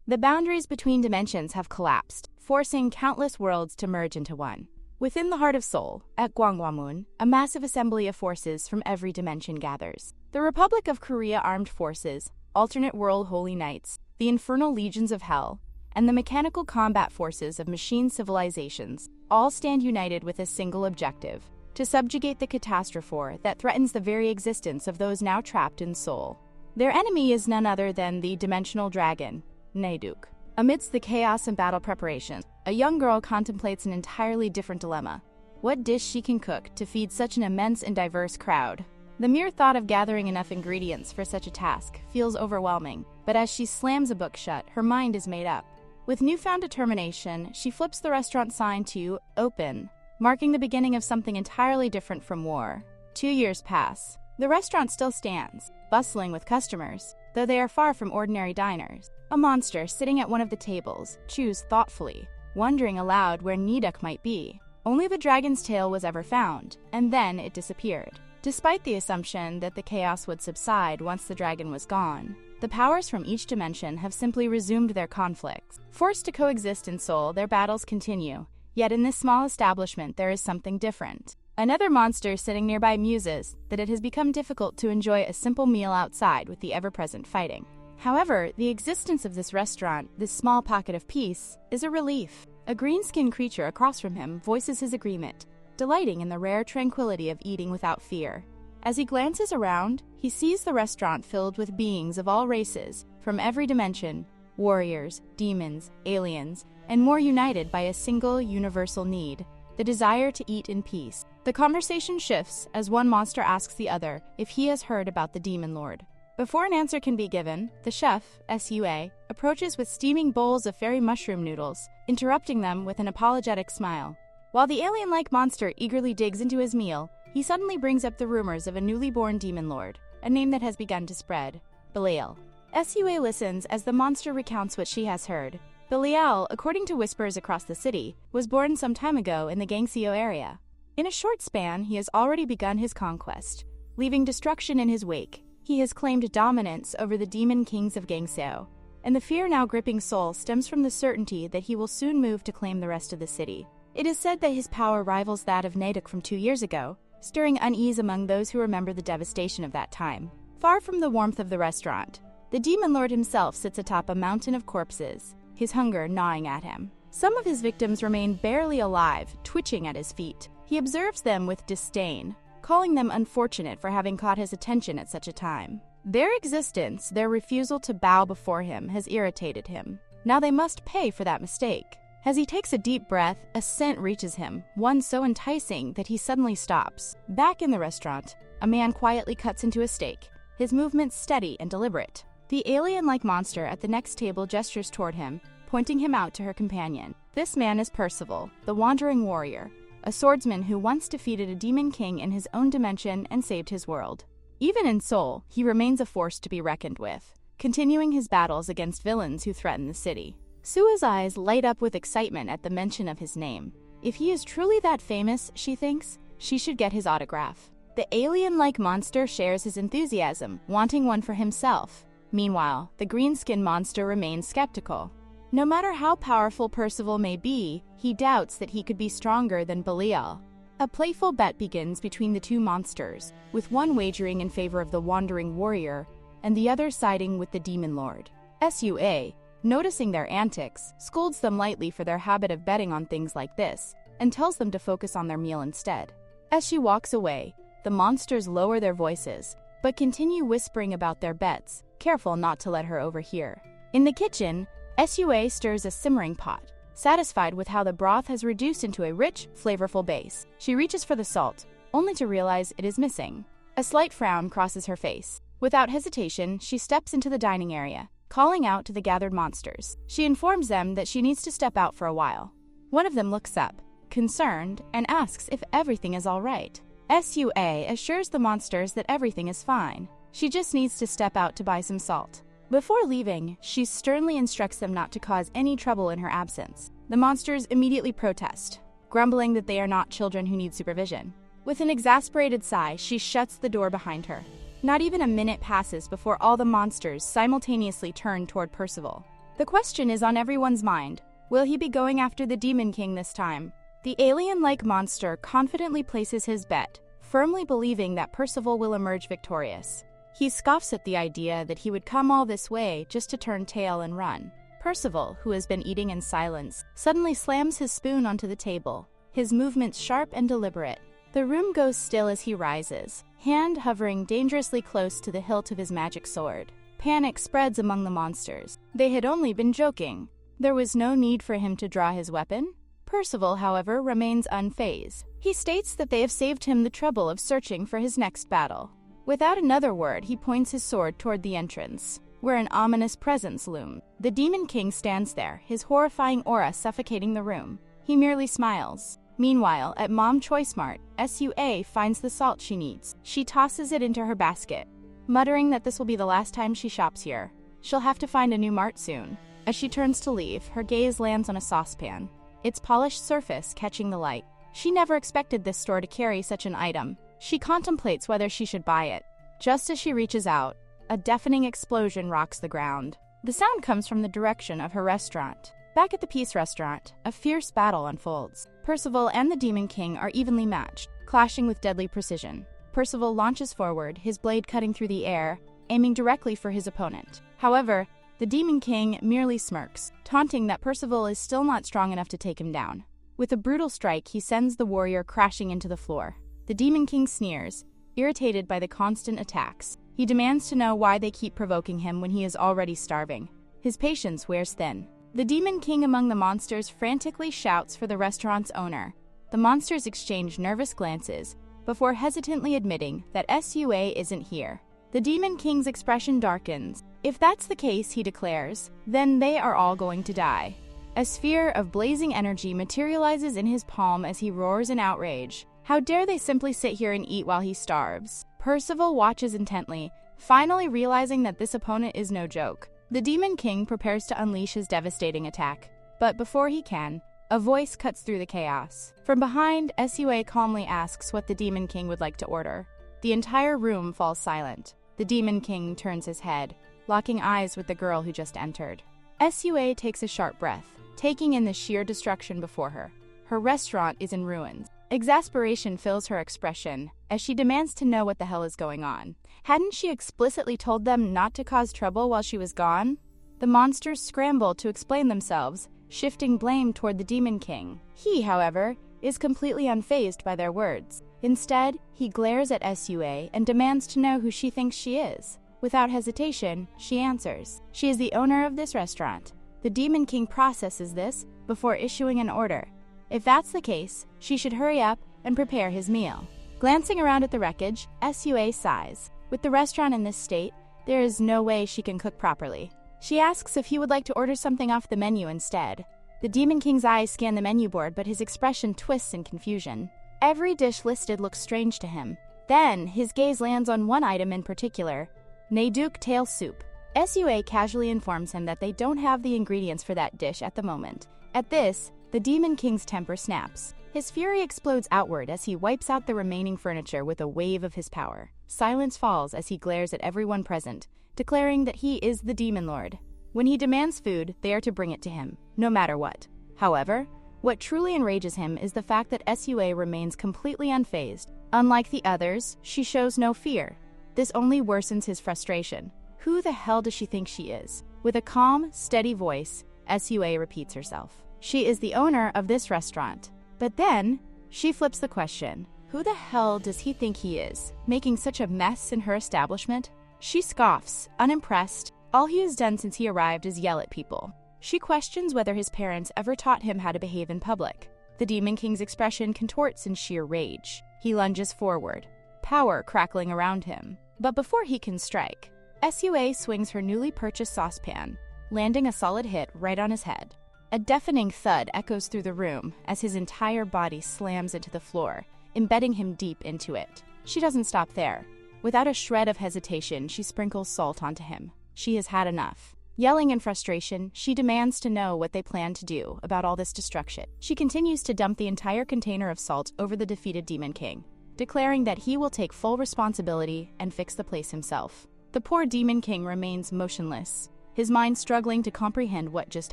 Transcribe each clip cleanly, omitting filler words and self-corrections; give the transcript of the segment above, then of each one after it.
The boundaries between dimensions have collapsed, forcing countless worlds to merge into one. Within the heart of Seoul, at Gwanghwamun, a massive assembly of forces from every dimension gathers. The Republic of Korea Armed Forces, Alternate World Holy Knights, the Infernal Legions of Hell, and the mechanical combat forces of machine civilizations all stand united with a single objective: to subjugate the catastrophe that threatens the very existence of those now trapped in Seoul. Their enemy is none other than the dimensional dragon, Naeduk. Amidst the chaos and battle preparations, a young girl contemplates an entirely different dilemma: what dish she can cook to feed such an immense and diverse crowd. The mere thought of gathering enough ingredients for such a task feels overwhelming, but as she slams a book shut, her mind is made up. With newfound determination, she flips the restaurant sign to "Open," marking the beginning of something entirely different from war. 2 years pass. The restaurant still stands, bustling with customers, though they are far from ordinary diners. A monster sitting at one of the tables chews thoughtfully, wondering aloud where Naeduk might be. Only the dragon's tail was ever found, and then it disappeared. Despite the assumption that the chaos would subside once the dragon was gone, the powers from each dimension have simply resumed their conflicts. Forced to coexist in Seoul, their battles continue, yet in this small establishment there is something different. Another monster sitting nearby muses that it has become difficult to enjoy a simple meal outside with the ever-present fighting. However, the existence of this restaurant, this small pocket of peace, is a relief. A green-skinned creature across from him voices his agreement, delighting in the rare tranquility of eating without fear. As he glances around, he sees the restaurant filled with beings of all races, from every dimension: warriors, demons, aliens, and more, united by a single universal need: the desire to eat in peace. The conversation shifts as one monster asks the other if he has heard about the Demon Lord. Before an answer can be given, the chef, SUA, approaches with steaming bowls of fairy mushroom noodles, interrupting them with an apologetic smile. While the alien-like monster eagerly digs into his meal, he suddenly brings up the rumors of a newly born Demon Lord, a name that has begun to spread: Belial. SUA listens as the monster recounts what she has heard. Belial, according to whispers across the city, was born some time ago in the Gangseo area. In a short span, he has already begun his conquest, leaving destruction in his wake. He has claimed dominance over the demon kings of Gangseo, and the fear now gripping Seoul stems from the certainty that he will soon move to claim the rest of the city. It is said that his power rivals that of Naeduk from 2 years ago, stirring unease among those who remember the devastation of that time. Far from the warmth of the restaurant, the Demon Lord himself sits atop a mountain of corpses, his hunger gnawing at him. Some of his victims remain barely alive, twitching at his feet. He observes them with disdain, calling them unfortunate for having caught his attention at such a time. Their existence, their refusal to bow before him, has irritated him. Now they must pay for that mistake. As he takes a deep breath, a scent reaches him, one so enticing that he suddenly stops. Back in the restaurant, a man quietly cuts into a steak, his movements steady and deliberate. The alien-like monster at the next table gestures toward him, pointing him out to her companion. This man is Percival, the Wandering Warrior, a swordsman who once defeated a demon king in his own dimension and saved his world. Even in Seoul, he remains a force to be reckoned with, continuing his battles against villains who threaten the city. Sua's eyes light up with excitement at the mention of his name. If he is truly that famous, she thinks, she should get his autograph. The alien-like monster shares his enthusiasm, wanting one for himself. Meanwhile, the green-skinned monster remains skeptical. No matter how powerful Percival may be, he doubts that he could be stronger than Belial. A playful bet begins between the two monsters, with one wagering in favor of the Wandering Warrior and the other siding with the Demon Lord. SUA, noticing their antics, scolds them lightly for their habit of betting on things like this, and tells them to focus on their meal instead. As she walks away, the monsters lower their voices, but continue whispering about their bets, careful not to let her overhear. In the kitchen, SUA stirs a simmering pot. Satisfied with how the broth has reduced into a rich, flavorful base, she reaches for the salt, only to realize it is missing. A slight frown crosses her face. Without hesitation, she steps into the dining area, calling out to the gathered monsters. She informs them that she needs to step out for a while. One of them looks up, concerned, and asks if everything is all right. SUA assures the monsters that everything is fine. She just needs to step out to buy some salt. Before leaving, she sternly instructs them not to cause any trouble in her absence. The monsters immediately protest, grumbling that they are not children who need supervision. With an exasperated sigh, she shuts the door behind her. Not even a minute passes before all the monsters simultaneously turn toward Percival. The question is on everyone's mind. Will he be going after the Demon King this time? The alien-like monster confidently places his bet, firmly believing that Percival will emerge victorious. He scoffs at the idea that he would come all this way just to turn tail and run. Percival, who has been eating in silence, suddenly slams his spoon onto the table, his movements sharp and deliberate. The room goes still as he rises, hand hovering dangerously close to the hilt of his magic sword. Panic spreads among the monsters. They had only been joking. There was no need for him to draw his weapon. Percival, however, remains unfazed. He states that they have saved him the trouble of searching for his next battle. Without another word, he points his sword toward the entrance, where an ominous presence looms. The Demon King stands there, his horrifying aura suffocating the room. He merely smiles. Meanwhile, at Mom Choice Mart, SUA finds the salt she needs. She tosses it into her basket, muttering that this will be the last time she shops here. She'll have to find a new mart soon. As she turns to leave, her gaze lands on a saucepan, its polished surface catching the light. She never expected this store to carry such an item. She contemplates whether she should buy it. Just as she reaches out, a deafening explosion rocks the ground. The sound comes from the direction of her restaurant. Back at the Peace Restaurant, a fierce battle unfolds. Percival and the Demon King are evenly matched, clashing with deadly precision. Percival launches forward, his blade cutting through the air, aiming directly for his opponent. However, the Demon King merely smirks, taunting that Percival is still not strong enough to take him down. With a brutal strike, he sends the warrior crashing into the floor. The Demon King sneers, irritated by the constant attacks. He demands to know why they keep provoking him when he is already starving. His patience wears thin. The Demon King among the monsters frantically shouts for the restaurant's owner. The monsters exchange nervous glances before hesitantly admitting that SUA isn't here. The Demon King's expression darkens. If that's the case, he declares, then they are all going to die. A sphere of blazing energy materializes in his palm as he roars in outrage. How dare they simply sit here and eat while he starves? Percival watches intently, finally realizing that this opponent is no joke. The Demon King prepares to unleash his devastating attack. But before he can, a voice cuts through the chaos. From behind, SUA calmly asks what the Demon King would like to order. The entire room falls silent. The Demon King turns his head, locking eyes with the girl who just entered. SUA takes a sharp breath, taking in the sheer destruction before her. Her restaurant is in ruins. Exasperation fills her expression as she demands to know what the hell is going on. Hadn't she explicitly told them not to cause trouble while she was gone? The monsters scramble to explain themselves, shifting blame toward the Demon King. He, however, is completely unfazed by their words. Instead, he glares at SUA and demands to know who she thinks she is. Without hesitation, she answers. She is the owner of this restaurant. The Demon King processes this before issuing an order. If that's the case, she should hurry up and prepare his meal. Glancing around at the wreckage, SUA sighs. With the restaurant in this state, there is no way she can cook properly. She asks if he would like to order something off the menu instead. The Demon King's eyes scan the menu board, but his expression twists in confusion. Every dish listed looks strange to him. Then, his gaze lands on one item in particular, Nayduk tail soup. SUA casually informs him that they don't have the ingredients for that dish at the moment. At this, the Demon King's temper snaps. His fury explodes outward as he wipes out the remaining furniture with a wave of his power. Silence falls as he glares at everyone present, declaring that he is the Demon Lord. When he demands food, they are to bring it to him, no matter what. However, what truly enrages him is the fact that SUA remains completely unfazed. Unlike the others, she shows no fear. This only worsens his frustration. Who the hell does she think she is? With a calm, steady voice, SUA repeats herself. She is the owner of this restaurant. But then, she flips the question. Who the hell does he think he is, making such a mess in her establishment? She scoffs, unimpressed. All he has done since he arrived is yell at people. She questions whether his parents ever taught him how to behave in public. The Demon King's expression contorts in sheer rage. He lunges forward, power crackling around him. But before he can strike, SUA swings her newly purchased saucepan, landing a solid hit right on his head. A deafening thud echoes through the room as his entire body slams into the floor, embedding him deep into it. She doesn't stop there. Without a shred of hesitation, she sprinkles salt onto him. She has had enough. Yelling in frustration, she demands to know what they plan to do about all this destruction. She continues to dump the entire container of salt over the defeated Demon King, declaring that he will take full responsibility and fix the place himself. The poor Demon King remains motionless, his mind struggling to comprehend what just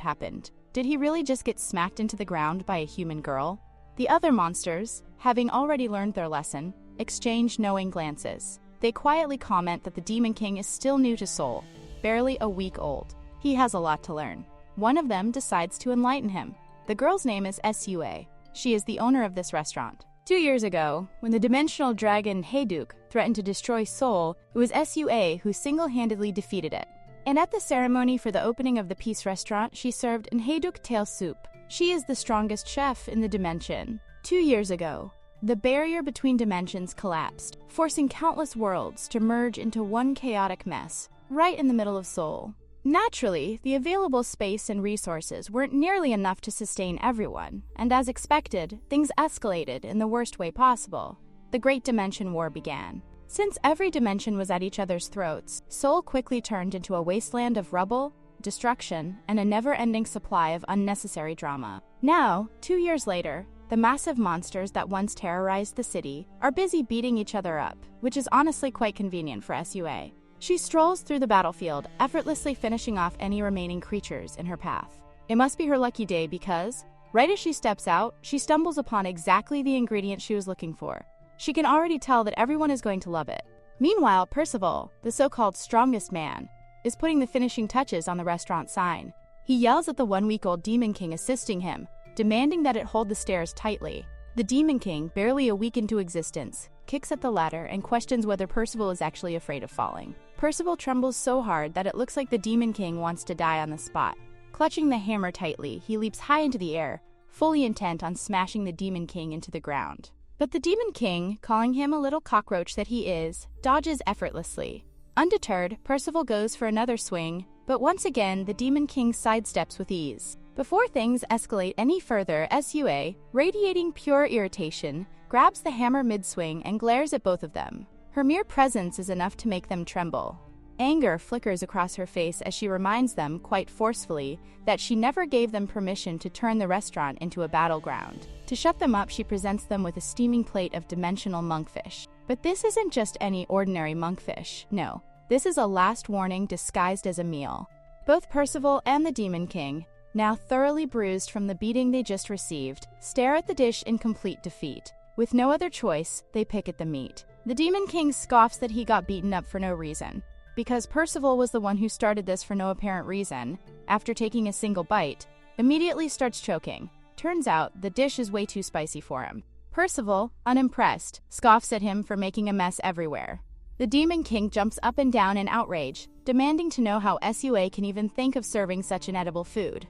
happened. Did he really just get smacked into the ground by a human girl? The other monsters, having already learned their lesson, exchange knowing glances. They quietly comment that the Demon King is still new to Seoul, barely a week old. He has a lot to learn. One of them decides to enlighten him. The girl's name is Sua. She is the owner of this restaurant. 2 years ago, when the dimensional dragon Haeduk threatened to destroy Seoul, it was Sua who single-handedly defeated it. And at the ceremony for the opening of the Peace Restaurant, she served an Haeduk tail soup. She is the strongest chef in the dimension. 2 years ago, the barrier between dimensions collapsed, forcing countless worlds to merge into one chaotic mess, right in the middle of Seoul. Naturally, the available space and resources weren't nearly enough to sustain everyone, and as expected, things escalated in the worst way possible. The Great Dimension War began. Since every dimension was at each other's throats, Seoul quickly turned into a wasteland of rubble, destruction, and a never-ending supply of unnecessary drama. Now, 2 years later, the massive monsters that once terrorized the city are busy beating each other up, which is honestly quite convenient for Sua. She strolls through the battlefield, effortlessly finishing off any remaining creatures in her path. It must be her lucky day because, right as she steps out, she stumbles upon exactly the ingredient she was looking for. She can already tell that everyone is going to love it. Meanwhile, Percival, the so-called strongest man, is putting the finishing touches on the restaurant sign. He yells at the 1-week-old Demon King assisting him, demanding that it hold the stairs tightly. The Demon King, barely a week into existence, kicks at the ladder and questions whether Percival is actually afraid of falling. Percival trembles so hard that it looks like the Demon King wants to die on the spot. Clutching the hammer tightly, he leaps high into the air, fully intent on smashing the Demon King into the ground. But the Demon King, calling him a little cockroach that he is, dodges effortlessly. Undeterred, Percival goes for another swing, but once again, the Demon King sidesteps with ease. Before things escalate any further, Sua, radiating pure irritation, grabs the hammer mid-swing and glares at both of them. Her mere presence is enough to make them tremble. Anger flickers across her face as she reminds them, quite forcefully, that she never gave them permission to turn the restaurant into a battleground. To shut them up, she presents them with a steaming plate of dimensional monkfish. But this isn't just any ordinary monkfish. No, this is a last warning disguised as a meal. Both Percival and the Demon King, now thoroughly bruised from the beating they just received, stare at the dish in complete defeat. With no other choice, they pick at the meat. The Demon King scoffs that he got beaten up for no reason. Because Percival was the one who started this for no apparent reason, after taking a single bite, immediately starts choking. Turns out, the dish is way too spicy for him. Percival, unimpressed, scoffs at him for making a mess everywhere. The Demon King jumps up and down in outrage, demanding to know how Sua can even think of serving such inedible food.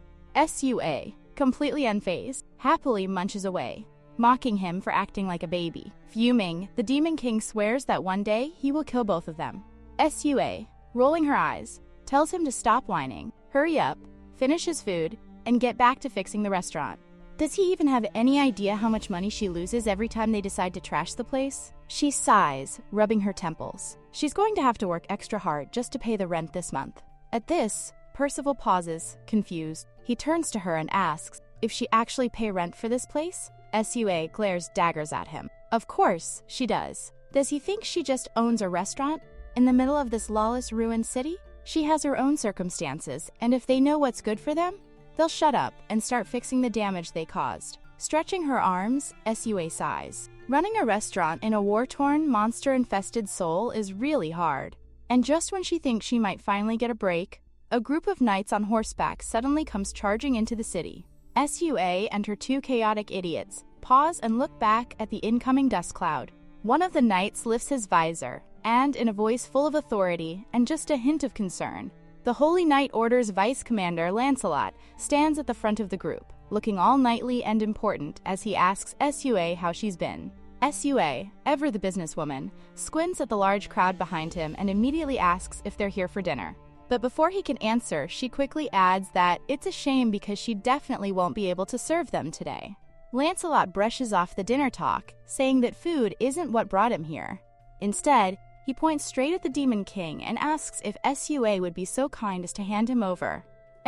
Sua, completely unfazed, happily munches away, mocking him for acting like a baby. Fuming, the Demon King swears that one day he will kill both of them. Sua, rolling her eyes, tells him to stop whining, hurry up, finish his food, and get back to fixing the restaurant. Does he even have any idea how much money she loses every time they decide to trash the place? She sighs, rubbing her temples. She's going to have to work extra hard just to pay the rent this month. At this, Percival pauses, confused. He turns to her and asks if she actually pay rent for this place. Sua glares daggers at him. Of course, she does. Does he think she just owns a restaurant in the middle of this lawless, ruined city? She has her own circumstances, and if they know what's good for them, they'll shut up and start fixing the damage they caused. Stretching her arms, Sua sighs. Running a restaurant in a war-torn, monster-infested Seoul is really hard. And just when she thinks she might finally get a break, a group of knights on horseback suddenly comes charging into the city. Sua and her two chaotic idiots pause and look back at the incoming dust cloud. One of the knights lifts his visor, and in a voice full of authority and just a hint of concern, the Holy Knight Order's Vice Commander, Lancelot, stands at the front of the group, looking all knightly and important as he asks Sua how she's been. Sua, ever the businesswoman, squints at the large crowd behind him and immediately asks if they're here for dinner. But before he can answer, she quickly adds that it's a shame because she definitely won't be able to serve them today. Lancelot brushes off the dinner talk, saying that food isn't what brought him here. Instead, he points straight at the Demon King and asks if Sua would be so kind as to hand him over.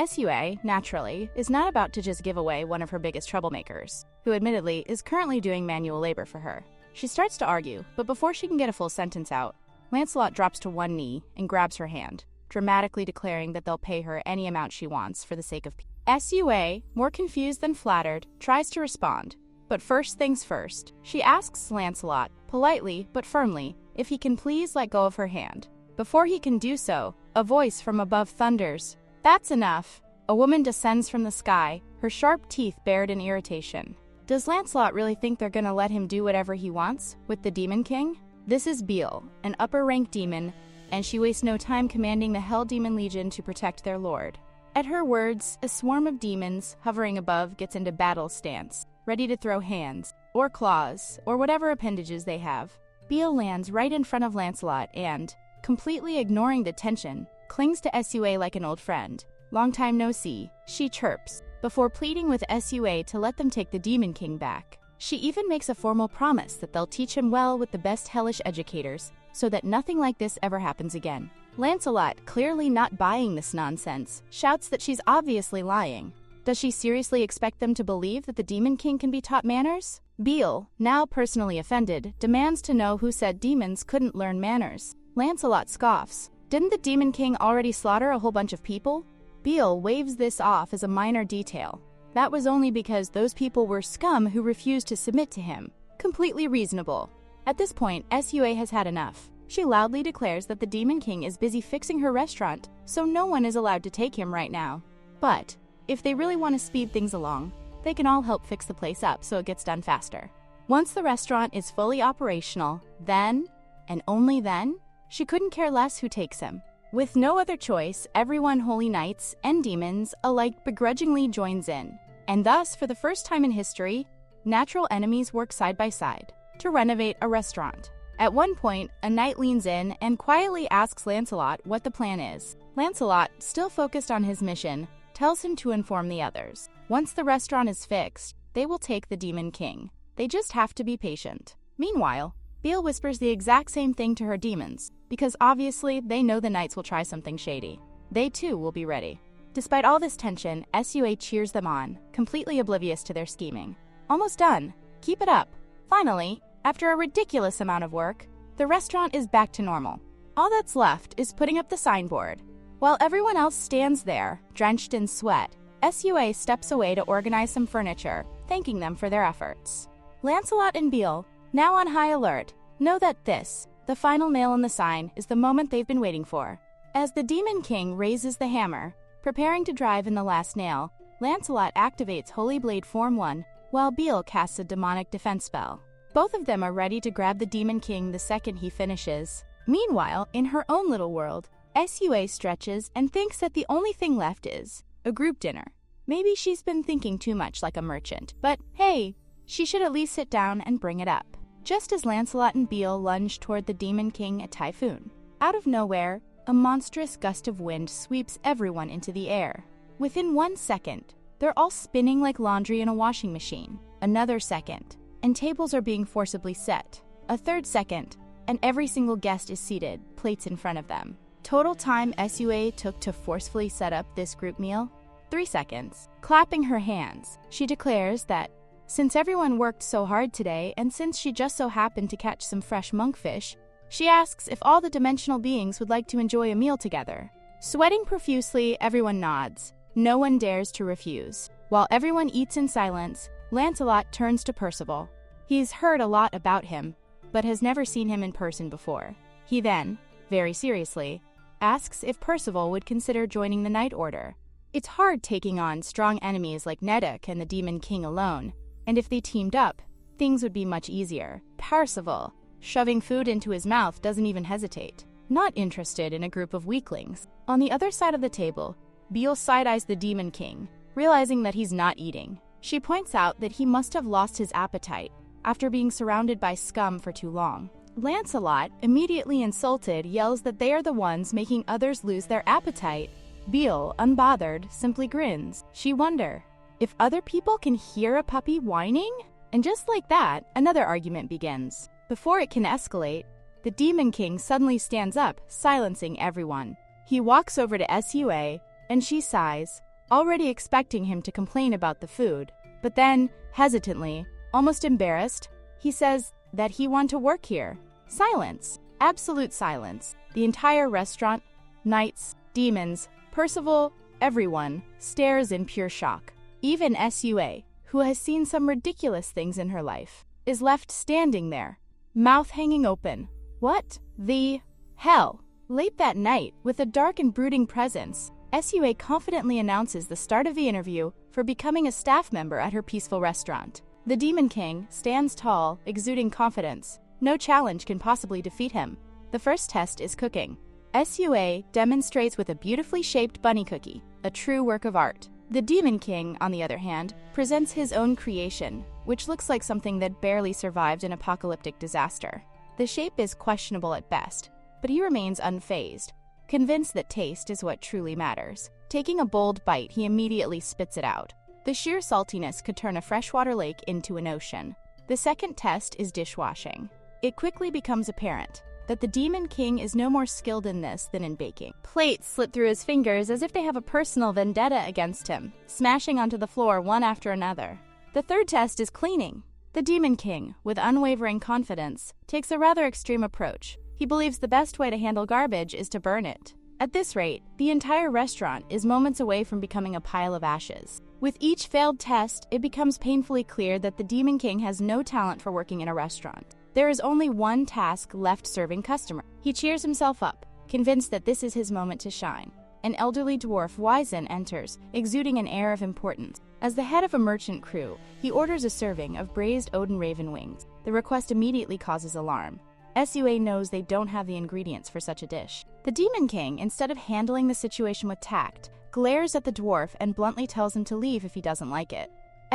Sua, naturally, is not about to just give away one of her biggest troublemakers, who admittedly is currently doing manual labor for her. She starts to argue, but before she can get a full sentence out, Lancelot drops to one knee and grabs her hand, dramatically declaring that they'll pay her any amount she wants for the sake of peace. Sua, more confused than flattered, tries to respond. But first things first, she asks Lancelot, politely but firmly, if he can please let go of her hand. Before he can do so, a voice from above thunders, "That's enough." A woman descends from the sky, her sharp teeth bared in irritation. Does Lancelot really think they're gonna let him do whatever he wants with the Demon King? This is Beale, an upper-rank demon, and she wastes no time commanding the Hell Demon Legion to protect their lord. At her words, a swarm of demons hovering above gets into battle stance, ready to throw hands, or claws, or whatever appendages they have. Beale lands right in front of Lancelot and, completely ignoring the tension, clings to Sua like an old friend. "Long time no see," she chirps, before pleading with Sua to let them take the Demon King back. She even makes a formal promise that they'll teach him well with the best hellish educators, so that nothing like this ever happens again. Lancelot, clearly not buying this nonsense, shouts that she's obviously lying. Does she seriously expect them to believe that the Demon King can be taught manners? Beale, now personally offended, demands to know who said demons couldn't learn manners. Lancelot scoffs. Didn't the Demon King already slaughter a whole bunch of people? Beale waves this off as a minor detail. That was only because those people were scum who refused to submit to him. Completely reasonable. At this point, Sua has had enough. She loudly declares that the Demon King is busy fixing her restaurant, so no one is allowed to take him right now. But if they really want to speed things along, they can all help fix the place up so it gets done faster. Once the restaurant is fully operational, then, and only then, she couldn't care less who takes him. With no other choice, everyone, holy knights and demons alike, begrudgingly joins in. And thus, for the first time in history, natural enemies work side by side to renovate a restaurant. At one point, a knight leans in and quietly asks Lancelot what the plan is. Lancelot, still focused on his mission, tells him to inform the others. Once the restaurant is fixed, they will take the Demon King. They just have to be patient. Meanwhile, Beale whispers the exact same thing to her demons, because obviously they know the knights will try something shady. They too will be ready. Despite all this tension, Sua cheers them on, completely oblivious to their scheming. Almost done. Keep it up. Finally, after a ridiculous amount of work, the restaurant is back to normal. All that's left is putting up the signboard. While everyone else stands there, drenched in sweat, Sua steps away to organize some furniture, thanking them for their efforts. Lancelot and Beale, now on high alert, know that this, the final nail in the sign, is the moment they've been waiting for. As the Demon King raises the hammer, preparing to drive in the last nail, Lancelot activates Holy Blade Form 1, while Beale casts a demonic defense spell. Both of them are ready to grab the Demon King the second he finishes. Meanwhile, in her own little world, Sua stretches and thinks that the only thing left is a group dinner. Maybe she's been thinking too much like a merchant, but hey, she should at least sit down and bring it up. Just as Lancelot and Beale lunge toward the Demon King, a typhoon. Out of nowhere, a monstrous gust of wind sweeps everyone into the air. Within 1 second, they're all spinning like laundry in a washing machine. Another second, and tables are being forcibly set. A third second, and every single guest is seated, plates in front of them. Total time Sua took to forcefully set up this group meal? 3 seconds. Clapping her hands, she declares that since everyone worked so hard today, and since she just so happened to catch some fresh monkfish, she asks if all the dimensional beings would like to enjoy a meal together. Sweating profusely, everyone nods. No one dares to refuse. While everyone eats in silence, Lancelot turns to Percival. He's heard a lot about him, but has never seen him in person before. He then, very seriously, asks if Percival would consider joining the Knight Order. It's hard taking on strong enemies like Nedek and the Demon King alone, and if they teamed up, things would be much easier. Percival, shoving food into his mouth, doesn't even hesitate. Not interested in a group of weaklings. On the other side of the table, Beale side-eyes the Demon King, realizing that he's not eating. She points out that he must have lost his appetite after being surrounded by scum for too long. Lancelot, immediately insulted, yells that they are the ones making others lose their appetite. Beale, unbothered, simply grins. She wonders if other people can hear a puppy whining? And just like that, another argument begins. Before it can escalate, the Demon King suddenly stands up, silencing everyone. He walks over to Sua, and she sighs, already expecting him to complain about the food. But then, hesitantly, almost embarrassed, he says that he wants to work here. Silence. Absolute silence. The entire restaurant, knights, Demons, Percival, everyone, stares in pure shock. Even Sua, who has seen some ridiculous things in her life, is left standing there, mouth hanging open. What the hell? Late that night, with a dark and brooding presence, Sua confidently announces the start of the interview for becoming a staff member at her peaceful restaurant. The Demon King stands tall, exuding confidence. No challenge can possibly defeat him. The first test is cooking. Sua demonstrates with a beautifully shaped bunny cookie, a true work of art. The Demon King, on the other hand, presents his own creation, which looks like something that barely survived an apocalyptic disaster. The shape is questionable at best, but he remains unfazed, convinced that taste is what truly matters. Taking a bold bite, he immediately spits it out. The sheer saltiness could turn a freshwater lake into an ocean. The second test is dishwashing. It quickly becomes apparent that the Demon King is no more skilled in this than in baking. Plates slip through his fingers as if they have a personal vendetta against him, smashing onto the floor one after another. The third test is cleaning. The Demon King, with unwavering confidence, takes a rather extreme approach. He believes the best way to handle garbage is to burn it. At this rate, the entire restaurant is moments away from becoming a pile of ashes. With each failed test, it becomes painfully clear that the Demon King has no talent for working in a restaurant. There is only one task left: serving customers. He cheers himself up, convinced that this is his moment to shine. An elderly dwarf, Wizen, enters, exuding an air of importance. As the head of a merchant crew, he orders a serving of braised Odin raven wings. The request immediately causes alarm. Sua knows they don't have the ingredients for such a dish. The Demon King, instead of handling the situation with tact, glares at the dwarf and bluntly tells him to leave if he doesn't like it.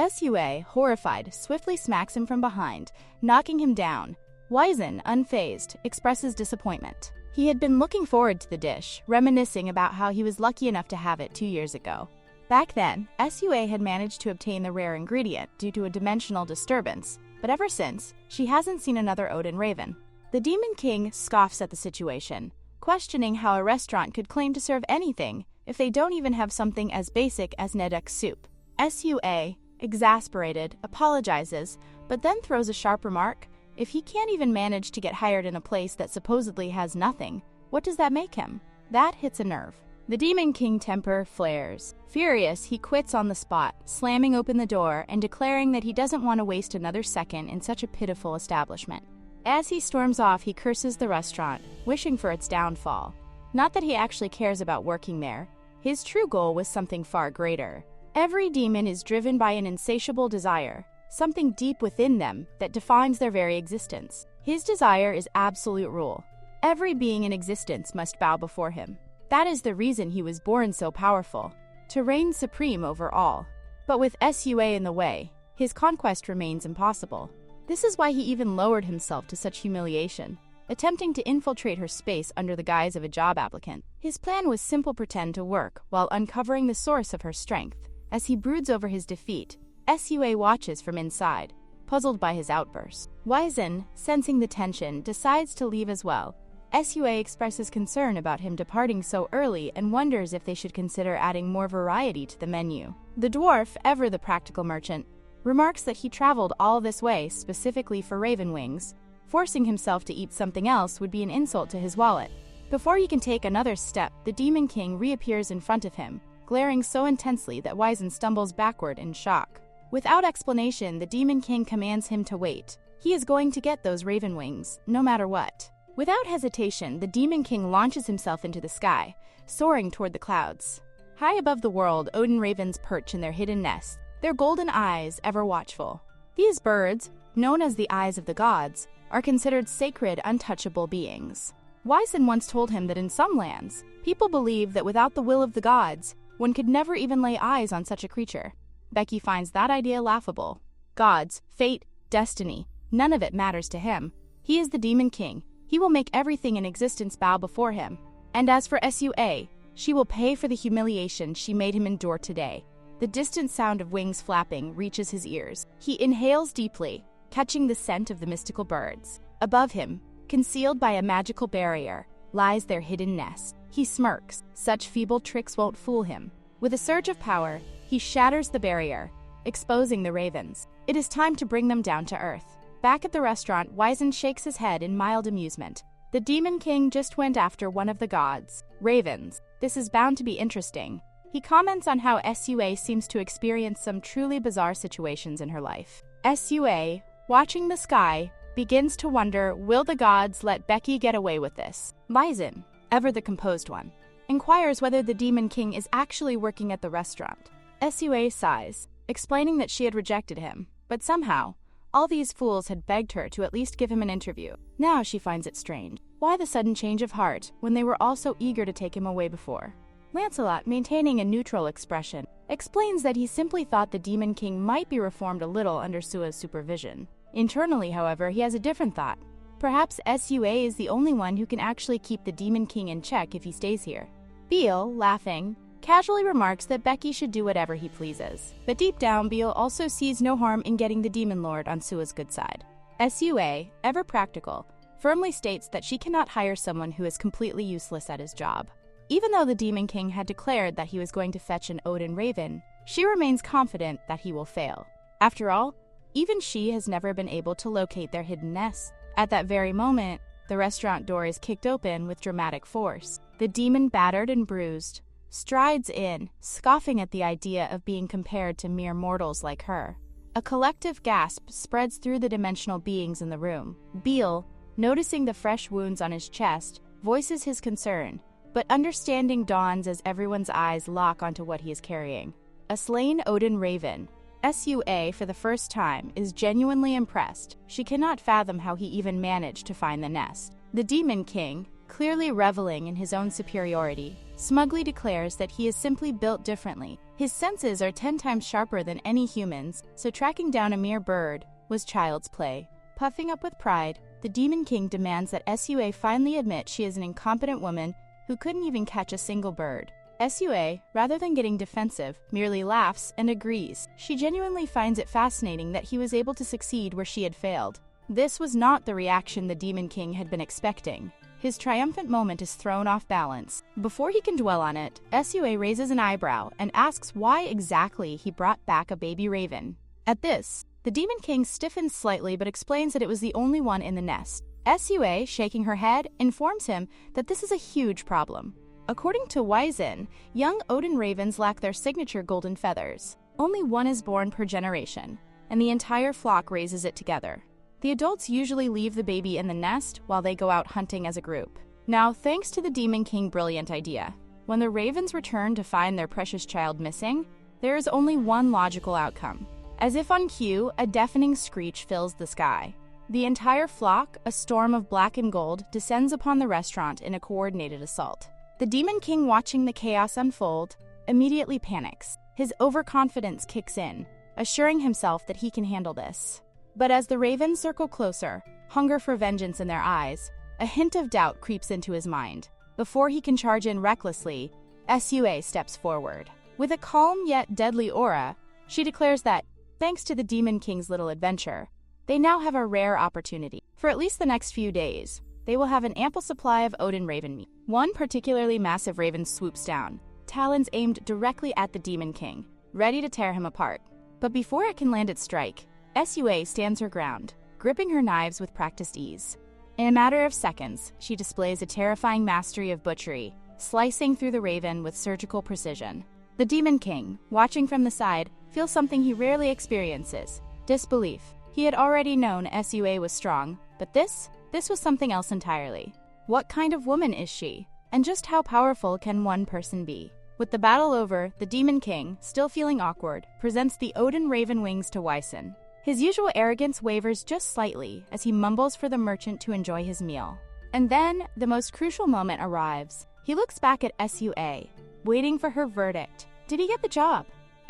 Sua, horrified, swiftly smacks him from behind, knocking him down. Wizen, unfazed, expresses disappointment. He had been looking forward to the dish, reminiscing about how he was lucky enough to have it 2 years ago. Back then, Sua had managed to obtain the rare ingredient due to a dimensional disturbance, but ever since, she hasn't seen another Odin raven. The Demon King scoffs at the situation, questioning how a restaurant could claim to serve anything if they don't even have something as basic as Nedek soup. Sua, exasperated, apologizes, but then throws a sharp remark. If he can't even manage to get hired in a place that supposedly has nothing, what does that make him? That hits a nerve. The Demon King temper flares. Furious, he quits on the spot, slamming open the door and declaring that he doesn't want to waste another second in such a pitiful establishment. As he storms off, he curses the restaurant, wishing for its downfall. Not that he actually cares about working there. His true goal was something far greater. Every demon is driven by an insatiable desire, something deep within them that defines their very existence. His desire is absolute rule. Every being in existence must bow before him. That is the reason he was born so powerful, to reign supreme over all. But with Sua in the way, his conquest remains impossible. This is why he even lowered himself to such humiliation, attempting to infiltrate her space under the guise of a job applicant. His plan was simple: pretend to work while uncovering the source of her strength. As he broods over his defeat, Sua watches from inside, puzzled by his outburst. Wizen, sensing the tension, decides to leave as well. Sua expresses concern about him departing so early and wonders if they should consider adding more variety to the menu. The dwarf, ever the practical merchant, remarks that he traveled all this way specifically for raven wings. Forcing himself to eat something else would be an insult to his wallet. Before he can take another step, the Demon King reappears in front of him, glaring so intensely that Wizen stumbles backward in shock. Without explanation, the Demon King commands him to wait. He is going to get those raven wings, no matter what. Without hesitation, the Demon King launches himself into the sky, soaring toward the clouds. High above the world, Odin ravens perch in their hidden nests, their golden eyes ever watchful. These birds, known as the eyes of the gods, are considered sacred, untouchable beings. Wizen once told him that in some lands, people believe that without the will of the gods, one could never even lay eyes on such a creature. Becky finds that idea laughable. Gods, fate, destiny, none of it matters to him. He is the Demon King. He will make everything in existence bow before him. And as for Sua, she will pay for the humiliation she made him endure today. The distant sound of wings flapping reaches his ears. He inhales deeply, catching the scent of the mystical birds. Above him, concealed by a magical barrier, lies their hidden nest. He smirks. Such feeble tricks won't fool him. With a surge of power, he shatters the barrier, exposing the ravens. It is time to bring them down to earth. Back at the restaurant, Wizen shakes his head in mild amusement. The Demon King just went after one of the gods. Ravens. This is bound to be interesting. He comments on how Sua seems to experience some truly bizarre situations in her life. Sua, watching the sky, begins to wonder, will the gods let Becky get away with this? Wisen, ever the composed one, inquires whether the Demon King is actually working at the restaurant. Sua sighs, explaining that she had rejected him, but somehow, all these fools had begged her to at least give him an interview. Now she finds it strange. Why the sudden change of heart when they were all so eager to take him away before? Lancelot, maintaining a neutral expression, explains that he simply thought the Demon King might be reformed a little under Sua's supervision. Internally, however, he has a different thought. Perhaps Sua is the only one who can actually keep the Demon King in check if he stays here. Beale, laughing, casually remarks that Becky should do whatever he pleases. But deep down, Beale also sees no harm in getting the Demon Lord on Sua's good side. Sua, ever practical, firmly states that she cannot hire someone who is completely useless at his job. Even though the Demon King had declared that he was going to fetch an Odin Raven, she remains confident that he will fail. After all, even she has never been able to locate their hidden nests. At that very moment, the restaurant door is kicked open with dramatic force. The demon, battered and bruised, strides in, scoffing at the idea of being compared to mere mortals like her. A collective gasp spreads through the dimensional beings in the room. Beale, noticing the fresh wounds on his chest, voices his concern, but understanding dawns as everyone's eyes lock onto what he is carrying. A slain Odin Raven. Sua, for the first time, is genuinely impressed. She cannot fathom how he even managed to find the nest. The Demon King, clearly reveling in his own superiority, smugly declares that he is simply built differently. His senses are 10 times sharper than any human's, so tracking down a mere bird was child's play. Puffing up with pride, the Demon King demands that Sua finally admit she is an incompetent woman who couldn't even catch a single bird. Sua, rather than getting defensive, merely laughs and agrees. She genuinely finds it fascinating that he was able to succeed where she had failed. This was not the reaction the Demon King had been expecting. His triumphant moment is thrown off balance. Before he can dwell on it, Sua raises an eyebrow and asks why exactly he brought back a baby raven. At this, the Demon King stiffens slightly but explains that it was the only one in the nest. Sua, shaking her head, informs him that this is a huge problem. According to Wisen, young Odin ravens lack their signature golden feathers. Only one is born per generation, and the entire flock raises it together. The adults usually leave the baby in the nest while they go out hunting as a group. Now, thanks to the Demon King's brilliant idea, when the ravens return to find their precious child missing, there is only one logical outcome. As if on cue, a deafening screech fills the sky. The entire flock, a storm of black and gold, descends upon the restaurant in a coordinated assault. The Demon King, watching the chaos unfold, immediately panics. His overconfidence kicks in, assuring himself that he can handle this. But as the ravens circle closer, hunger for vengeance in their eyes, a hint of doubt creeps into his mind. Before he can charge in recklessly, Sua steps forward. With a calm yet deadly aura, she declares that, thanks to the Demon King's little adventure, they now have a rare opportunity. For at least the next few days, they will have an ample supply of Odin raven meat. One particularly massive raven swoops down, talons aimed directly at the Demon King, ready to tear him apart. But before it can land its strike, Sua stands her ground, gripping her knives with practiced ease. In a matter of seconds, she displays a terrifying mastery of butchery, slicing through the raven with surgical precision. The Demon King, watching from the side, feels something he rarely experiences: disbelief. He had already known Sua was strong, but this was something else entirely. What kind of woman is she? And just how powerful can one person be? With the battle over, the Demon King, still feeling awkward, presents the Odin Raven wings to Wisen. His usual arrogance wavers just slightly as he mumbles for the merchant to enjoy his meal. And then, the most crucial moment arrives. He looks back at Sua, waiting for her verdict. Did he get the job?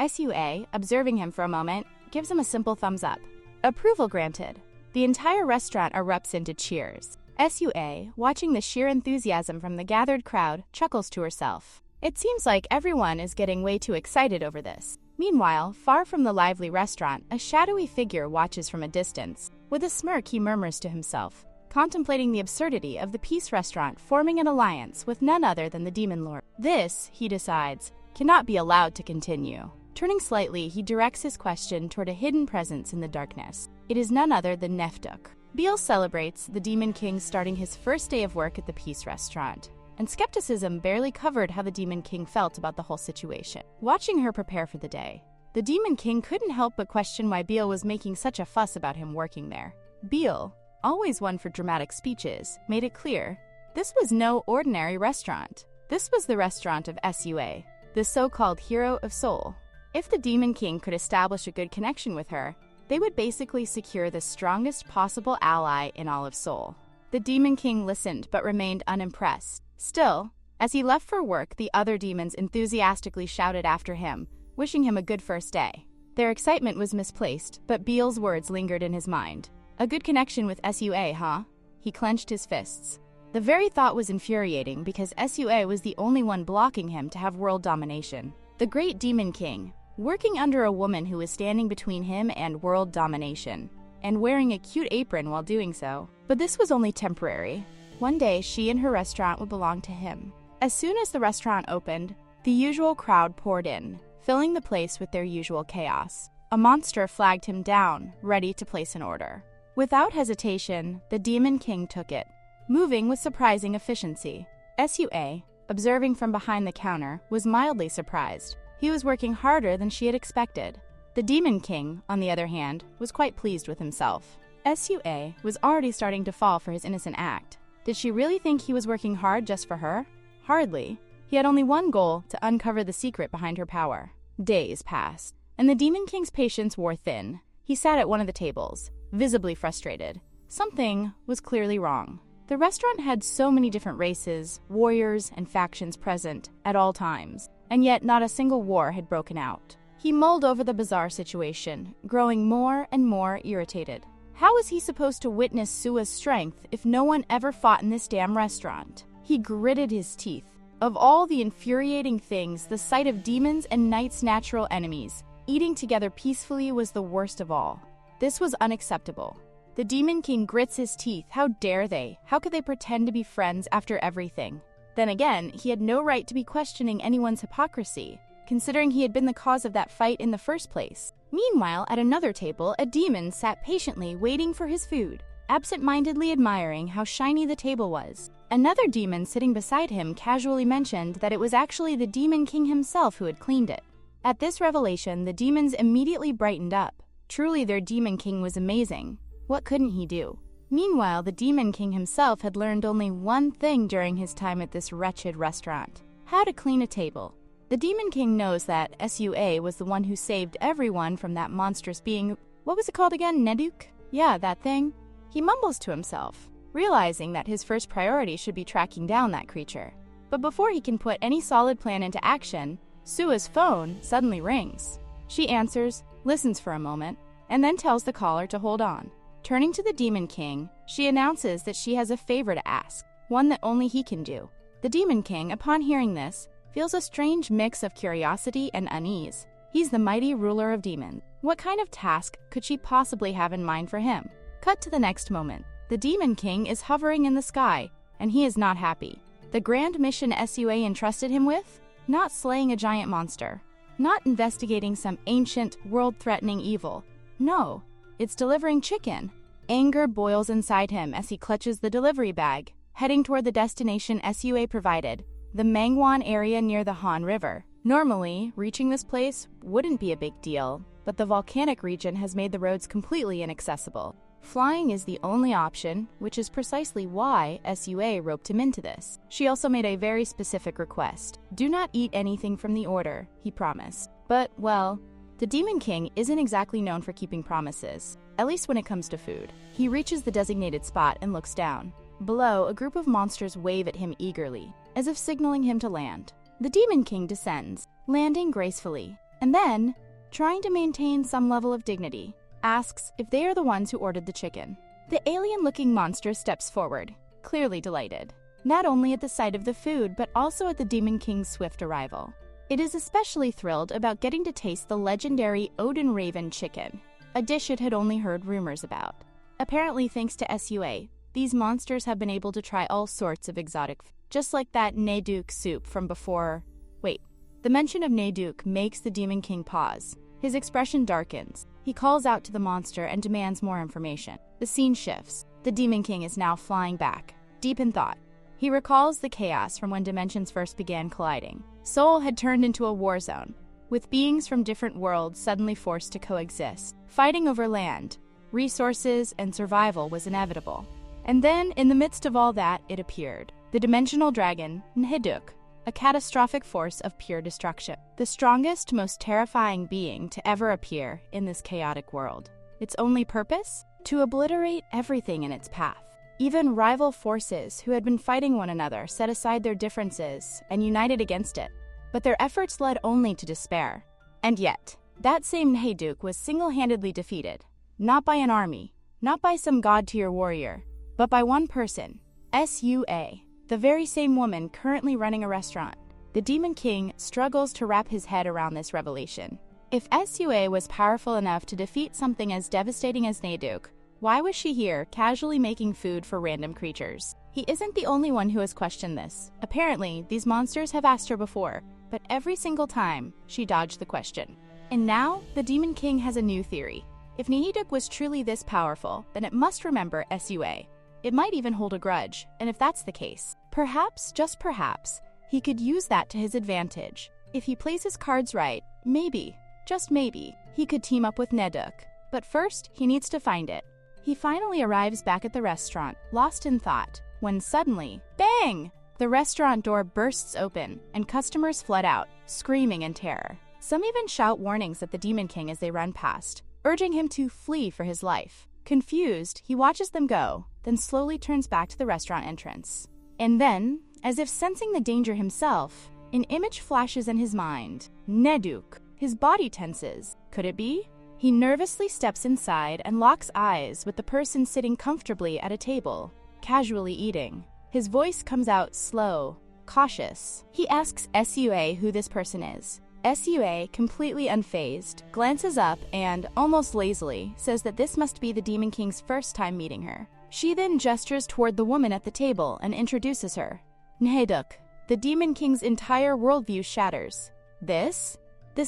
Sua, observing him for a moment, gives him a simple thumbs up. Approval granted. The entire restaurant erupts into cheers. Sua, watching the sheer enthusiasm from the gathered crowd, chuckles to herself. It seems like everyone is getting way too excited over this. Meanwhile, far from the lively restaurant, a shadowy figure watches from a distance. With a smirk, he murmurs to himself, contemplating the absurdity of the Peace Restaurant forming an alliance with none other than the Demon Lord. This, he decides, cannot be allowed to continue. Turning slightly, he directs his question toward a hidden presence in the darkness. It is none other than Nefduk. Beale celebrates the Demon King starting his first day of work at the Peace Restaurant. and skepticism barely covered how the Demon King felt about the whole situation. Watching her prepare for the day, the Demon King couldn't help but question why Beale was making such a fuss about him working there. Beale, always one for dramatic speeches, made it clear this was no ordinary restaurant. This was the restaurant of Sua, the so-called hero of Seoul. If the Demon King could establish a good connection with her, they would basically secure the strongest possible ally in all of Seoul. The Demon King listened but remained unimpressed. Still, as he left for work, the other demons enthusiastically shouted after him, wishing him a good first day. Their excitement was misplaced, but Beale's words lingered in his mind. A good connection with Sua, huh? He clenched his fists. The very thought was infuriating because Sua was the only one blocking him to have world domination. The great Demon King, working under a woman who was standing between him and world domination, and wearing a cute apron while doing so. But this was only temporary. One day, she and her restaurant would belong to him. As soon as the restaurant opened, the usual crowd poured in, filling the place with their usual chaos. A monster flagged him down, ready to place an order. Without hesitation, the Demon King took it, moving with surprising efficiency. Sua, observing from behind the counter, was mildly surprised. He was working harder than she had expected. The Demon King, on the other hand, was quite pleased with himself. Sua was already starting to fall for his innocent act. Did she really think he was working hard just for her? Hardly. He had only one goal: to uncover the secret behind her power. Days passed, and the Demon King's patience wore thin. He sat at one of the tables, visibly frustrated. Something was clearly wrong. The restaurant had so many different races, warriors, and factions present at all times, and yet not a single war had broken out. He mulled over the bizarre situation, growing more and more irritated. How was he supposed to witness Sua's strength if no one ever fought in this damn restaurant? He gritted his teeth. Of all the infuriating things, the sight of demons and knights' natural enemies eating together peacefully was the worst of all. This was unacceptable. The Demon King grits his teeth. How dare they? How could they pretend to be friends after everything? Then again, he had no right to be questioning anyone's hypocrisy, considering he had been the cause of that fight in the first place. Meanwhile, at another table, a demon sat patiently waiting for his food, absent-mindedly admiring how shiny the table was. Another demon sitting beside him casually mentioned that it was actually the Demon King himself who had cleaned it. At this revelation, the demons immediately brightened up. Truly, their Demon King was amazing. What couldn't he do? Meanwhile, the Demon King himself had learned only one thing during his time at this wretched restaurant: how to clean a table. The Demon King knows that Sua was the one who saved everyone from that monstrous being. What was it called again? Neduk? Yeah, that thing. He mumbles to himself, realizing that his first priority should be tracking down that creature. But before he can put any solid plan into action, Sua's phone suddenly rings. She answers, listens for a moment, and then tells the caller to hold on. Turning to the Demon King, she announces that she has a favor to ask, one that only he can do. The Demon King, upon hearing this, feels a strange mix of curiosity and unease. He's the mighty ruler of demons. What kind of task could she possibly have in mind for him? Cut to the next moment. The Demon King is hovering in the sky, and he is not happy. The grand mission Sua entrusted him with? Not slaying a giant monster. Not investigating some ancient, world-threatening evil. No, it's delivering chicken. Anger boils inside him as he clutches the delivery bag, heading toward the destination Sua provided, the Mangwon area near the Han River. Normally, reaching this place wouldn't be a big deal, but the volcanic region has made the roads completely inaccessible. Flying is the only option, which is precisely why Sua roped him into this. She also made a very specific request. Do not eat anything from the order, he promised. But, well, the Demon King isn't exactly known for keeping promises, at least when it comes to food. He reaches the designated spot and looks down. Below, a group of monsters wave at him eagerly, as if signaling him to land. The Demon King descends, landing gracefully, and then, trying to maintain some level of dignity, asks if they are the ones who ordered the chicken. The alien-looking monster steps forward, clearly delighted, not only at the sight of the food, but also at the Demon King's swift arrival. It is especially thrilled about getting to taste the legendary Odin Raven chicken, a dish it had only heard rumors about. Apparently, thanks to Sua, these monsters have been able to try all sorts of exotic food, just like that Neduk soup from before. Wait, the mention of Neduk makes the Demon King pause. His expression darkens. He calls out to the monster and demands more information. The scene shifts. The Demon King is now flying back, deep in thought. He recalls the chaos from when dimensions first began colliding. Seoul had turned into a war zone, with beings from different worlds suddenly forced to coexist. Fighting over land, resources, and survival was inevitable. And then, in the midst of all that, it appeared. The dimensional dragon, Nheduk, a catastrophic force of pure destruction. The strongest, most terrifying being to ever appear in this chaotic world. Its only purpose? To obliterate everything in its path. Even rival forces who had been fighting one another set aside their differences and united against it. But their efforts led only to despair. And yet, that same Nheduk was single-handedly defeated. Not by an army, not by some god-tier warrior, but by one person, Sua, the very same woman currently running a restaurant. The Demon King struggles to wrap his head around this revelation. If Sua was powerful enough to defeat something as devastating as Nheduk, why was she here, casually making food for random creatures? He isn't the only one who has questioned this. Apparently, these monsters have asked her before, but every single time, she dodged the question. And now, the Demon King has a new theory. If Nheduk was truly this powerful, then it must remember Sua. It might even hold a grudge, and if that's the case, perhaps, just perhaps, he could use that to his advantage. If he plays his cards right, maybe, just maybe, he could team up with Nheduk. But first, he needs to find it. He finally arrives back at the restaurant, lost in thought, when suddenly, bang! The restaurant door bursts open, and customers flood out, screaming in terror. Some even shout warnings at the Demon King as they run past, urging him to flee for his life. Confused, he watches them go, then slowly turns back to the restaurant entrance. And then, as if sensing the danger himself, an image flashes in his mind. Nheduk. His body tenses. Could it be? He nervously steps inside and locks eyes with the person sitting comfortably at a table, casually eating. His voice comes out slow, cautious. He asks Sua who this person is. Sua, completely unfazed, glances up and, almost lazily, says that this must be the Demon King's first time meeting her. She then gestures toward the woman at the table and introduces her. Nheduk. The Demon King's entire worldview shatters. This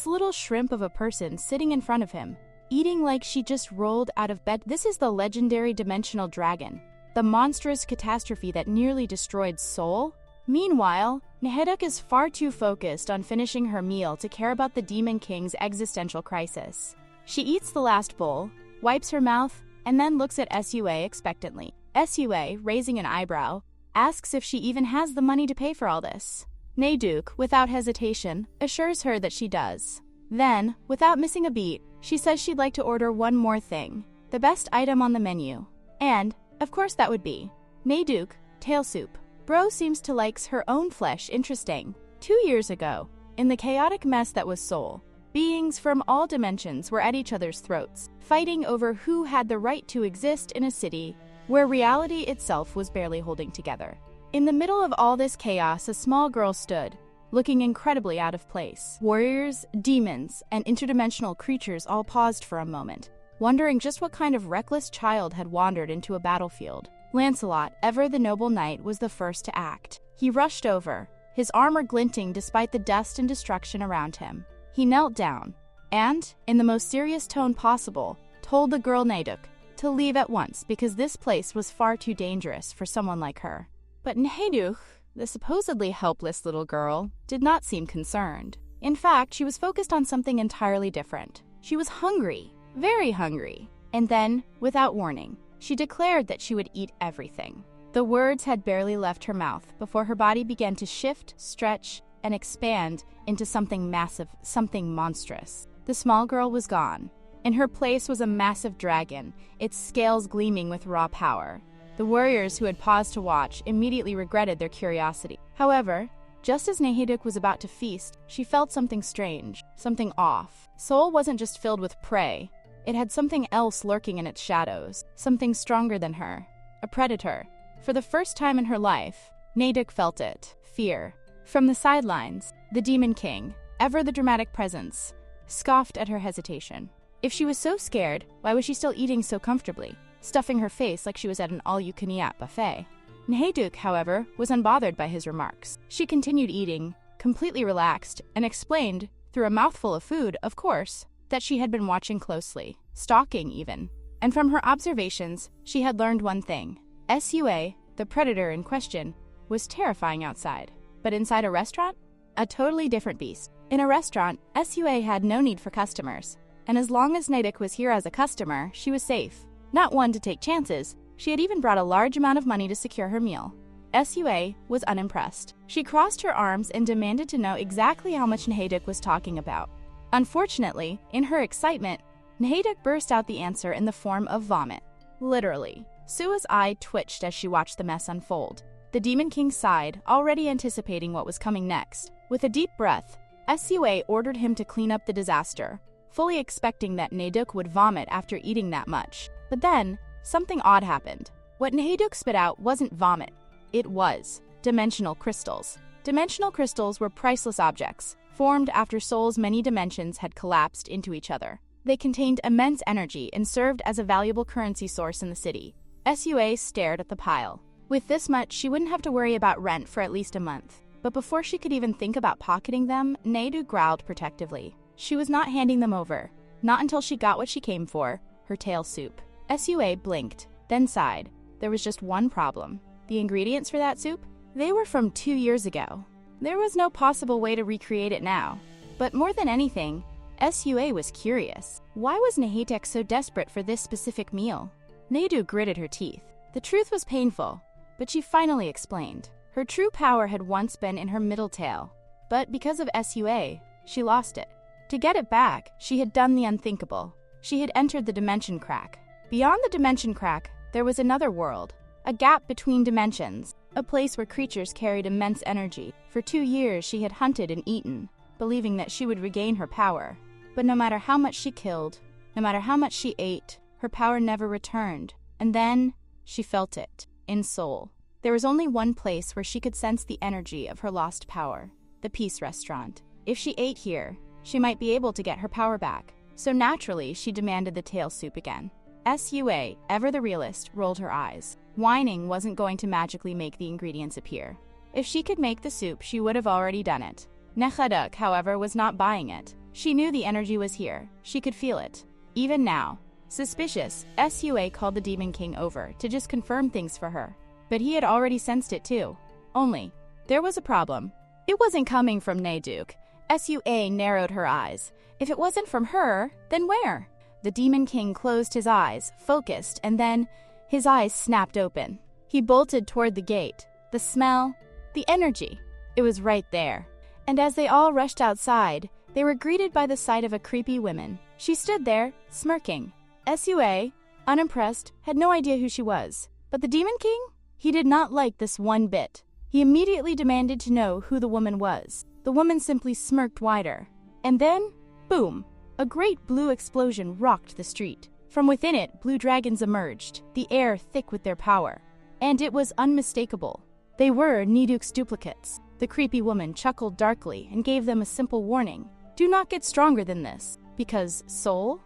little shrimp of a person sitting in front of him, eating like she just rolled out of bed. This is the legendary dimensional dragon, the monstrous catastrophe that nearly destroyed Seoul. Meanwhile, Nheduk is far too focused on finishing her meal to care about the Demon King's existential crisis. She eats the last bowl, wipes her mouth, and then looks at Sua expectantly. Sua, raising an eyebrow, asks if she even has the money to pay for all this. Nheduk, without hesitation, assures her that she does. Then, without missing a beat, she says she'd like to order one more thing, the best item on the menu. And, of course that would be Nheduk, tail soup. Bro seems to likes her own flesh. Interesting. 2 years ago, in the chaotic mess that was Seoul, beings from all dimensions were at each other's throats, fighting over who had the right to exist in a city where reality itself was barely holding together. In the middle of all this chaos, a small girl stood, looking incredibly out of place. Warriors, demons, and interdimensional creatures all paused for a moment, wondering just what kind of reckless child had wandered into a battlefield. Lancelot, ever the noble knight, was the first to act. He rushed over, his armor glinting despite the dust and destruction around him. He knelt down, and, in the most serious tone possible, told the girl Nheduk to leave at once because this place was far too dangerous for someone like her. But Nheduk, the supposedly helpless little girl, did not seem concerned. In fact, she was focused on something entirely different. She was hungry, very hungry. And then, without warning, she declared that she would eat everything. The words had barely left her mouth before her body began to shift, stretch, and expand into something massive, something monstrous. The small girl was gone. In her place was a massive dragon, its scales gleaming with raw power. The warriors who had paused to watch immediately regretted their curiosity. However, just as Nheduk was about to feast, she felt something strange, something off. Seoul wasn't just filled with prey. It had something else lurking in its shadows, something stronger than her, a predator. For the first time in her life, Nheduk felt it, fear. From the sidelines, the Demon King, ever the dramatic presence, scoffed at her hesitation. If she was so scared, why was she still eating so comfortably, stuffing her face like she was at an all-you-can-eat buffet? Nheduk, however, was unbothered by his remarks. She continued eating, completely relaxed, and explained, through a mouthful of food, of course, that she had been watching closely, stalking even. And from her observations, she had learned one thing. Sua, the predator in question, was terrifying outside. But inside a restaurant? A totally different beast. In a restaurant, SUA had no need for customers. And as long as Naeduk was here as a customer, she was safe. Not one to take chances, she had even brought a large amount of money to secure her meal. SUA was unimpressed. She crossed her arms and demanded to know exactly how much Naeduk was talking about. Unfortunately, in her excitement, Naeduk burst out the answer in the form of vomit. Literally. Sua's eye twitched as she watched the mess unfold. The Demon King sighed, already anticipating what was coming next. With a deep breath, SUA ordered him to clean up the disaster, fully expecting that Naeduk would vomit after eating that much. But then, something odd happened. What Naeduk spit out wasn't vomit. It was dimensional crystals. Dimensional crystals were priceless objects, formed after Seoul's many dimensions had collapsed into each other. They contained immense energy and served as a valuable currency source in the city. SUA stared at the pile. With this much, she wouldn't have to worry about rent for at least a month. But before she could even think about pocketing them, Naeduk growled protectively. She was not handing them over. Not until she got what she came for, her tail soup. SUA blinked, then sighed. There was just one problem. The ingredients for that soup? They were from 2 years ago. There was no possible way to recreate it now. But more than anything, SUA was curious. Why was Naeduk so desperate for this specific meal? Naeduk gritted her teeth. The truth was painful, but she finally explained. Her true power had once been in her middle tail, but because of SUA, she lost it. To get it back, she had done the unthinkable. She had entered the dimension crack. Beyond the dimension crack, there was another world, a gap between dimensions, a place where creatures carried immense energy. For 2 years, she had hunted and eaten, believing that she would regain her power. But no matter how much she killed, no matter how much she ate, her power never returned. And then, she felt it, in Seoul. There was only one place where she could sense the energy of her lost power, the Peace Restaurant. If she ate here, she might be able to get her power back. So naturally, she demanded the tail soup again. SUA, ever the realist, rolled her eyes. Whining wasn't going to magically make the ingredients appear. If she could make the soup, she would have already done it. Naeduk, however, was not buying it. She knew the energy was here. She could feel it. Even now. Suspicious, SUA called the Demon King over to just confirm things for her. But he had already sensed it too. Only, there was a problem. It wasn't coming from Naeduk. SUA narrowed her eyes. If it wasn't from her, then where? The Demon King closed his eyes, focused, and then his eyes snapped open. He bolted toward the gate. The smell, the energy. It was right there. And as they all rushed outside, they were greeted by the sight of a creepy woman. She stood there, smirking. SUA, unimpressed, had no idea who she was. But the Demon King? He did not like this one bit. He immediately demanded to know who the woman was. The woman simply smirked wider. And then, boom, a great blue explosion rocked the street. From within it, blue dragons emerged, the air thick with their power. And it was unmistakable. They were Naeduk's duplicates. The creepy woman chuckled darkly and gave them a simple warning. Do not get stronger than this, because Soul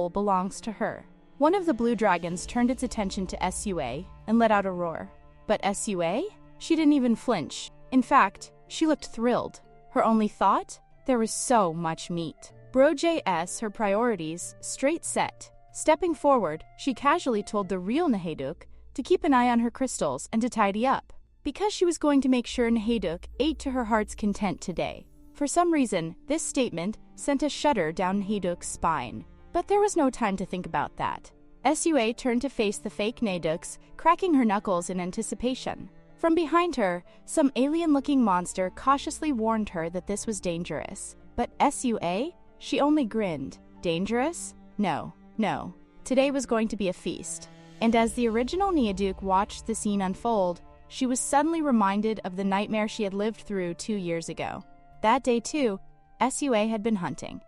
belongs to her. One of the blue dragons turned its attention to SUA and let out a roar. But SUA? She didn't even flinch. In fact, she looked thrilled. Her only thought? There was so much meat. Bro JS, her priorities, straight set. Stepping forward, she casually told the real Naeduk to keep an eye on her crystals and to tidy up, because she was going to make sure Naeduk ate to her heart's content today. For some reason, this statement sent a shudder down Naeduk's spine. But there was no time to think about that. SUA turned to face the fake Naeduks, cracking her knuckles in anticipation. From behind her, some alien-looking monster cautiously warned her that this was dangerous. But SUA? She only grinned. Dangerous? No. Today was going to be a feast. And as the original Naeduk watched the scene unfold, she was suddenly reminded of the nightmare she had lived through 2 years ago. That day, too, SUA had been hunting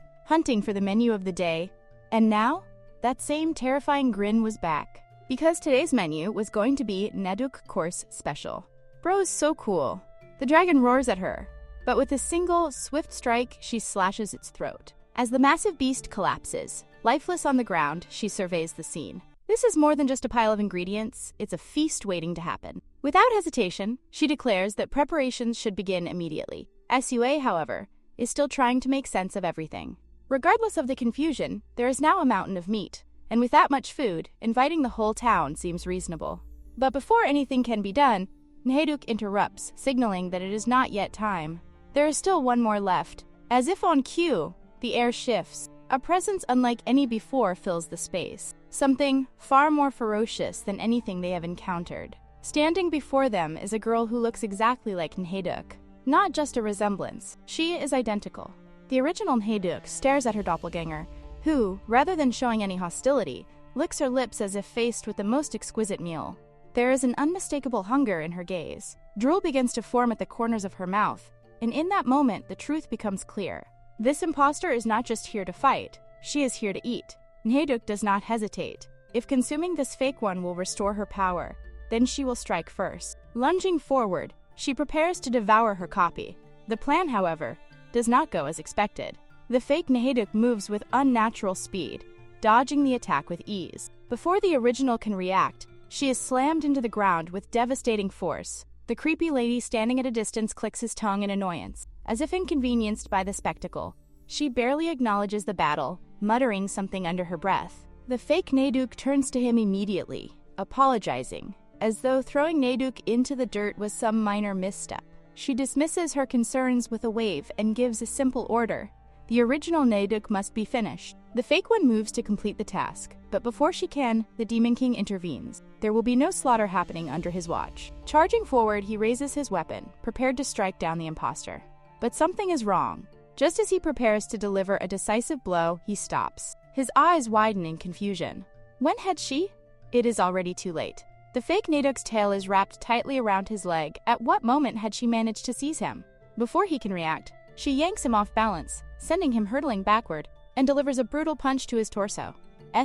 for the menu of the day. And now, that same terrifying grin was back. Because today's menu was going to be Naeduk Course Special. Bro is so cool. The dragon roars at her, but with a single, swift strike, she slashes its throat. As the massive beast collapses, lifeless on the ground, she surveys the scene. This is more than just a pile of ingredients, it's a feast waiting to happen. Without hesitation, she declares that preparations should begin immediately. SUA, however, is still trying to make sense of everything. Regardless of the confusion, there is now a mountain of meat, and with that much food, inviting the whole town seems reasonable. But before anything can be done, Nhaeduk interrupts, signaling that it is not yet time. There is still one more left. As if on cue, the air shifts. A presence unlike any before fills the space. Something far more ferocious than anything they have encountered. Standing before them is a girl who looks exactly like Nhaeduk. Not just a resemblance, she is identical. The original Nhaeduk stares at her doppelganger, who, rather than showing any hostility, licks her lips as if faced with the most exquisite meal. There is an unmistakable hunger in her gaze. Drool begins to form at the corners of her mouth, and in that moment the truth becomes clear. This imposter is not just here to fight, she is here to eat. Nhaeduk does not hesitate. If consuming this fake one will restore her power, then she will strike first. Lunging forward, she prepares to devour her copy. The plan, however, does not go as expected. The fake Nhaeduk moves with unnatural speed, dodging the attack with ease. Before the original can react, she is slammed into the ground with devastating force. The creepy lady standing at a distance clicks his tongue in annoyance, as if inconvenienced by the spectacle. She barely acknowledges the battle, muttering something under her breath. The fake Nhaeduk turns to him immediately, apologizing, as though throwing Nhaeduk into the dirt was some minor misstep. She dismisses her concerns with a wave and gives a simple order. The original Nhaeduk must be finished. The fake one moves to complete the task, but before she can, the Demon King intervenes. There will be no slaughter happening under his watch. Charging forward, he raises his weapon, prepared to strike down the imposter. But something is wrong. Just as he prepares to deliver a decisive blow, he stops. His eyes widen in confusion. When had she? It is already too late. The fake Nhaeduk's tail is wrapped tightly around his leg. At what moment had she managed to seize him? Before he can react, she yanks him off balance, sending him hurtling backward, and delivers a brutal punch to his torso.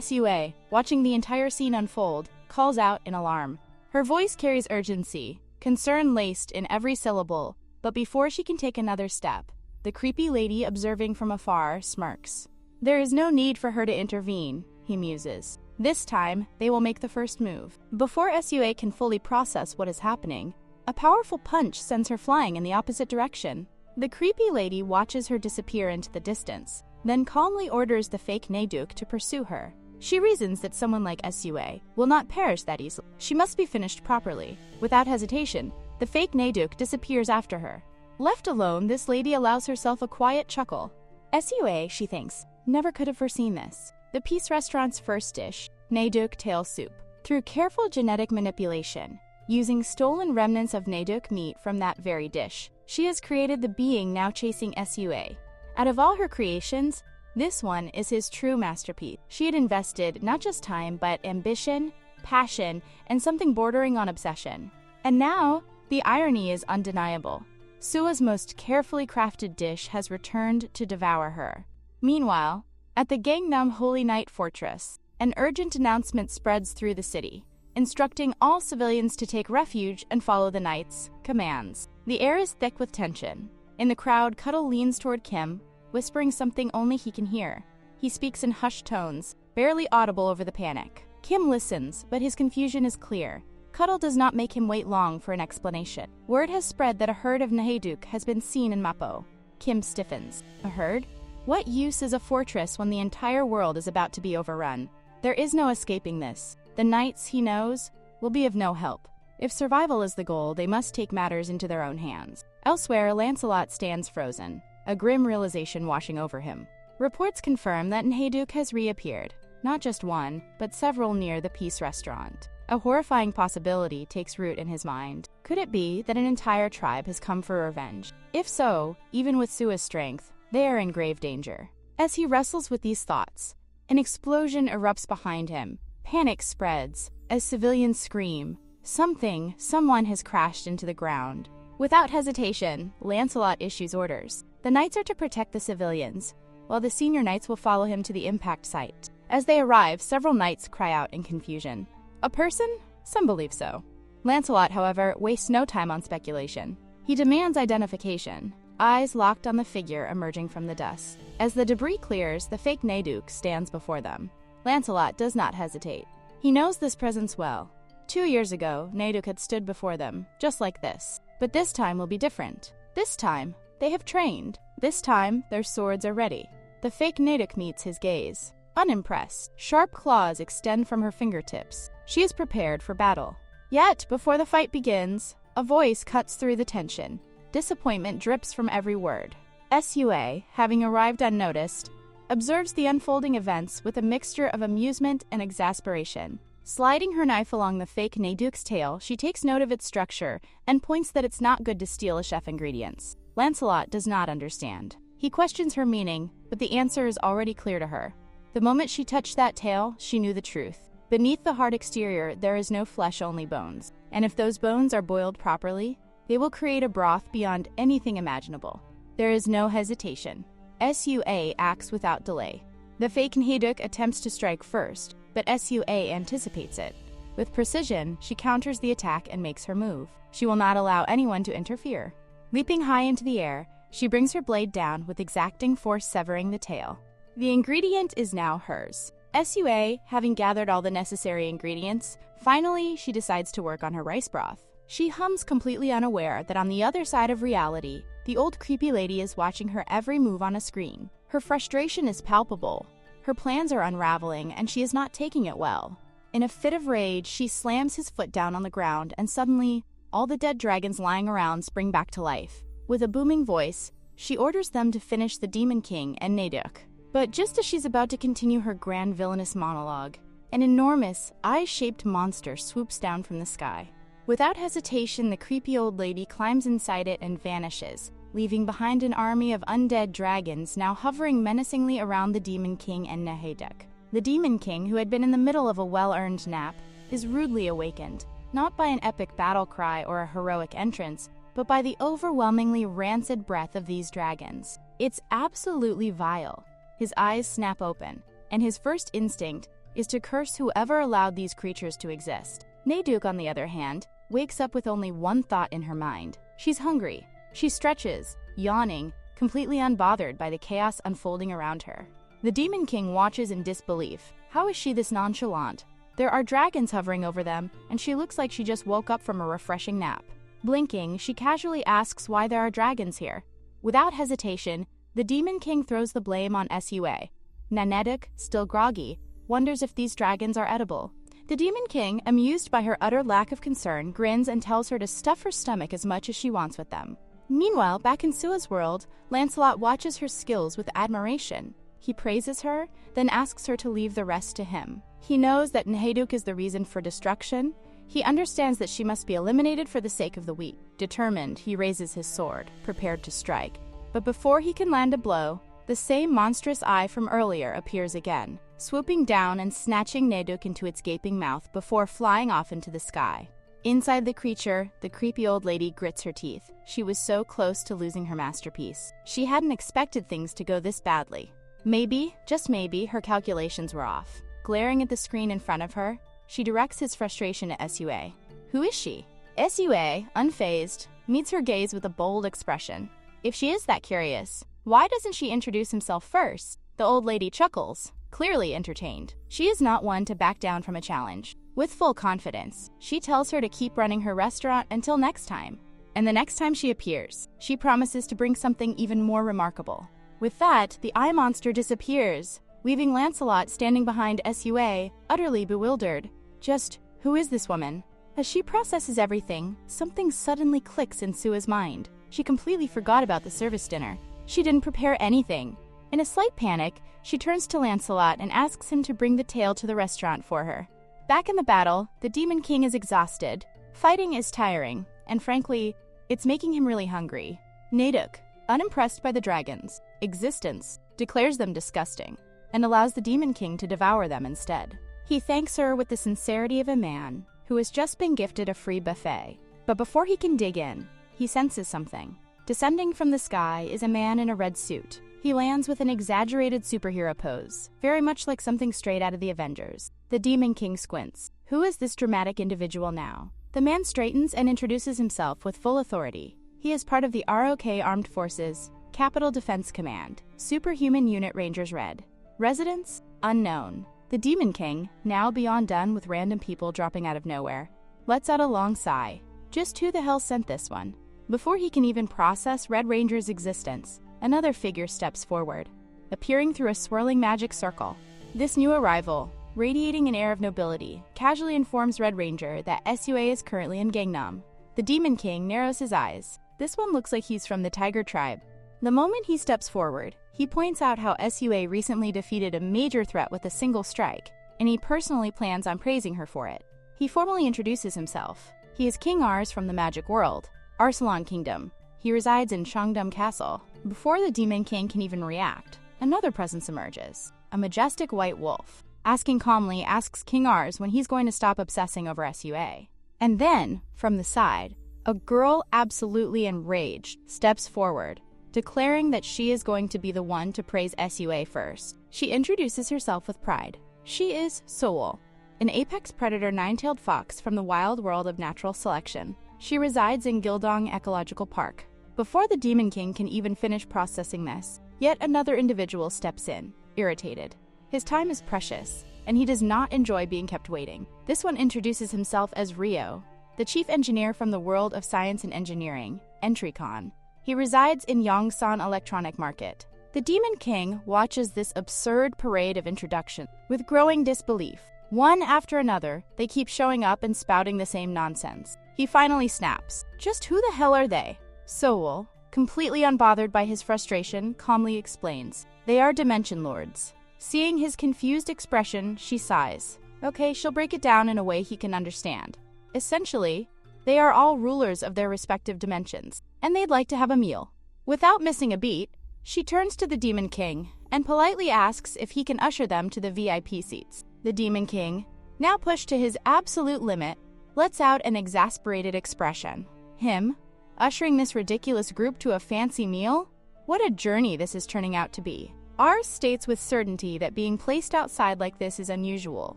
Sua, watching the entire scene unfold, calls out in alarm. Her voice carries urgency, concern laced in every syllable, but before she can take another step, the creepy lady observing from afar smirks. There is no need for her to intervene, he muses. This time, they will make the first move. Before Sua can fully process what is happening, a powerful punch sends her flying in the opposite direction. The creepy lady watches her disappear into the distance, then calmly orders the fake Nhaeduk to pursue her. She reasons that someone like Sua will not perish that easily. She must be finished properly. Without hesitation, the fake Nhaeduk disappears after her. Left alone, this lady allows herself a quiet chuckle. Sua, she thinks, never could have foreseen this. The Peace Restaurant's first dish, Nhaeduk tail soup. Through careful genetic manipulation, using stolen remnants of Nhaeduk meat from that very dish, she has created the being now chasing Sua. Out of all her creations, this one is his true masterpiece. She had invested not just time, but ambition, passion, and something bordering on obsession. And now, the irony is undeniable. Sua's most carefully crafted dish has returned to devour her. Meanwhile, at the Gangnam Holy Night Fortress, an urgent announcement spreads through the city, instructing all civilians to take refuge and follow the knight's commands. The air is thick with tension. In the crowd, Cuddle leans toward Kim, whispering something only he can hear. He speaks in hushed tones, barely audible over the panic. Kim listens, but his confusion is clear. Cuddle does not make him wait long for an explanation. Word has spread that a herd of Nhaeduk has been seen in Mappo. Kim stiffens. A herd? What use is a fortress when the entire world is about to be overrun? There is no escaping this. The knights, he knows, will be of no help. If survival is the goal, they must take matters into their own hands. Elsewhere, Lancelot stands frozen, a grim realization washing over him. Reports confirm that Nhaeduk has reappeared, not just one, but several near the Peace Restaurant. A horrifying possibility takes root in his mind. Could it be that an entire tribe has come for revenge? If so, even with Sua's strength, they are in grave danger. As he wrestles with these thoughts, an explosion erupts behind him. Panic spreads as civilians scream. Someone has crashed into the ground. Without hesitation, Lancelot issues orders. The knights are to protect the civilians, while the senior knights will follow him to the impact site. As they arrive, several knights cry out in confusion. A person? Some believe so. Lancelot, however, wastes no time on speculation. He demands identification, eyes locked on the figure emerging from the dust. As the debris clears, the fake Nhaeduk stands before them. Lancelot does not hesitate. He knows this presence well. 2 years ago, Nhaeduk had stood before them, just like this. But this time will be different. This time, they have trained. This time, their swords are ready. The fake Nhaeduk meets his gaze. Unimpressed, sharp claws extend from her fingertips. She is prepared for battle. Yet, before the fight begins, A voice cuts through the tension. Disappointment drips from every word. Sua, having arrived unnoticed, observes the unfolding events with a mixture of amusement and exasperation. Sliding her knife along the fake Nayduk's tail, she takes note of its structure and points that it's not good to steal a chef ingredients. Lancelot does not understand. He questions her meaning, but the answer is already clear to her. The moment she touched that tail, she knew the truth. Beneath the hard exterior, there is no flesh, only bones. And if those bones are boiled properly, they will create a broth beyond anything imaginable. There is no hesitation. Sua acts without delay. The fake Nayduk attempts to strike first, but Sua anticipates it. With precision, she counters the attack and makes her move. She will not allow anyone to interfere. Leaping high into the air, she brings her blade down with exacting force, severing the tail. The ingredient is now hers. Sua, having gathered all the necessary ingredients, finally she decides to work on her rice broth. She hums, completely unaware that on the other side of reality, the old creepy lady is watching her every move on a screen. Her frustration is palpable. Her plans are unraveling, and she is not taking it well. In a fit of rage, she slams his foot down on the ground, and suddenly, all the dead dragons lying around spring back to life. With a booming voice, she orders them to finish the Demon King and Nayduk. But just as she's about to continue her grand villainous monologue, an enormous, eye-shaped monster swoops down from the sky. Without hesitation, the creepy old lady climbs inside it and vanishes, leaving behind an army of undead dragons now hovering menacingly around the Demon King and Nayduk. The Demon King, who had been in the middle of a well-earned nap, is rudely awakened, not by an epic battle cry or a heroic entrance, but by the overwhelmingly rancid breath of these dragons. It's absolutely vile. His eyes snap open, and his first instinct is to curse whoever allowed these creatures to exist. Nayduk, on the other hand, wakes up with only one thought in her mind. She's hungry. She stretches, yawning, completely unbothered by the chaos unfolding around her. The Demon King watches in disbelief. How is she this nonchalant? There are dragons hovering over them, and she looks like she just woke up from a refreshing nap. Blinking, she casually asks why there are dragons here. Without hesitation, the Demon King throws the blame on Sua. Nayduk, still groggy, wonders if these dragons are edible. The Demon King, amused by her utter lack of concern, grins and tells her to stuff her stomach as much as she wants with them. Meanwhile, back in Sua's world, Lancelot watches her skills with admiration. He praises her, then asks her to leave the rest to him. He knows that Nayduk is the reason for destruction. He understands that she must be eliminated for the sake of the weak. Determined, he raises his sword, prepared to strike. But before he can land a blow, the same monstrous eye from earlier appears again, swooping down and snatching Nayduk into its gaping mouth before flying off into the sky. Inside the creature, the creepy old lady grits her teeth. She was so close to losing her masterpiece. She hadn't expected things to go this badly. Maybe, just maybe, her calculations were off. Glaring at the screen in front of her, she directs his frustration at Sua. Who is she? Sua, unfazed, meets her gaze with a bold expression. If she is that curious, why doesn't she introduce himself first? The old lady chuckles, clearly entertained. She is not one to back down from a challenge. With full confidence, she tells her to keep running her restaurant until next time. And the next time she appears, she promises to bring something even more remarkable. With that, the eye monster disappears, leaving Lancelot standing behind Sua, utterly bewildered. Just, who is this woman? As she processes everything, something suddenly clicks in Sua's mind. She completely forgot about the service dinner. She didn't prepare anything. In a slight panic, she turns to Lancelot and asks him to bring the tail to the restaurant for her. Back in the battle, the Demon King is exhausted. Fighting is tiring, and frankly, it's making him really hungry. Nayduk, unimpressed by the dragons' existence, declares them disgusting, and allows the Demon King to devour them instead. He thanks her with the sincerity of a man who has just been gifted a free buffet. But before he can dig in, he senses something. Descending from the sky is a man in a red suit. He lands with an exaggerated superhero pose, very much like something straight out of the Avengers. The Demon King squints. Who is this dramatic individual now? The man straightens and introduces himself with full authority. He is part of the ROK Armed Forces, Capital Defense Command, Superhuman Unit Rangers Red. Residence? Unknown. The Demon King, now beyond done with random people dropping out of nowhere, lets out a long sigh. Just who the hell sent this one? Before he can even process Red Ranger's existence, another figure steps forward, appearing through a swirling magic circle. This new arrival, radiating an air of nobility, casually informs Red Ranger that Sua is currently in Gangnam. The Demon King narrows his eyes. This one looks like he's from the Tiger tribe. The moment he steps forward, he points out how Sua recently defeated a major threat with a single strike, and he personally plans on praising her for it. He formally introduces himself. He is King Ars from the magic world, Arsalan Kingdom. He resides in Shangdum Castle. Before the Demon King can even react, another presence emerges, a majestic white wolf. Asking calmly asks King Ars when he's going to stop obsessing over Sua. And then, from the side, a girl absolutely enraged steps forward, declaring that she is going to be the one to praise Sua first. She introduces herself with pride. She is Soul, an apex predator nine-tailed fox from the wild world of natural selection. She resides in Gildong Ecological Park. Before the Demon King can even finish processing this, yet another individual steps in, irritated. His time is precious, and he does not enjoy being kept waiting. This one introduces himself as Rio, the chief engineer from the world of science and engineering, EntryCon. He resides in Yongsan Electronic Market. The Demon King watches this absurd parade of introductions with growing disbelief. One after another, they keep showing up and spouting the same nonsense. He finally snaps. Just who the hell are they? Soul, completely unbothered by his frustration, calmly explains. They are Dimension Lords. Seeing his confused expression, she sighs. Okay, she'll break it down in a way he can understand. Essentially, they are all rulers of their respective dimensions, and they'd like to have a meal. Without missing a beat, she turns to the Demon King and politely asks if he can usher them to the VIP seats. The Demon King, now pushed to his absolute limit, lets out an exasperated expression. Him, ushering this ridiculous group to a fancy meal? What a journey this is turning out to be. Ars states with certainty that being placed outside like this is unusual,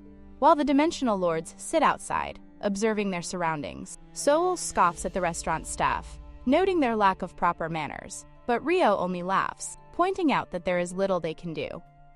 while the Dimensional Lords sit outside, observing their surroundings. Soul scoffs at the restaurant staff, noting their lack of proper manners, but Rio only laughs, pointing out that there is little they can do.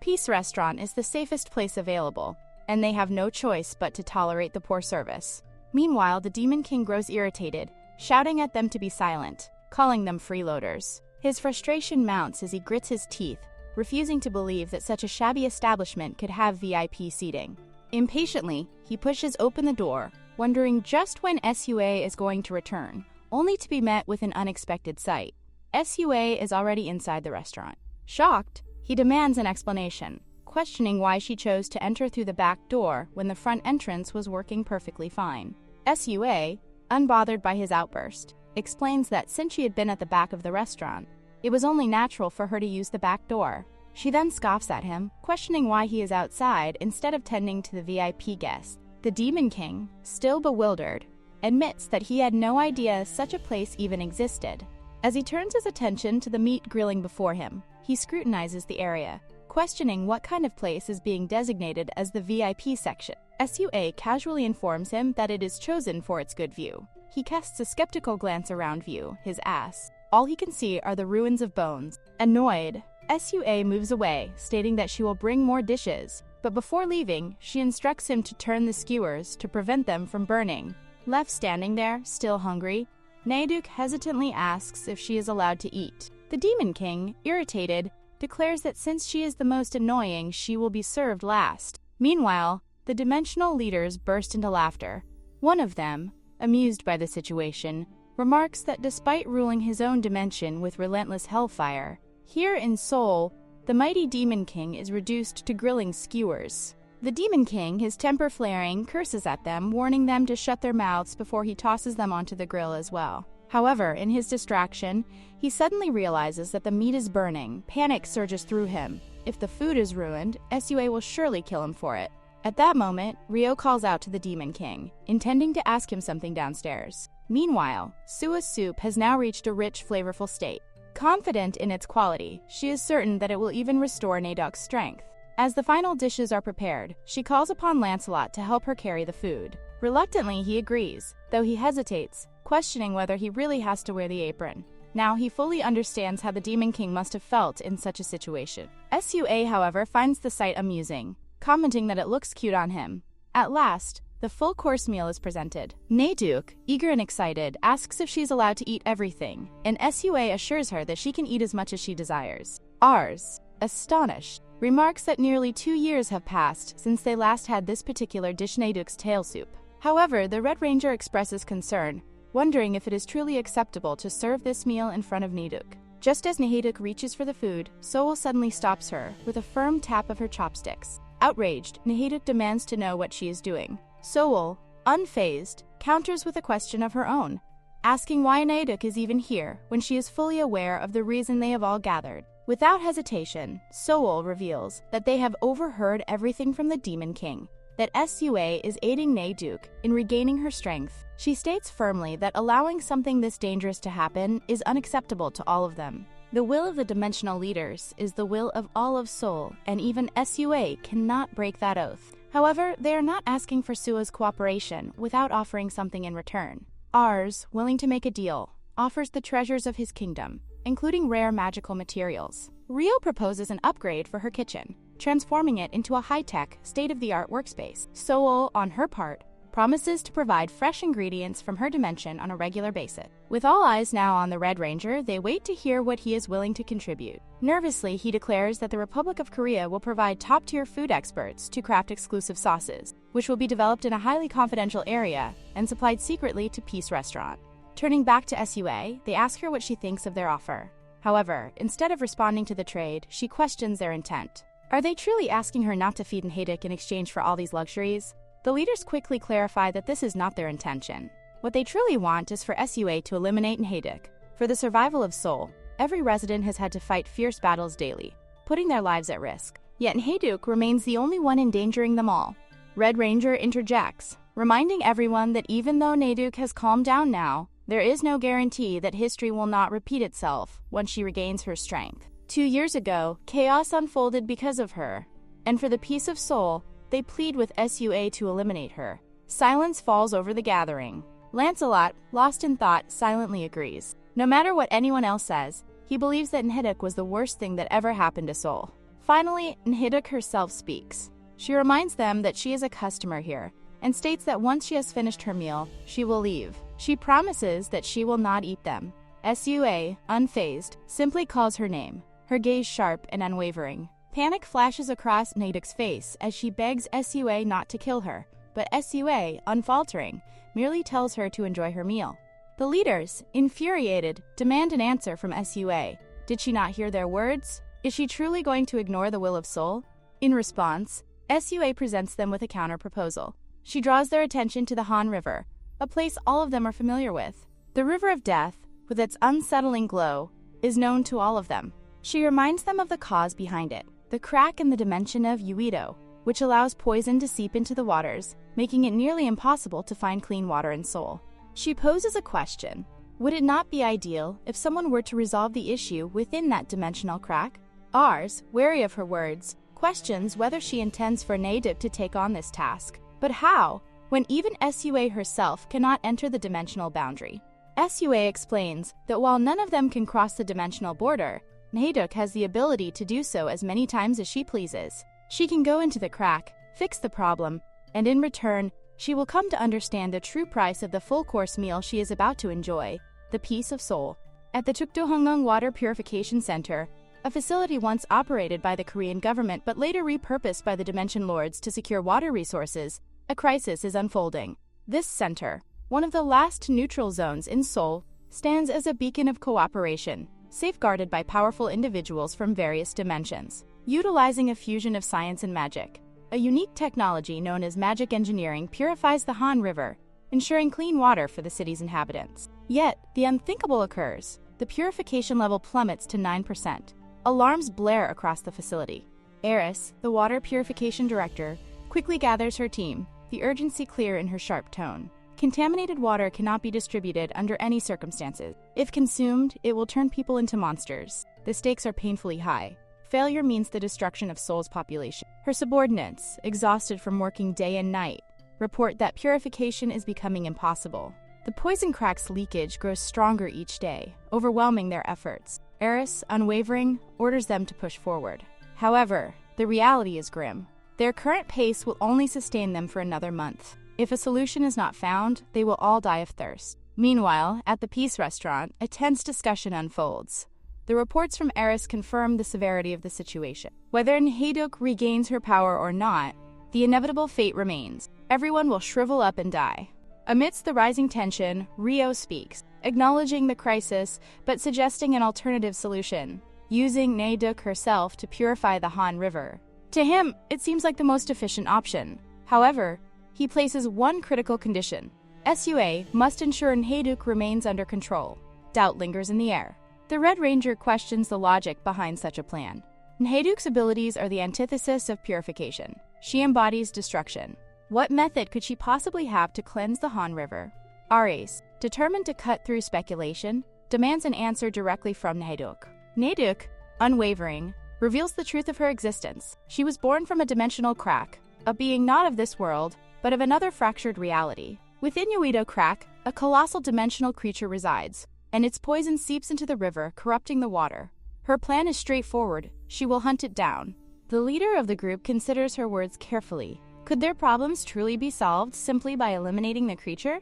Peace Restaurant is the safest place available, and they have no choice but to tolerate the poor service. Meanwhile, the Demon King grows irritated, shouting at them to be silent, calling them freeloaders. His frustration mounts as he grits his teeth, refusing to believe that such a shabby establishment could have VIP seating. Impatiently, he pushes open the door, wondering just when Sua is going to return, only to be met with an unexpected sight. Sua is already inside the restaurant. Shocked, he demands an explanation, questioning why she chose to enter through the back door when the front entrance was working perfectly fine. Sua, unbothered by his outburst, explains that since she had been at the back of the restaurant, it was only natural for her to use the back door. She then scoffs at him, questioning why he is outside instead of tending to the VIP guests. The Demon King, still bewildered, admits that he had no idea such a place even existed. As he turns his attention to the meat grilling before him, he scrutinizes the area, questioning what kind of place is being designated as the VIP section. Sua casually informs him that it is chosen for its good view. He casts a skeptical glance around view, his ass. All he can see are the ruins of bones. Annoyed, Sua moves away, stating that she will bring more dishes, but before leaving, she instructs him to turn the skewers to prevent them from burning. Left standing there, still hungry, Nayduk hesitantly asks if she is allowed to eat. The Demon King, irritated, declares that since she is the most annoying, she will be served last. Meanwhile, the dimensional leaders burst into laughter. One of them, amused by the situation, remarks that despite ruling his own dimension with relentless hellfire, here in Seoul, the mighty Demon King is reduced to grilling skewers. The Demon King, his temper flaring, curses at them, warning them to shut their mouths before he tosses them onto the grill as well. However, in his distraction, he suddenly realizes that the meat is burning. Panic surges through him. If the food is ruined, Sua will surely kill him for it. At that moment, Rio calls out to the Demon King, intending to ask him something downstairs. Meanwhile, Sua's soup has now reached a rich, flavorful state. Confident in its quality, she is certain that it will even restore Nayduk's strength. As the final dishes are prepared, she calls upon Lancelot to help her carry the food. Reluctantly, he agrees, though he hesitates, questioning whether he really has to wear the apron. Now he fully understands how the Demon King must have felt in such a situation. Sua, however, finds the sight amusing, commenting that it looks cute on him. At last, the full-course meal is presented. Nayduk, eager and excited, asks if she's allowed to eat everything, and Sua assures her that she can eat as much as she desires. Ars, astonished, remarks that nearly 2 years have passed since they last had this particular dish, Nayduk's tail soup. However, the Red Ranger expresses concern, wondering if it is truly acceptable to serve this meal in front of Naeduk. Just as Naeduk reaches for the food, Soul suddenly stops her with a firm tap of her chopsticks. Outraged, Naeduk demands to know what she is doing. Soul, unfazed, counters with a question of her own, asking why Naeduk is even here when she is fully aware of the reason they have all gathered. Without hesitation, Soul reveals that they have overheard everything from the Demon King, that SUA is aiding Naeduk in regaining her strength. She states firmly that allowing something this dangerous to happen is unacceptable to all of them. The will of the dimensional leaders is the will of all of Soul, and even SUA cannot break that oath. However, they are not asking for Sua's cooperation without offering something in return. Ars, willing to make a deal, offers the treasures of his kingdom, including rare magical materials. Rio proposes an upgrade for her kitchen, transforming it into a high-tech, state-of-the-art workspace. Soul, on her part, promises to provide fresh ingredients from her dimension on a regular basis. With all eyes now on the Red Ranger, they wait to hear what he is willing to contribute. Nervously, he declares that the Republic of Korea will provide top-tier food experts to craft exclusive sauces, which will be developed in a highly confidential area and supplied secretly to Peace Restaurant. Turning back to SUA, they ask her what she thinks of their offer. However, instead of responding to the trade, she questions their intent. Are they truly asking her not to feed Naeduk in exchange for all these luxuries? The leaders quickly clarify that this is not their intention. What they truly want is for SUA to eliminate Naeduk. For the survival of Soul, every resident has had to fight fierce battles daily, putting their lives at risk. Yet Naeduk remains the only one endangering them all. Red Ranger interjects, reminding everyone that even though Naeduk has calmed down now, there is no guarantee that history will not repeat itself once she regains her strength. 2 years ago, chaos unfolded because of her, and for the peace of Soul, they plead with SUA to eliminate her. Silence falls over the gathering. Lancelot, lost in thought, silently agrees. No matter what anyone else says, he believes that Naeduk was the worst thing that ever happened to Soul. Finally, Naeduk herself speaks. She reminds them that she is a customer here, and states that once she has finished her meal, she will leave. She promises that she will not eat them. SUA, unfazed, simply calls her name, her gaze sharp and unwavering. Panic flashes across Naeduk's face as she begs SUA not to kill her, but SUA, unfaltering, merely tells her to enjoy her meal. The leaders, infuriated, demand an answer from SUA. Did she not hear their words? Is she truly going to ignore the will of Soul? In response, SUA presents them with a counter-proposal. She draws their attention to the Han River, a place all of them are familiar with. The River of Death, with its unsettling glow, is known to all of them. She reminds them of the cause behind it, the crack in the dimension of Uido, which allows poison to seep into the waters, making it nearly impossible to find clean water in Seoul. She poses a question. Would it not be ideal if someone were to resolve the issue within that dimensional crack? Ars, wary of her words, questions whether she intends for Naeduk to take on this task. But how, when even SUA herself cannot enter the dimensional boundary? SUA explains that while none of them can cross the dimensional border, Naeduk has the ability to do so as many times as she pleases. She can go into the crack, fix the problem, and in return, she will come to understand the true price of the full-course meal she is about to enjoy, the peace of Seoul. At the Chukdohongung Water Purification Center, a facility once operated by the Korean government but later repurposed by the Dimension Lords to secure water resources, a crisis is unfolding. This center, one of the last neutral zones in Seoul, stands as a beacon of cooperation, safeguarded by powerful individuals from various dimensions. Utilizing a fusion of science and magic, a unique technology known as magic engineering purifies the Han River, ensuring clean water for the city's inhabitants. Yet, the unthinkable occurs. The purification level plummets to 9%. Alarms blare across the facility. Eris, the water purification director, quickly gathers her team, the urgency clear in her sharp tone. Contaminated water cannot be distributed under any circumstances. If consumed, it will turn people into monsters. The stakes are painfully high. Failure means the destruction of Seoul's population. Her subordinates, exhausted from working day and night, report that purification is becoming impossible. The poison crack's leakage grows stronger each day, overwhelming their efforts. Eris, unwavering, orders them to push forward. However, the reality is grim. Their current pace will only sustain them for another month. If a solution is not found, they will all die of thirst. Meanwhile, at the Peace Restaurant, a tense discussion unfolds. The reports from Eris confirm the severity of the situation. Whether Naeduk regains her power or not, the inevitable fate remains. Everyone will shrivel up and die. Amidst the rising tension, Rio speaks, acknowledging the crisis but suggesting an alternative solution, using Naeduk herself to purify the Han River. To him, it seems like the most efficient option. However, he places one critical condition. Sua must ensure Naeduk remains under control. Doubt lingers in the air. The Red Ranger questions the logic behind such a plan. Naeduk's abilities are the antithesis of purification. She embodies destruction. What method could she possibly have to cleanse the Han River? Ares, determined to cut through speculation, demands an answer directly from Naeduk. Naeduk, unwavering, reveals the truth of her existence. She was born from a dimensional crack, a being not of this world, but of another fractured reality. Within Uido Crack, a colossal dimensional creature resides, and its poison seeps into the river, corrupting the water. Her plan is straightforward. She will hunt it down. The leader of the group considers her words carefully. Could their problems truly be solved simply by eliminating the creature?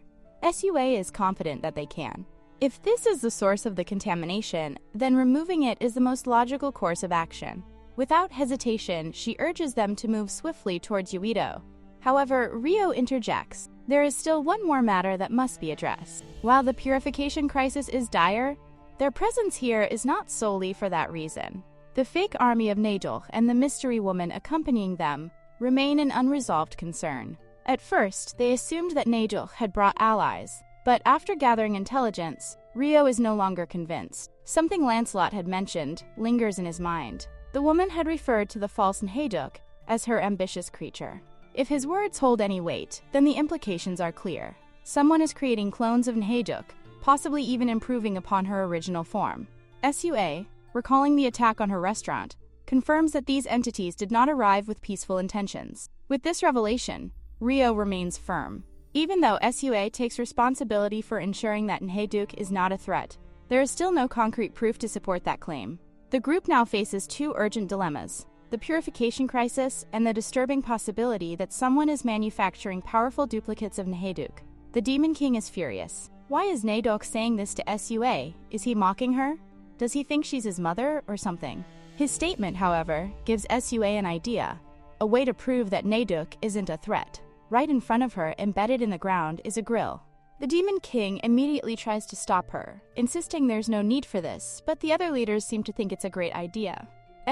Sua is confident that they can. If this is the source of the contamination, then removing it is the most logical course of action. Without hesitation, she urges them to move swiftly towards Uido. However, Rio interjects. There is still one more matter that must be addressed. While the purification crisis is dire, their presence here is not solely for that reason. The fake army of Naeduk and the mystery woman accompanying them remain an unresolved concern. At first, they assumed that Naeduk had brought allies, but after gathering intelligence, Rio is no longer convinced. Something Lancelot had mentioned lingers in his mind. The woman had referred to the false Naeduk as her ambitious creature. If his words hold any weight, then the implications are clear. Someone is creating clones of Naeduk, possibly even improving upon her original form. Sua, recalling the attack on her restaurant, confirms that these entities did not arrive with peaceful intentions. With this revelation, Rio remains firm. Even though Sua takes responsibility for ensuring that Naeduk is not a threat, there is still no concrete proof to support that claim. The group now faces two urgent dilemmas: the purification crisis and the disturbing possibility that someone is manufacturing powerful duplicates of Naeduk. The Demon King is furious. Why is Naeduk saying this to Sua? Is he mocking her? Does he think she's his mother or something? His statement, however, gives Sua an idea, a way to prove that Naeduk isn't a threat. Right in front of her, embedded in the ground, is a grill. The Demon King immediately tries to stop her, insisting there's no need for this, but the other leaders seem to think it's a great idea.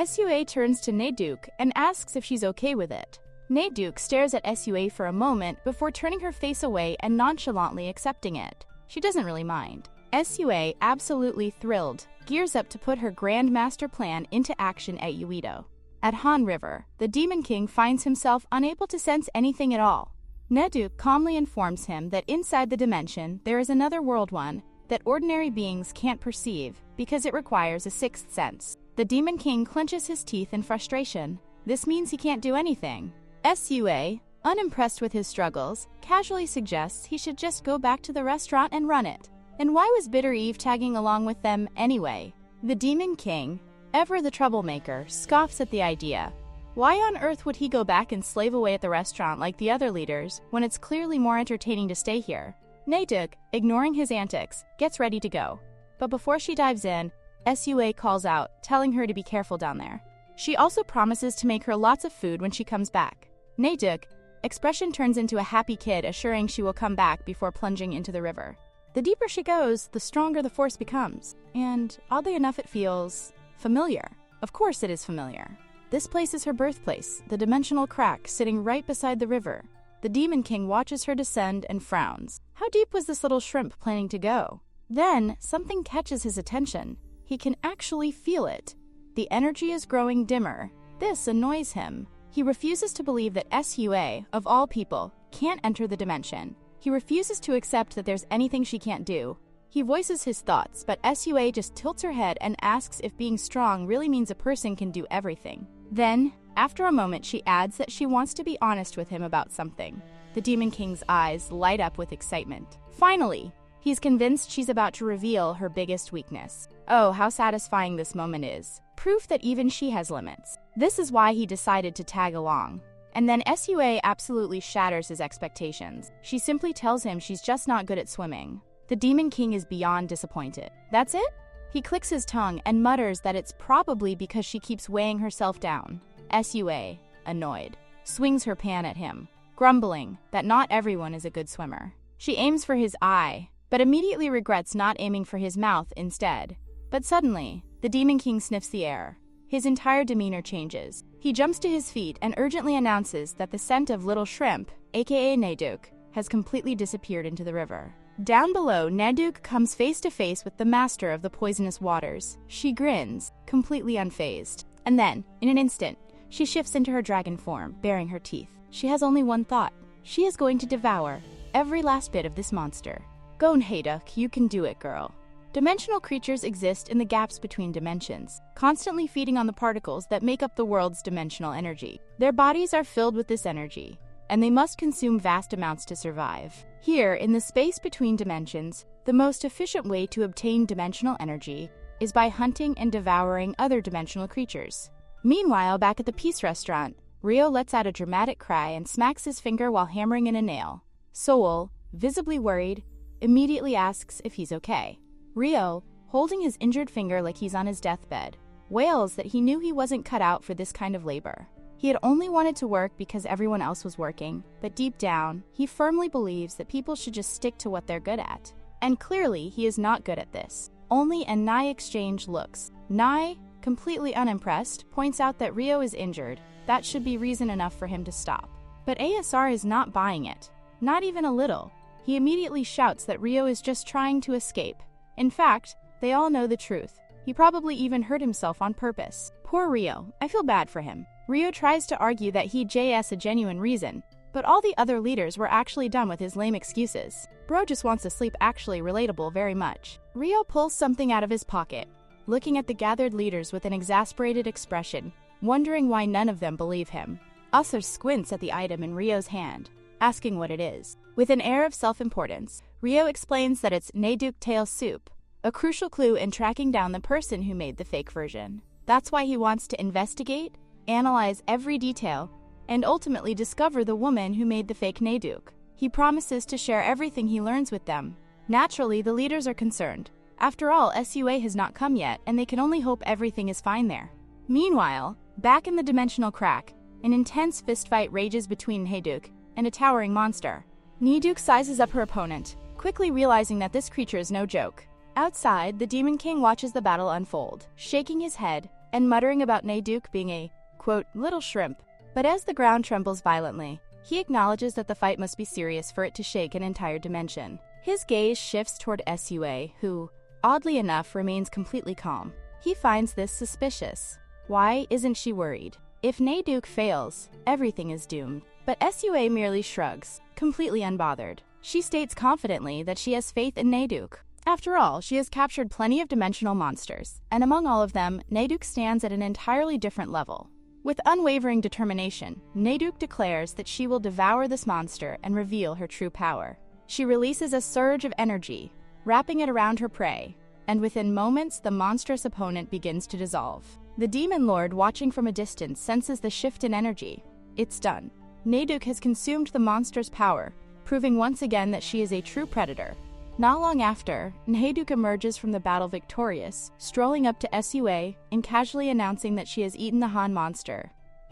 Sua turns to Naeduk and asks if she's okay with it. Naeduk stares at Sua for a moment before turning her face away and nonchalantly accepting it. She doesn't really mind. Sua, absolutely thrilled, gears up to put her grand master plan into action at Uido. At Han River, the Demon King finds himself unable to sense anything at all. Naeduk calmly informs him that inside the dimension there is another world one that ordinary beings can't perceive because it requires a sixth sense. The Demon King clenches his teeth in frustration. This means he can't do anything. Sua, unimpressed with his struggles, casually suggests he should just go back to the restaurant and run it. And why was Bitter Eve tagging along with them anyway? The Demon King, ever the troublemaker, scoffs at the idea. Why on earth would he go back and slave away at the restaurant like the other leaders when it's clearly more entertaining to stay here? Naeduk, ignoring his antics, gets ready to go. But before she dives in, Sua calls out, telling her to be careful down there. She also promises to make her lots of food when she comes back. Naeduk, expression turns into a happy kid, assuring she will come back before plunging into the river. The deeper she goes, the stronger the force becomes. And oddly enough, it feels familiar. Of course it is familiar. This place is her birthplace, the dimensional crack sitting right beside the river. The Demon King watches her descend and frowns. How deep was this little shrimp planning to go? Then, something catches his attention. He can actually feel it. The energy is growing dimmer. This annoys him. He refuses to believe that Sua, of all people, can't enter the dimension. He refuses to accept that there's anything she can't do. He voices his thoughts, but Sua just tilts her head and asks if being strong really means a person can do everything. Then, after a moment, she adds that she wants to be honest with him about something. The Demon King's eyes light up with excitement. Finally, he's convinced she's about to reveal her biggest weakness. Oh, how satisfying this moment is. Proof that even she has limits. This is why he decided to tag along. And then Sua absolutely shatters his expectations. She simply tells him she's just not good at swimming. The Demon King is beyond disappointed. That's it? He clicks his tongue and mutters that it's probably because she keeps weighing herself down. Sua, annoyed, swings her pan at him, grumbling that not everyone is a good swimmer. She aims for his eye, but immediately regrets not aiming for his mouth instead. But suddenly, the Demon King sniffs the air. His entire demeanor changes. He jumps to his feet and urgently announces that the scent of Little Shrimp, aka Naeduk, has completely disappeared into the river. Down below, Naeduk comes face to face with the master of the poisonous waters. She grins, completely unfazed. And then, in an instant, she shifts into her dragon form, baring her teeth. She has only one thought. She is going to devour every last bit of this monster. Go Naeduk, you can do it, girl. Dimensional creatures exist in the gaps between dimensions, constantly feeding on the particles that make up the world's dimensional energy. Their bodies are filled with this energy, and they must consume vast amounts to survive. Here, in the space between dimensions, the most efficient way to obtain dimensional energy is by hunting and devouring other dimensional creatures. Meanwhile, back at the Peace Restaurant, Rio lets out a dramatic cry and smacks his finger while hammering in a nail. Soul, visibly worried, immediately asks if he's okay. Rio, holding his injured finger like he's on his deathbed, wails that he knew he wasn't cut out for this kind of labor. He had only wanted to work because everyone else was working, but deep down, he firmly believes that people should just stick to what they're good at. And clearly, he is not good at this. Only and Nai exchange looks. Nai, completely unimpressed, points out that Rio is injured. That should be reason enough for him to stop. But ASR is not buying it. Not even a little. He immediately shouts that Rio is just trying to escape. In fact, they all know the truth. He probably even hurt himself on purpose. Poor Rio, I feel bad for him. Rio tries to argue that he JS a genuine reason, but all the other leaders were actually done with his lame excuses. Bro just wants to sleep, actually relatable very much. Rio pulls something out of his pocket, looking at the gathered leaders with an exasperated expression, wondering why none of them believe him. Aser squints at the item in Rio's hand, asking what it is. With an air of self-importance, Rio explains that it's Naeduk tail soup, a crucial clue in tracking down the person who made the fake version. That's why he wants to investigate, analyze every detail, and ultimately discover the woman who made the fake Naeduk. He promises to share everything he learns with them. Naturally, the leaders are concerned. After all, SUA has not come yet, and they can only hope everything is fine there. Meanwhile, back in the dimensional crack, an intense fistfight rages between Naeduk and a towering monster. Naeduk sizes up her opponent, quickly realizing that this creature is no joke. Outside, the Demon King watches the battle unfold, shaking his head and muttering about Naeduk being a, quote, little shrimp. But as the ground trembles violently, he acknowledges that the fight must be serious for it to shake an entire dimension. His gaze shifts toward SUA, who, oddly enough, remains completely calm. He finds this suspicious. Why isn't she worried? If Naeduk fails, everything is doomed. But SUA merely shrugs, completely unbothered. She states confidently that she has faith in Naeduk. After all, she has captured plenty of dimensional monsters, and among all of them, Naeduk stands at an entirely different level. With unwavering determination, Naeduk declares that she will devour this monster and reveal her true power. She releases a surge of energy, wrapping it around her prey, and within moments, the monstrous opponent begins to dissolve. The Demon Lord, watching from a distance, senses the shift in energy. It's done. Naeduk has consumed the monster's power, proving once again that she is a true predator. Not long after, Naeduk emerges from the battle victorious, strolling up to SUA and casually announcing that she has eaten the Han monster.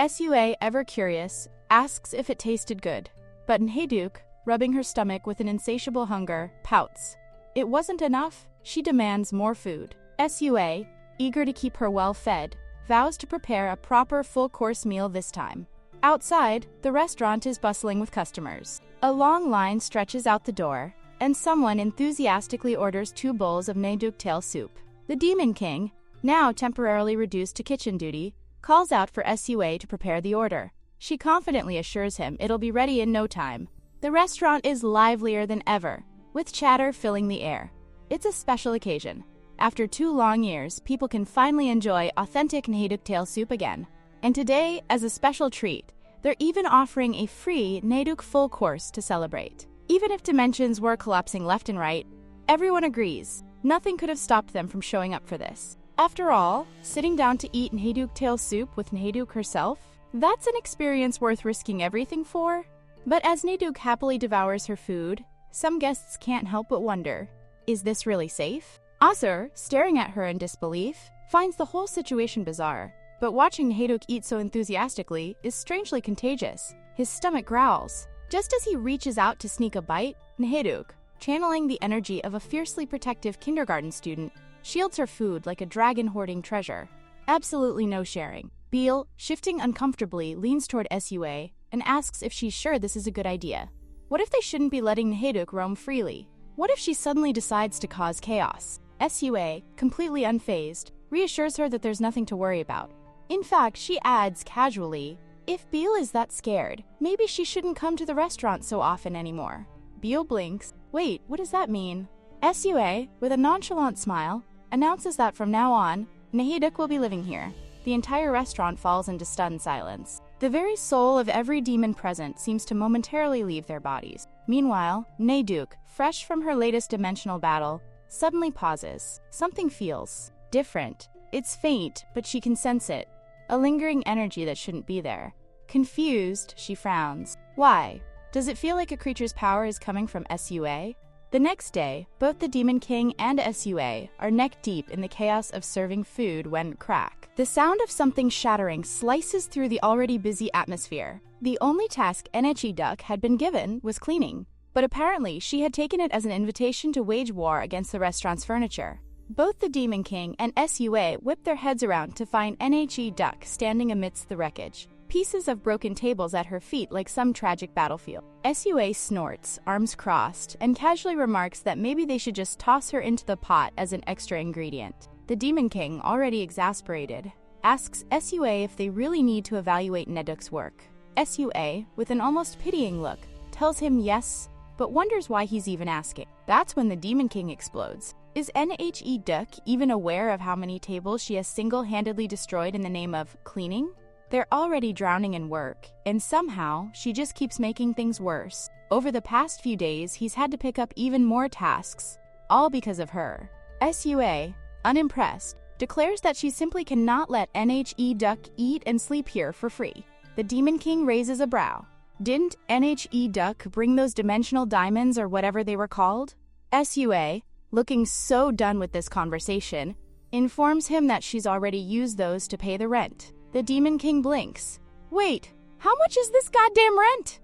SUA, ever curious, asks if it tasted good, but Naeduk, rubbing her stomach with an insatiable hunger, pouts. It wasn't enough, she demands more food. SUA, eager to keep her well fed, vows to prepare a proper full-course meal this time. Outside, the restaurant is bustling with customers. A long line stretches out the door, and someone enthusiastically orders 2 bowls of Naeduk tail soup. The Demon King, now temporarily reduced to kitchen duty, calls out for SUA to prepare the order. She confidently assures him it'll be ready in no time. The restaurant is livelier than ever, with chatter filling the air. It's a special occasion. After 2 long years, people can finally enjoy authentic Naeduk tail soup again. And today, as a special treat, they're even offering a free Naeduk full course to celebrate. Even if dimensions were collapsing left and right, everyone agrees. Nothing could have stopped them from showing up for this. After all, sitting down to eat Naeduk tail soup with Naeduk herself, that's an experience worth risking everything for. But as Naeduk happily devours her food, some guests can't help but wonder, is this really safe? Aser, staring at her in disbelief, finds the whole situation bizarre. But watching Naeduk eat so enthusiastically is strangely contagious. His stomach growls. Just as he reaches out to sneak a bite, Naheduk, channeling the energy of a fiercely protective kindergarten student, shields her food like a dragon hoarding treasure. Absolutely no sharing. Beale, shifting uncomfortably, leans toward Sua and asks if she's sure this is a good idea. What if they shouldn't be letting Naheduk roam freely? What if she suddenly decides to cause chaos? Sua, completely unfazed, reassures her that there's nothing to worry about. In fact, she adds casually, if Beale is that scared, maybe she shouldn't come to the restaurant so often anymore. Beale blinks. Wait, what does that mean? Sua, with a nonchalant smile, announces that from now on, Naheduk will be living here. The entire restaurant falls into stunned silence. The very soul of every demon present seems to momentarily leave their bodies. Meanwhile, Naheduk, fresh from her latest dimensional battle, suddenly pauses. Something feels different. It's faint, but she can sense it. A lingering energy that shouldn't be there. Confused, she frowns. Why? Does it feel like a creature's power is coming from Sua? The next day, both the Demon King and Sua are neck-deep in the chaos of serving food when crack. The sound of something shattering slices through the already busy atmosphere. The only task Naheduk had been given was cleaning, but apparently she had taken it as an invitation to wage war against the restaurant's furniture. Both the Demon King and Sua whip their heads around to find Naheduk standing amidst the wreckage. Pieces of broken tables at her feet like some tragic battlefield. Sua snorts, arms crossed, and casually remarks that maybe they should just toss her into the pot as an extra ingredient. The Demon King, already exasperated, asks Sua if they really need to evaluate Naheduk's work. Sua, with an almost pitying look, tells him yes, but wonders why he's even asking. That's when the Demon King explodes. Is Naheduk even aware of how many tables she has single-handedly destroyed in the name of cleaning? They're already drowning in work, and somehow she just keeps making things worse. Over the past few days, he's had to pick up even more tasks, all because of her. Sua, unimpressed, declares that she simply cannot let Naheduk eat and sleep here for free. The Demon King raises a brow. Didn't Naheduk bring those dimensional diamonds or whatever they were called? Sua, looking so done with this conversation, informs him that she's already used those to pay the rent. The Demon King blinks. Wait, how much is this goddamn rent?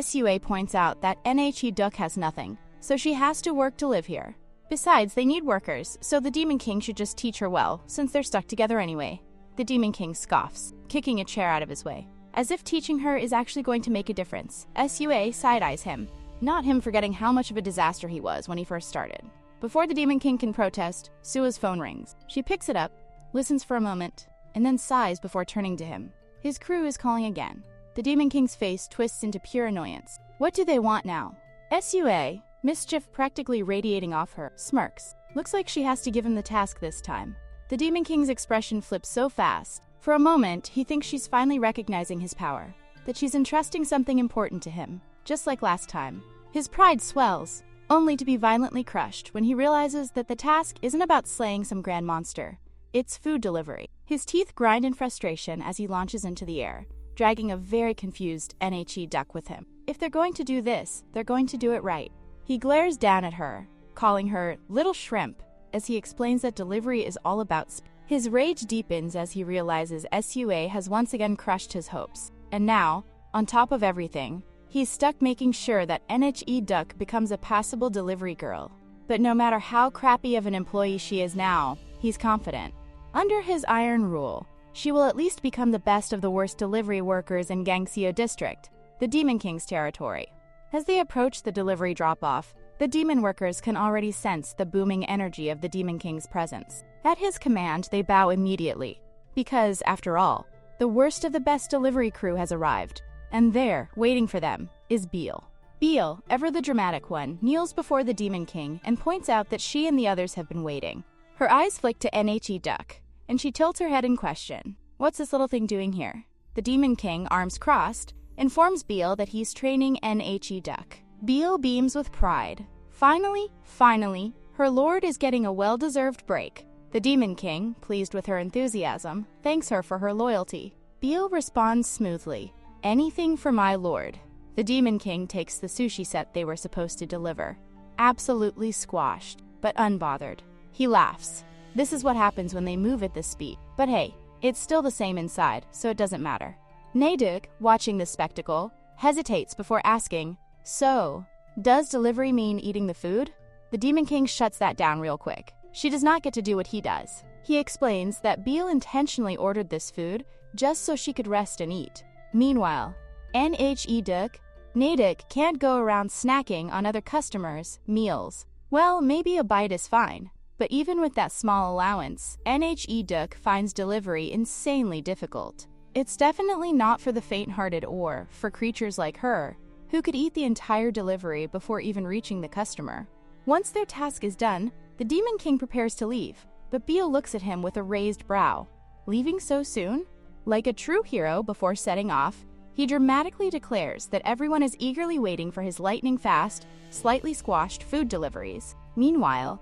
Sua points out that Naheduk has nothing, so she has to work to live here. Besides, they need workers, so the Demon King should just teach her well, since they're stuck together anyway. The Demon King scoffs, kicking a chair out of his way. As if teaching her is actually going to make a difference, Sua side-eyes him, not him forgetting how much of a disaster he was when he first started. Before the Demon King can protest, Sua's phone rings. She picks it up, listens for a moment, and then sighs before turning to him. His crew is calling again. The Demon King's face twists into pure annoyance. What do they want now? Sua, mischief practically radiating off her, smirks. Looks like she has to give him the task this time. The Demon King's expression flips so fast. For a moment, he thinks she's finally recognizing his power, that she's entrusting something important to him, just like last time. His pride swells, only to be violently crushed when he realizes that the task isn't about slaying some grand monster. It's food delivery. His teeth grind in frustration as he launches into the air, dragging a very confused Naheduk with him. If they're going to do this, they're going to do it right. He glares down at her, calling her Little Shrimp, as he explains that delivery is all about speed. His rage deepens as he realizes Sua has once again crushed his hopes. And now, on top of everything, he's stuck making sure that Naheduk becomes a passable delivery girl. But no matter how crappy of an employee she is now, he's confident. Under his iron rule, she will at least become the best of the worst delivery workers in Gangseo District, the Demon King's territory. As they approach the delivery drop-off, the demon workers can already sense the booming energy of the Demon King's presence. At his command, they bow immediately, because, after all, the worst of the best delivery crew has arrived, and there, waiting for them, is Beale. Beale, ever the dramatic one, kneels before the Demon King and points out that she and the others have been waiting. Her eyes flick to Naheduk, and she tilts her head in question. What's this little thing doing here? The Demon King, arms crossed, informs Beale that he's training Naheduk. Beale beams with pride. Finally, her lord is getting a well-deserved break. The Demon King, pleased with her enthusiasm, thanks her for her loyalty. Beale responds smoothly. Anything for my lord. The Demon King takes the sushi set they were supposed to deliver. Absolutely squashed, but unbothered. He laughs. This is what happens when they move at this speed. But hey, it's still the same inside, so it doesn't matter. Naheduk, watching this spectacle, hesitates before asking, "So, does delivery mean eating the food?" The Demon King shuts that down real quick. She does not get to do what he does. He explains that Beale intentionally ordered this food just so she could rest and eat. Meanwhile, Naduk can't go around snacking on other customers' meals. Well, maybe a bite is fine. But even with that small allowance, Naduk finds delivery insanely difficult. It's definitely not for the faint-hearted or for creatures like her, who could eat the entire delivery before even reaching the customer. Once their task is done, the Demon King prepares to leave, but Beale looks at him with a raised brow. Leaving so soon? Like a true hero before setting off, he dramatically declares that everyone is eagerly waiting for his lightning-fast, slightly squashed food deliveries. Meanwhile,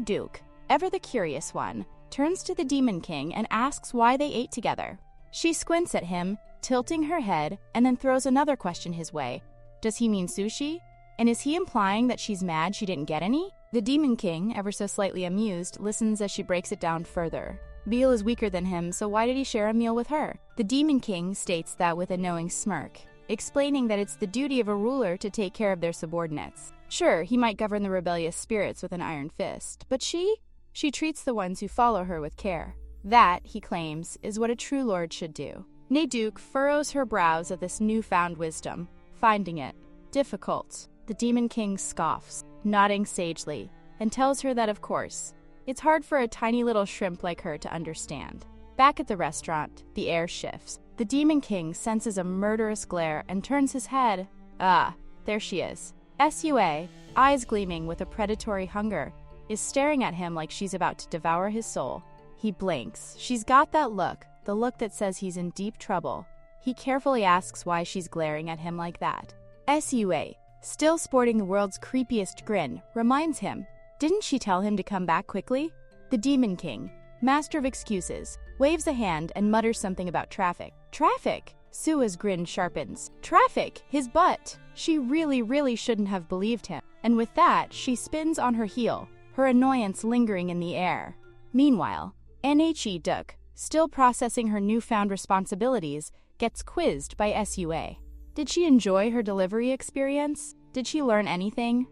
Duke, ever the curious one, turns to the Demon King and asks why they ate together. She squints at him, tilting her head, and then throws another question his way. Does he mean sushi? And is he implying that she's mad she didn't get any? The Demon King, ever so slightly amused, listens as she breaks it down further. Beale is weaker than him, so why did he share a meal with her? The Demon King states that with a knowing smirk, explaining that it's the duty of a ruler to take care of their subordinates. Sure, he might govern the rebellious spirits with an iron fist, but she treats the ones who follow her with care. That, he claims, is what a true lord should do. Naduk furrows her brows at this newfound wisdom, finding it difficult. The Demon King scoffs, nodding sagely, and tells her that, of course, it's hard for a tiny little shrimp like her to understand. Back at the restaurant, the air shifts. The Demon King senses a murderous glare and turns his head. Ah, there she is. Sua, eyes gleaming with a predatory hunger, is staring at him like she's about to devour his soul. He blinks. She's got that look, the look that says he's in deep trouble. He carefully asks why she's glaring at him like that. Sua, still sporting the world's creepiest grin, reminds him, didn't she tell him to come back quickly? The Demon King, master of excuses, waves a hand and mutters something about traffic. Traffic? Sua's grin sharpens. Traffic! His butt! She really shouldn't have believed him. And with that, she spins on her heel, her annoyance lingering in the air. Meanwhile, Duke, still processing her newfound responsibilities, gets quizzed by Sua. Did she enjoy her delivery experience? Did she learn anything?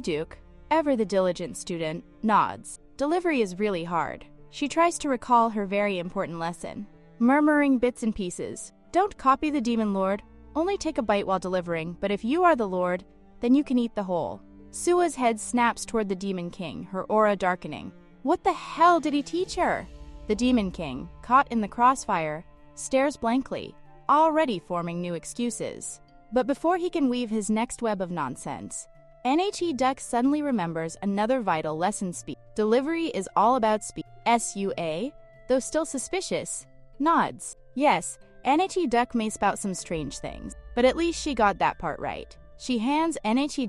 Duke, ever the diligent student, nods. Delivery is really hard. She tries to recall her very important lesson, murmuring bits and pieces. Don't copy the Demon Lord. Only take a bite while delivering, but if you are the Lord, then you can eat the whole. Sua's head snaps toward the Demon King, her aura darkening. What the hell did he teach her? The Demon King, caught in the crossfire, stares blankly, already forming new excuses. But before he can weave his next web of nonsense, Duck suddenly remembers another vital lesson speed. Delivery is all about speed. Sua, though still suspicious, nods. Yes, Duck may spout some strange things, but at least she got that part right. She hands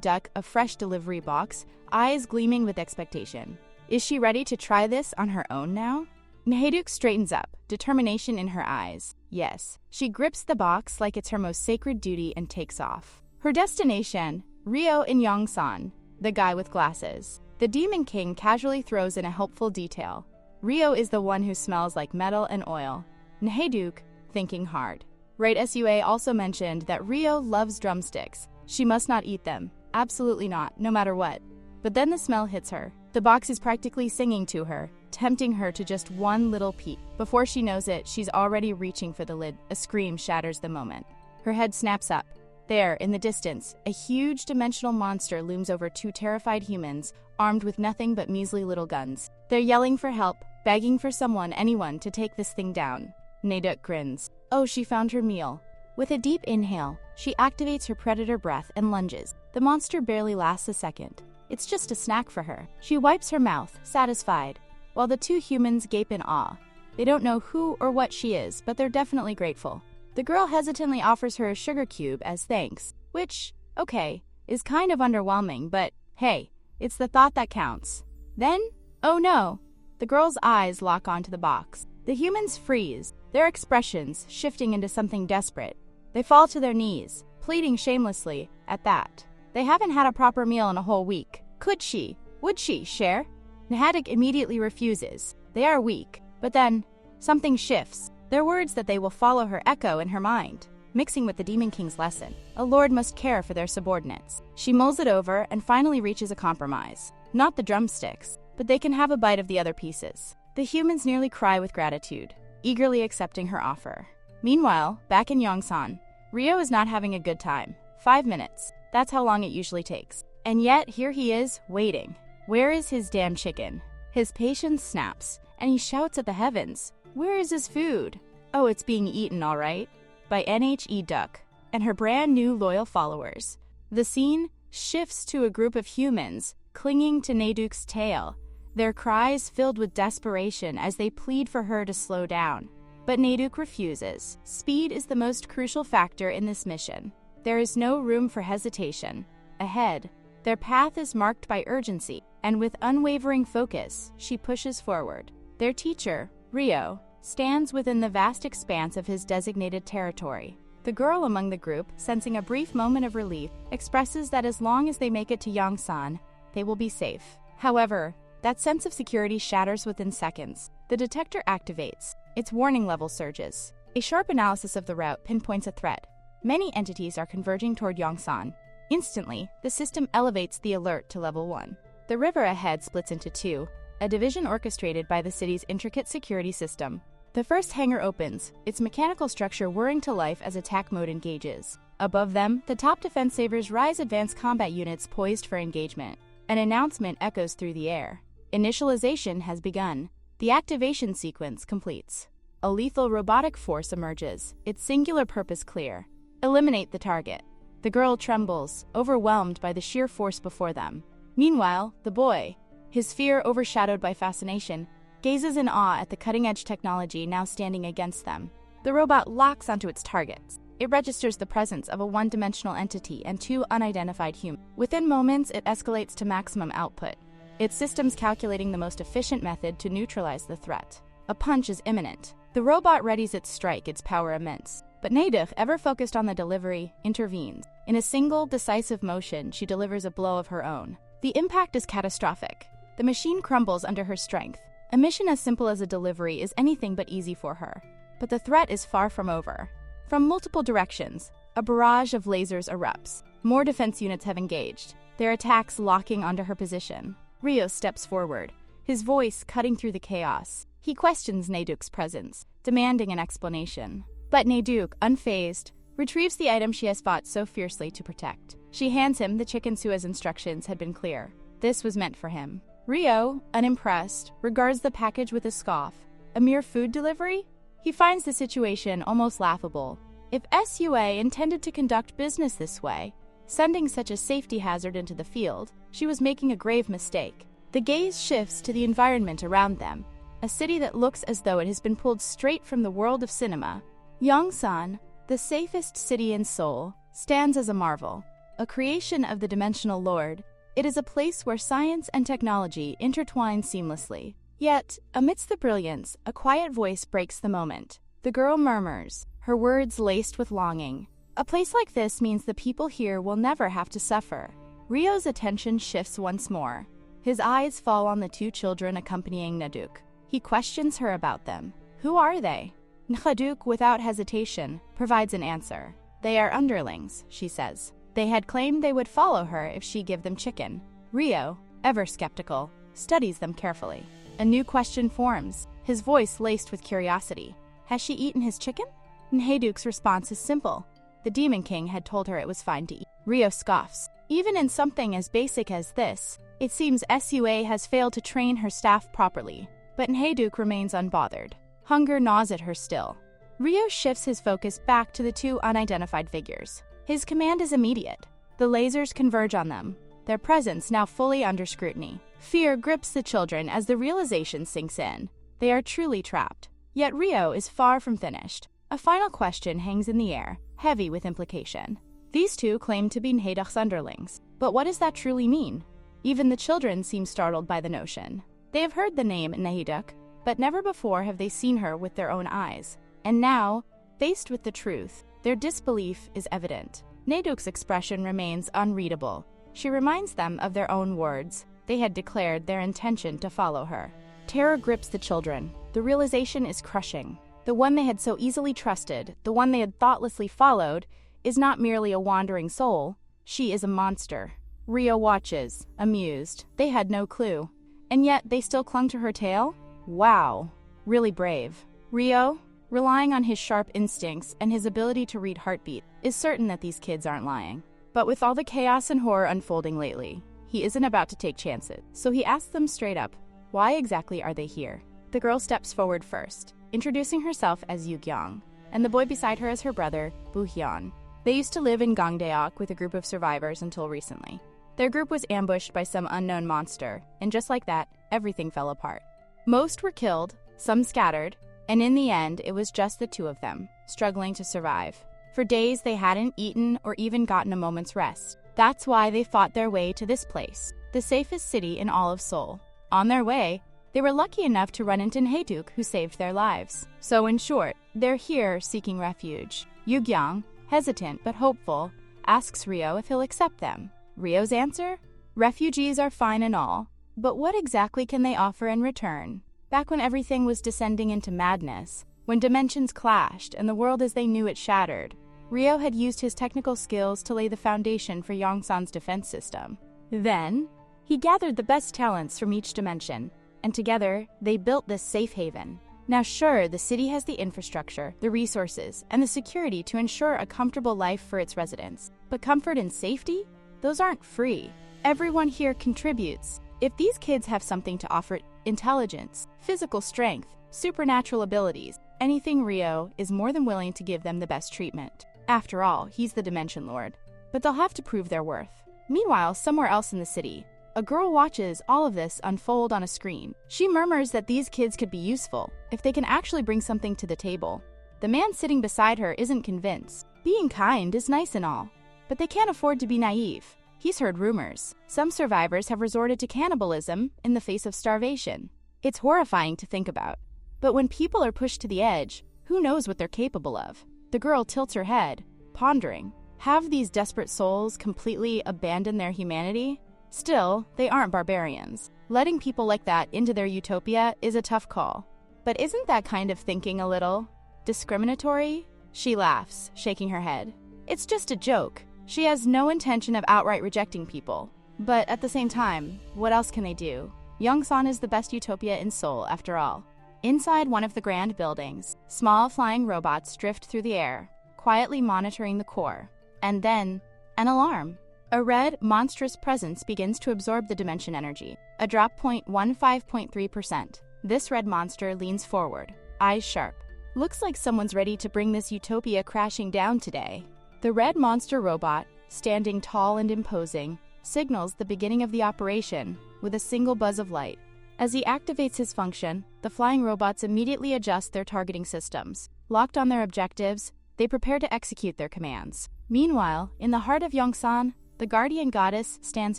Duck a fresh delivery box, eyes gleaming with expectation. Is she ready to try this on her own now? Naduk straightens up, determination in her eyes. Yes, she grips the box like it's her most sacred duty and takes off. Her destination, Rio in Yongsan, the guy with glasses. The Demon King casually throws in a helpful detail. Rio is the one who smells like metal and oil. Naduk, thinking hard. Right, Sua also mentioned that Rio loves drumsticks. She must not eat them. Absolutely not, no matter what. But then the smell hits her. The box is practically singing to her, tempting her to just one little peek. Before she knows it, she's already reaching for the lid. A scream shatters the moment. Her head snaps up. There, in the distance, a huge dimensional monster looms over two terrified humans, armed with nothing but measly little guns. They're yelling for help, begging for anyone to take this thing down. Naduk grins. Oh, she found her meal. With a deep inhale, she activates her predator breath and lunges. The monster barely lasts a second. It's just a snack for her. She wipes her mouth, satisfied, while the two humans gape in awe. They don't know who or what she is, but they're definitely grateful. The girl hesitantly offers her a sugar cube as thanks, which, okay, is kind of underwhelming, but hey, it's the thought that counts. Then, oh no, the girl's eyes lock onto the box. The humans freeze, their expressions shifting into something desperate. They fall to their knees, pleading shamelessly at that. They haven't had a proper meal in a whole week. Would she share? Naduk immediately refuses. They are weak, but then something shifts. Their words that they will follow her echo in her mind. mixing with the Demon King's lesson. A lord must care for their subordinates. She mulls it over and finally reaches a compromise. Not the drumsticks, but they can have a bite of the other pieces. The humans nearly cry with gratitude, eagerly accepting her offer. Meanwhile, back in Yongsan, Rio is not having a good time. 5 minutes. That's how long it usually takes. And yet, here he is, waiting. Where is his damn chicken? His patience snaps, and he shouts at the heavens. Where is his food? Oh, it's being eaten, all right. By NHE Duck and her brand new loyal followers. The scene shifts to a group of humans clinging to Nayduk's tail, their cries filled with desperation as they plead for her to slow down. But Nayduk refuses. Speed is the most crucial factor in this mission. There is no room for hesitation. Ahead, their path is marked by urgency, and with unwavering focus, she pushes forward. Their teacher, Rio, stands within the vast expanse of his designated territory. The girl among the group, sensing a brief moment of relief, expresses that as long as they make it to Yongsan, they will be safe. However, that sense of security shatters within seconds. The detector activates. Its warning level surges. A sharp analysis of the route pinpoints a threat. Many entities are converging toward Yongsan. Instantly, the system elevates the alert to level 1. The river ahead splits into 2, a division orchestrated by the city's intricate security system. The first hangar opens, its mechanical structure whirring to life as attack mode engages. Above them, the top defense savers rise advanced combat units poised for engagement. An announcement echoes through the air. Initialization has begun. The activation sequence completes. A lethal robotic force emerges, its singular purpose clear. Eliminate the target. The girl trembles, overwhelmed by the sheer force before them. Meanwhile, the boy, his fear overshadowed by fascination, gazes in awe at the cutting-edge technology now standing against them. The robot locks onto its targets. It registers the presence of a one-dimensional entity and 2 unidentified humans. Within moments, it escalates to maximum output, its systems calculating the most efficient method to neutralize the threat. A punch is imminent. The robot readies its strike, its power immense. But Nayduk, ever focused on the delivery, intervenes. In a single, decisive motion, she delivers a blow of her own. The impact is catastrophic. The machine crumbles under her strength. A mission as simple as a delivery is anything but easy for her. But the threat is far from over. From multiple directions, a barrage of lasers erupts. More defense units have engaged, their attacks locking onto her position. Rio steps forward, his voice cutting through the chaos. He questions Nayduk's presence, demanding an explanation. But Nayduk, unfazed, retrieves the item she has fought so fiercely to protect. She hands him the chicken Sua's instructions had been clear. This was meant for him. Rio, unimpressed, regards the package with a scoff. A mere food delivery? He finds the situation almost laughable. If SUA intended to conduct business this way, sending such a safety hazard into the field, she was making a grave mistake. The gaze shifts to the environment around them, a city that looks as though it has been pulled straight from the world of cinema. Yongsan, the safest city in Seoul, stands as a marvel, a creation of the Dimensional Lord. It is a place where science and technology intertwine seamlessly. Yet, amidst the brilliance, a quiet voice breaks the moment. The girl murmurs, her words laced with longing. A place like this means the people here will never have to suffer. Rio's attention shifts once more. His eyes fall on the 2 children accompanying Nayduk. He questions her about them. Who are they? Nayduk, without hesitation, provides an answer. They are underlings, she says. They had claimed they would follow her if she give them chicken. Rio, ever skeptical, studies them carefully. A new question forms, his voice laced with curiosity. Has she eaten his chicken? Nayduk's response is simple. The Demon King had told her it was fine to eat. Rio scoffs. Even in something as basic as this, it seems SUA has failed to train her staff properly. But Nayduk remains unbothered. Hunger gnaws at her still. Rio shifts his focus back to the 2 unidentified figures. His command is immediate. The lasers converge on them, their presence now fully under scrutiny. Fear grips the children as the realization sinks in. They are truly trapped. Yet Rio is far from finished. A final question hangs in the air, heavy with implication. These 2 claim to be Nayduk's underlings. But what does that truly mean? Even the children seem startled by the notion. They have heard the name Nayduk, but never before have they seen her with their own eyes. And now, faced with the truth, their disbelief is evident. Nayduk's expression remains unreadable. She reminds them of their own words. They had declared their intention to follow her. Terror grips the children. The realization is crushing. The one they had so easily trusted, the one they had thoughtlessly followed, is not merely a wandering soul, she is a monster. Rio watches, amused. They had no clue. And yet they still clung to her tale? Wow. Really brave. Rio, relying on his sharp instincts and his ability to read heartbeat, is certain that these kids aren't lying. But with all the chaos and horror unfolding lately, he isn't about to take chances. So he asks them straight up, why exactly are they here? The girl steps forward first, introducing herself as Yu-gyong, and the boy beside her as her brother, Bu-hyun. They used to live in Gangdaeok with a group of survivors until recently. Their group was ambushed by some unknown monster, and just like that, everything fell apart. Most were killed, some scattered, and in the end, it was just the two of them, struggling to survive. For days, they hadn't eaten or even gotten a moment's rest. That's why they fought their way to this place, the safest city in all of Seoul. On their way, they were lucky enough to run into Haeduk, who saved their lives. So in short, they're here seeking refuge. Yu-gyong, hesitant but hopeful, asks Rio if he'll accept them. Rio's answer? Refugees are fine and all, but what exactly can they offer in return? Back when everything was descending into madness, when dimensions clashed and the world as they knew it shattered, Rio had used his technical skills to lay the foundation for Yongsan's defense system. Then, he gathered the best talents from each dimension, and together, they built this safe haven. Now sure, the city has the infrastructure, the resources, and the security to ensure a comfortable life for its residents. But comfort and safety? Those aren't free. Everyone here contributes. If these kids have something to offer, intelligence, physical strength, supernatural abilities, anything, Rio is more than willing to give them the best treatment. After all, he's the Dimension Lord. But they'll have to prove their worth. Meanwhile, somewhere else in the city, a girl watches all of this unfold on a screen. She murmurs that these kids could be useful if they can actually bring something to the table. The man sitting beside her isn't convinced. Being kind is nice and all, but they can't afford to be naive. He's heard rumors. Some survivors have resorted to cannibalism in the face of starvation. It's horrifying to think about. But when people are pushed to the edge, who knows what they're capable of? The girl tilts her head, pondering. Have these desperate souls completely abandoned their humanity? Still, they aren't barbarians. Letting people like that into their utopia is a tough call. But isn't that kind of thinking a little discriminatory? She laughs, shaking her head. It's just a joke. She has no intention of outright rejecting people. But at the same time, what else can they do? Yongsan is the best utopia in Seoul, after all. Inside one of the grand buildings, small flying robots drift through the air, quietly monitoring the core. And then, an alarm. A red, monstrous presence begins to absorb the dimension energy, a drop point 15.3%. This red monster leans forward, eyes sharp. Looks like someone's ready to bring this utopia crashing down today. The red monster robot, standing tall and imposing, signals the beginning of the operation with a single buzz of light. As he activates his function, the flying robots immediately adjust their targeting systems. Locked on their objectives, they prepare to execute their commands. Meanwhile, in the heart of Yongsan, the guardian goddess stands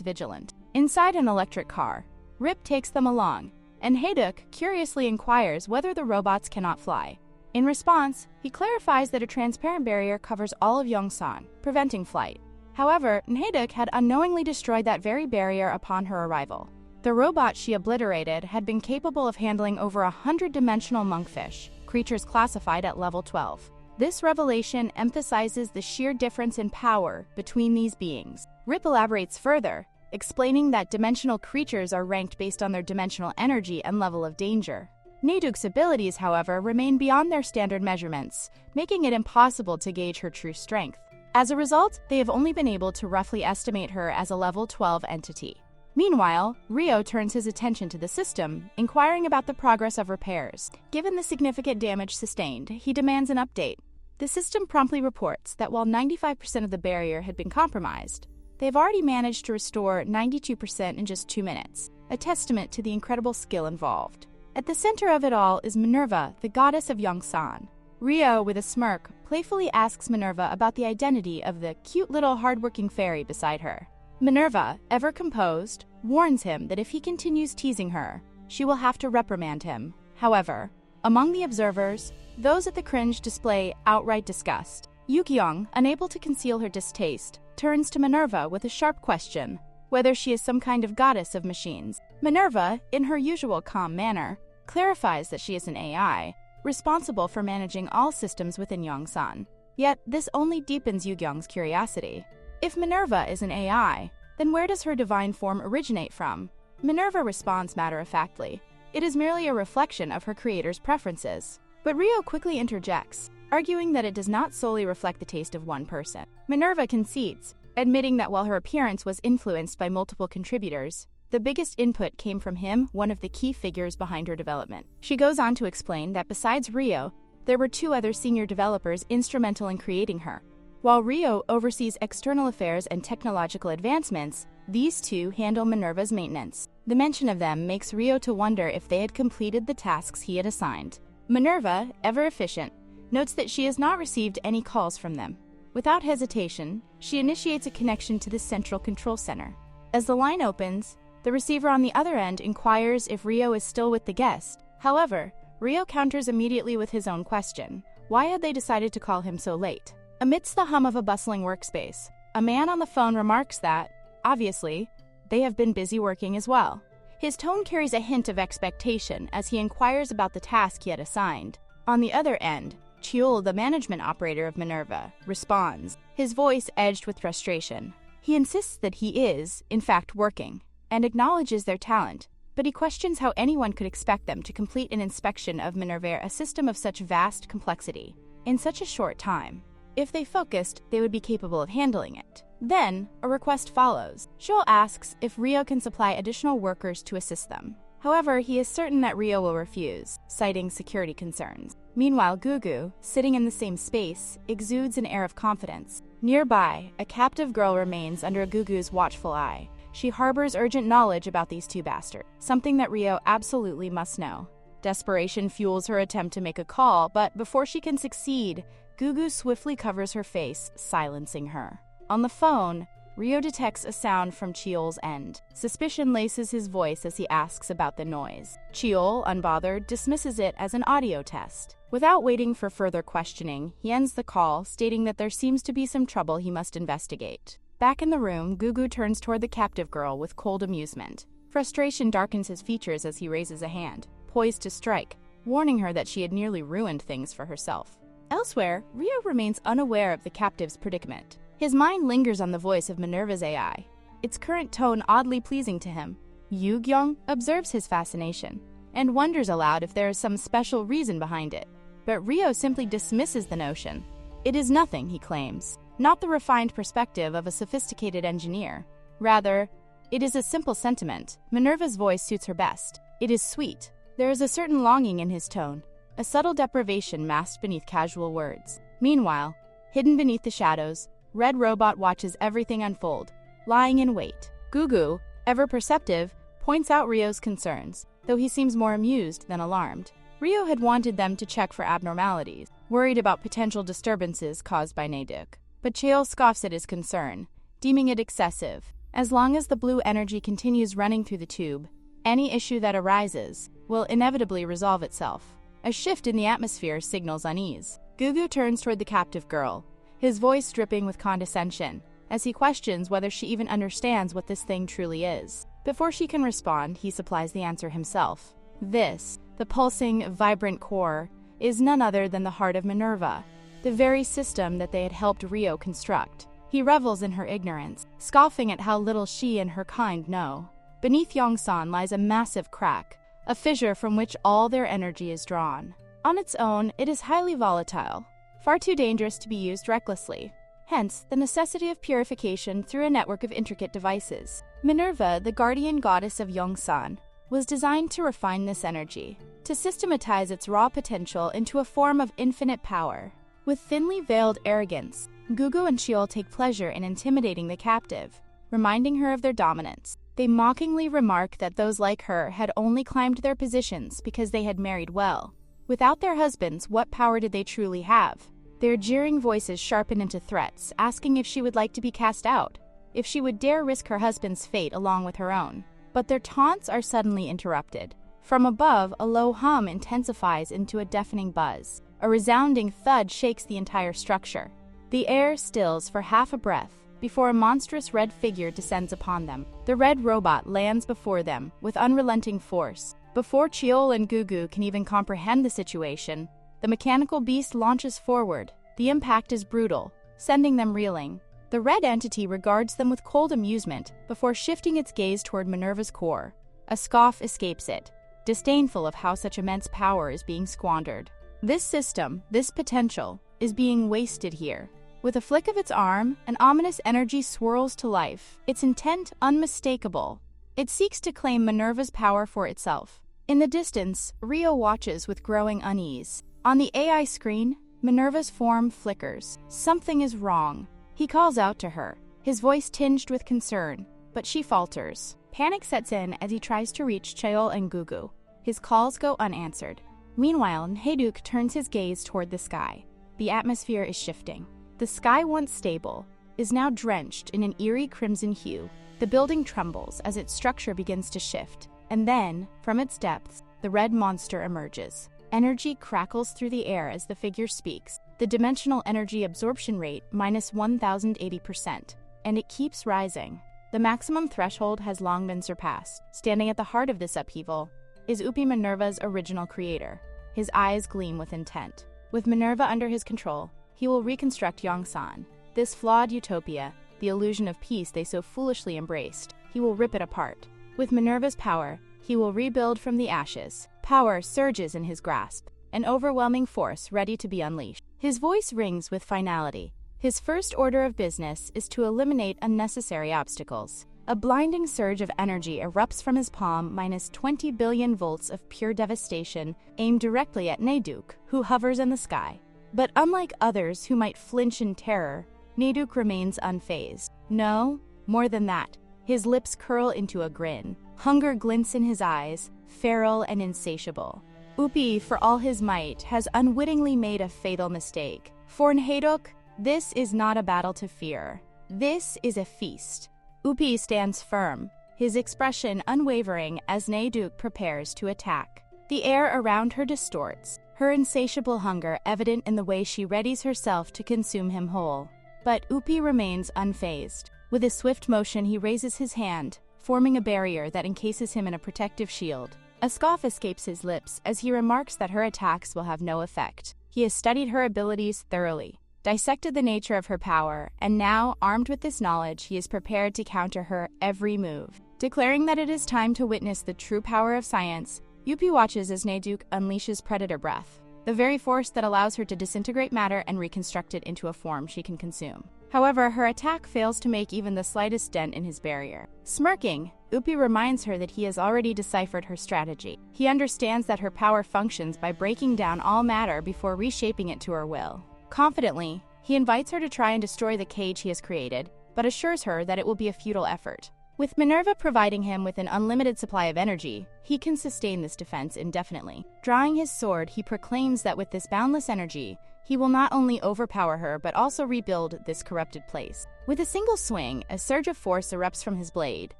vigilant. Inside an electric car, Rip takes them along, and Haeduk curiously inquires whether the robots cannot fly. In response, he clarifies that a transparent barrier covers all of Yongsan, preventing flight. However, Haeduk had unknowingly destroyed that very barrier upon her arrival. The robot she obliterated had been capable of handling over 100-dimensional monkfish, creatures classified at level 12. This revelation emphasizes the sheer difference in power between these beings. Rip elaborates further, explaining that dimensional creatures are ranked based on their dimensional energy and level of danger. Haeduk's abilities, however, remain beyond their standard measurements, making it impossible to gauge her true strength. As a result, they have only been able to roughly estimate her as a level 12 entity. Meanwhile, Rio turns his attention to the system, inquiring about the progress of repairs. Given the significant damage sustained, he demands an update. The system promptly reports that while 95% of the barrier had been compromised, they've already managed to restore 92% in just 2 minutes, a testament to the incredible skill involved. At the center of it all is Minerva, the goddess of Yongsan. Rio, with a smirk, playfully asks Minerva about the identity of the cute little hardworking fairy beside her. Minerva, ever composed, warns him that if he continues teasing her, she will have to reprimand him. However, among the observers, those at the cringe display outright disgust. Yu-gyong, unable to conceal her distaste, turns to Minerva with a sharp question, whether she is some kind of goddess of machines. Minerva, in her usual calm manner, clarifies that she is an AI, responsible for managing all systems within Yongsan. Yet, this only deepens Yugyong's curiosity. If Minerva is an AI, then where does her divine form originate from? Minerva responds matter-of-factly. It is merely a reflection of her creator's preferences. But Rio quickly interjects, arguing that it does not solely reflect the taste of one person. Minerva concedes, admitting that while her appearance was influenced by multiple contributors, the biggest input came from him, one of the key figures behind her development. She goes on to explain that besides Rio, there were 2 other senior developers instrumental in creating her. While Rio oversees external affairs and technological advancements, these 2 handle Minerva's maintenance. The mention of them makes Rio to wonder if they had completed the tasks he had assigned. Minerva, ever efficient, notes that she has not received any calls from them. Without hesitation, she initiates a connection to the central control center. As the line opens, the receiver on the other end inquires if Rio is still with the guest. However, Rio counters immediately with his own question. Why had they decided to call him so late? Amidst the hum of a bustling workspace, a man on the phone remarks that, obviously, they have been busy working as well. His tone carries a hint of expectation as he inquires about the task he had assigned. On the other end, Chiol, the management operator of Minerva, responds, his voice edged with frustration. He insists that he is, in fact, working, and acknowledges their talent, but he questions how anyone could expect them to complete an inspection of Minerva, a system of such vast complexity, in such a short time. If they focused, they would be capable of handling it. Then, a request follows. Chiol asks if Rio can supply additional workers to assist them. However, he is certain that Rio will refuse, citing security concerns. Meanwhile, Gugu, sitting in the same space, exudes an air of confidence. Nearby, a captive girl remains under Gugu's watchful eye. She harbors urgent knowledge about these 2 bastards, something that Rio absolutely must know. Desperation fuels her attempt to make a call, but before she can succeed, Gugu swiftly covers her face, silencing her. On the phone, Rio detects a sound from Chiol's end. Suspicion laces his voice as he asks about the noise. Chiol, unbothered, dismisses it as an audio test. Without waiting for further questioning, he ends the call, stating that there seems to be some trouble he must investigate. Back in the room, Gugu turns toward the captive girl with cold amusement. Frustration darkens his features as he raises a hand, poised to strike, warning her that she had nearly ruined things for herself. Elsewhere, Rio remains unaware of the captive's predicament. His mind lingers on the voice of Minerva's AI, its current tone oddly pleasing to him. Yugyong observes his fascination, and wonders aloud if there is some special reason behind it. But Rio simply dismisses the notion. It is nothing, he claims, not the refined perspective of a sophisticated engineer. Rather, it is a simple sentiment. Minerva's voice suits her best. It is sweet. There is a certain longing in his tone, a subtle deprivation masked beneath casual words. Meanwhile, hidden beneath the shadows, Red Robot watches everything unfold, lying in wait. Gugu, ever perceptive, points out Rio's concerns, though he seems more amused than alarmed. Rio had wanted them to check for abnormalities, worried about potential disturbances caused by Naduk. But Cheol scoffs at his concern, deeming it excessive. As long as the blue energy continues running through the tube, any issue that arises will inevitably resolve itself. A shift in the atmosphere signals unease. Gugu turns toward the captive girl, his voice dripping with condescension, as he questions whether she even understands what this thing truly is. Before she can respond, he supplies the answer himself. This, the pulsing, vibrant core, is none other than the heart of Minerva, the very system that they had helped Rio construct. He revels in her ignorance, scoffing at how little she and her kind know. Beneath Yongsan lies a massive crack, a fissure from which all their energy is drawn. On its own, it is highly volatile, far too dangerous to be used recklessly. Hence, the necessity of purification through a network of intricate devices. Minerva, the guardian goddess of Yongsan, was designed to refine this energy, to systematize its raw potential into a form of infinite power. With thinly veiled arrogance, Gugu and Cheol take pleasure in intimidating the captive, reminding her of their dominance. They mockingly remark that those like her had only climbed their positions because they had married well. Without their husbands, what power did they truly have? Their jeering voices sharpen into threats, asking if she would like to be cast out, if she would dare risk her husband's fate along with her own. But their taunts are suddenly interrupted. From above, a low hum intensifies into a deafening buzz. A resounding thud shakes the entire structure. The air stills for half a breath before a monstrous red figure descends upon them. The red robot lands before them with unrelenting force, Before Cheol and Gugu can even comprehend the situation, the mechanical beast launches forward. The impact is brutal, sending them reeling. The red entity regards them with cold amusement before shifting its gaze toward Minerva's core. A scoff escapes it, disdainful of how such immense power is being squandered. This system, this potential, is being wasted here. With a flick of its arm, an ominous energy swirls to life, its intent unmistakable. It seeks to claim Minerva's power for itself. In the distance, Rio watches with growing unease. On the AI screen, Minerva's form flickers. Something is wrong. He calls out to her, his voice tinged with concern, but she falters. Panic sets in as he tries to reach Cheol and Gugu. His calls go unanswered. Meanwhile, Nheduc turns his gaze toward the sky. The atmosphere is shifting. The sky, once stable, is now drenched in an eerie crimson hue. The building trembles as its structure begins to shift, and then, from its depths, the red monster emerges. Energy crackles through the air as the figure speaks. The dimensional energy absorption rate minus 1080%, and it keeps rising. The maximum threshold has long been surpassed. Standing at the heart of this upheaval is Upi, Minerva's original creator. His eyes gleam with intent. With Minerva under his control, he will reconstruct Yongsan, this flawed utopia, the illusion of peace they so foolishly embraced. He will rip it apart. With Minerva's power, he will rebuild from the ashes. Power surges in his grasp, an overwhelming force ready to be unleashed. His voice rings with finality. His first order of business is to eliminate unnecessary obstacles. A blinding surge of energy erupts from his palm, minus 20 billion volts of pure devastation aimed directly at Nheduc, who hovers in the sky. But unlike others who might flinch in terror, Nheduc remains unfazed. No, more than that. His lips curl into a grin. Hunger glints in his eyes, feral and insatiable. Upi, for all his might, has unwittingly made a fatal mistake. For Nheduc, this is not a battle to fear. This is a feast. Upi stands firm, his expression unwavering as Nheduc prepares to attack. The air around her distorts, her insatiable hunger evident in the way she readies herself to consume him whole. But Upi remains unfazed. With a swift motion, he raises his hand, forming a barrier that encases him in a protective shield. A scoff escapes his lips as he remarks that her attacks will have no effect. He has studied her abilities thoroughly, dissected the nature of her power, and now, armed with this knowledge, he is prepared to counter her every move. Declaring that it is time to witness the true power of science, Upi watches as Nheduc unleashes Predator Breath, the very force that allows her to disintegrate matter and reconstruct it into a form she can consume. However, her attack fails to make even the slightest dent in his barrier. Smirking, Upi reminds her that he has already deciphered her strategy. He understands that her power functions by breaking down all matter before reshaping it to her will. Confidently, he invites her to try and destroy the cage he has created, but assures her that it will be a futile effort. With Minerva providing him with an unlimited supply of energy, he can sustain this defense indefinitely. Drawing his sword, he proclaims that with this boundless energy, he will not only overpower her but also rebuild this corrupted place. With a single swing, a surge of force erupts from his blade,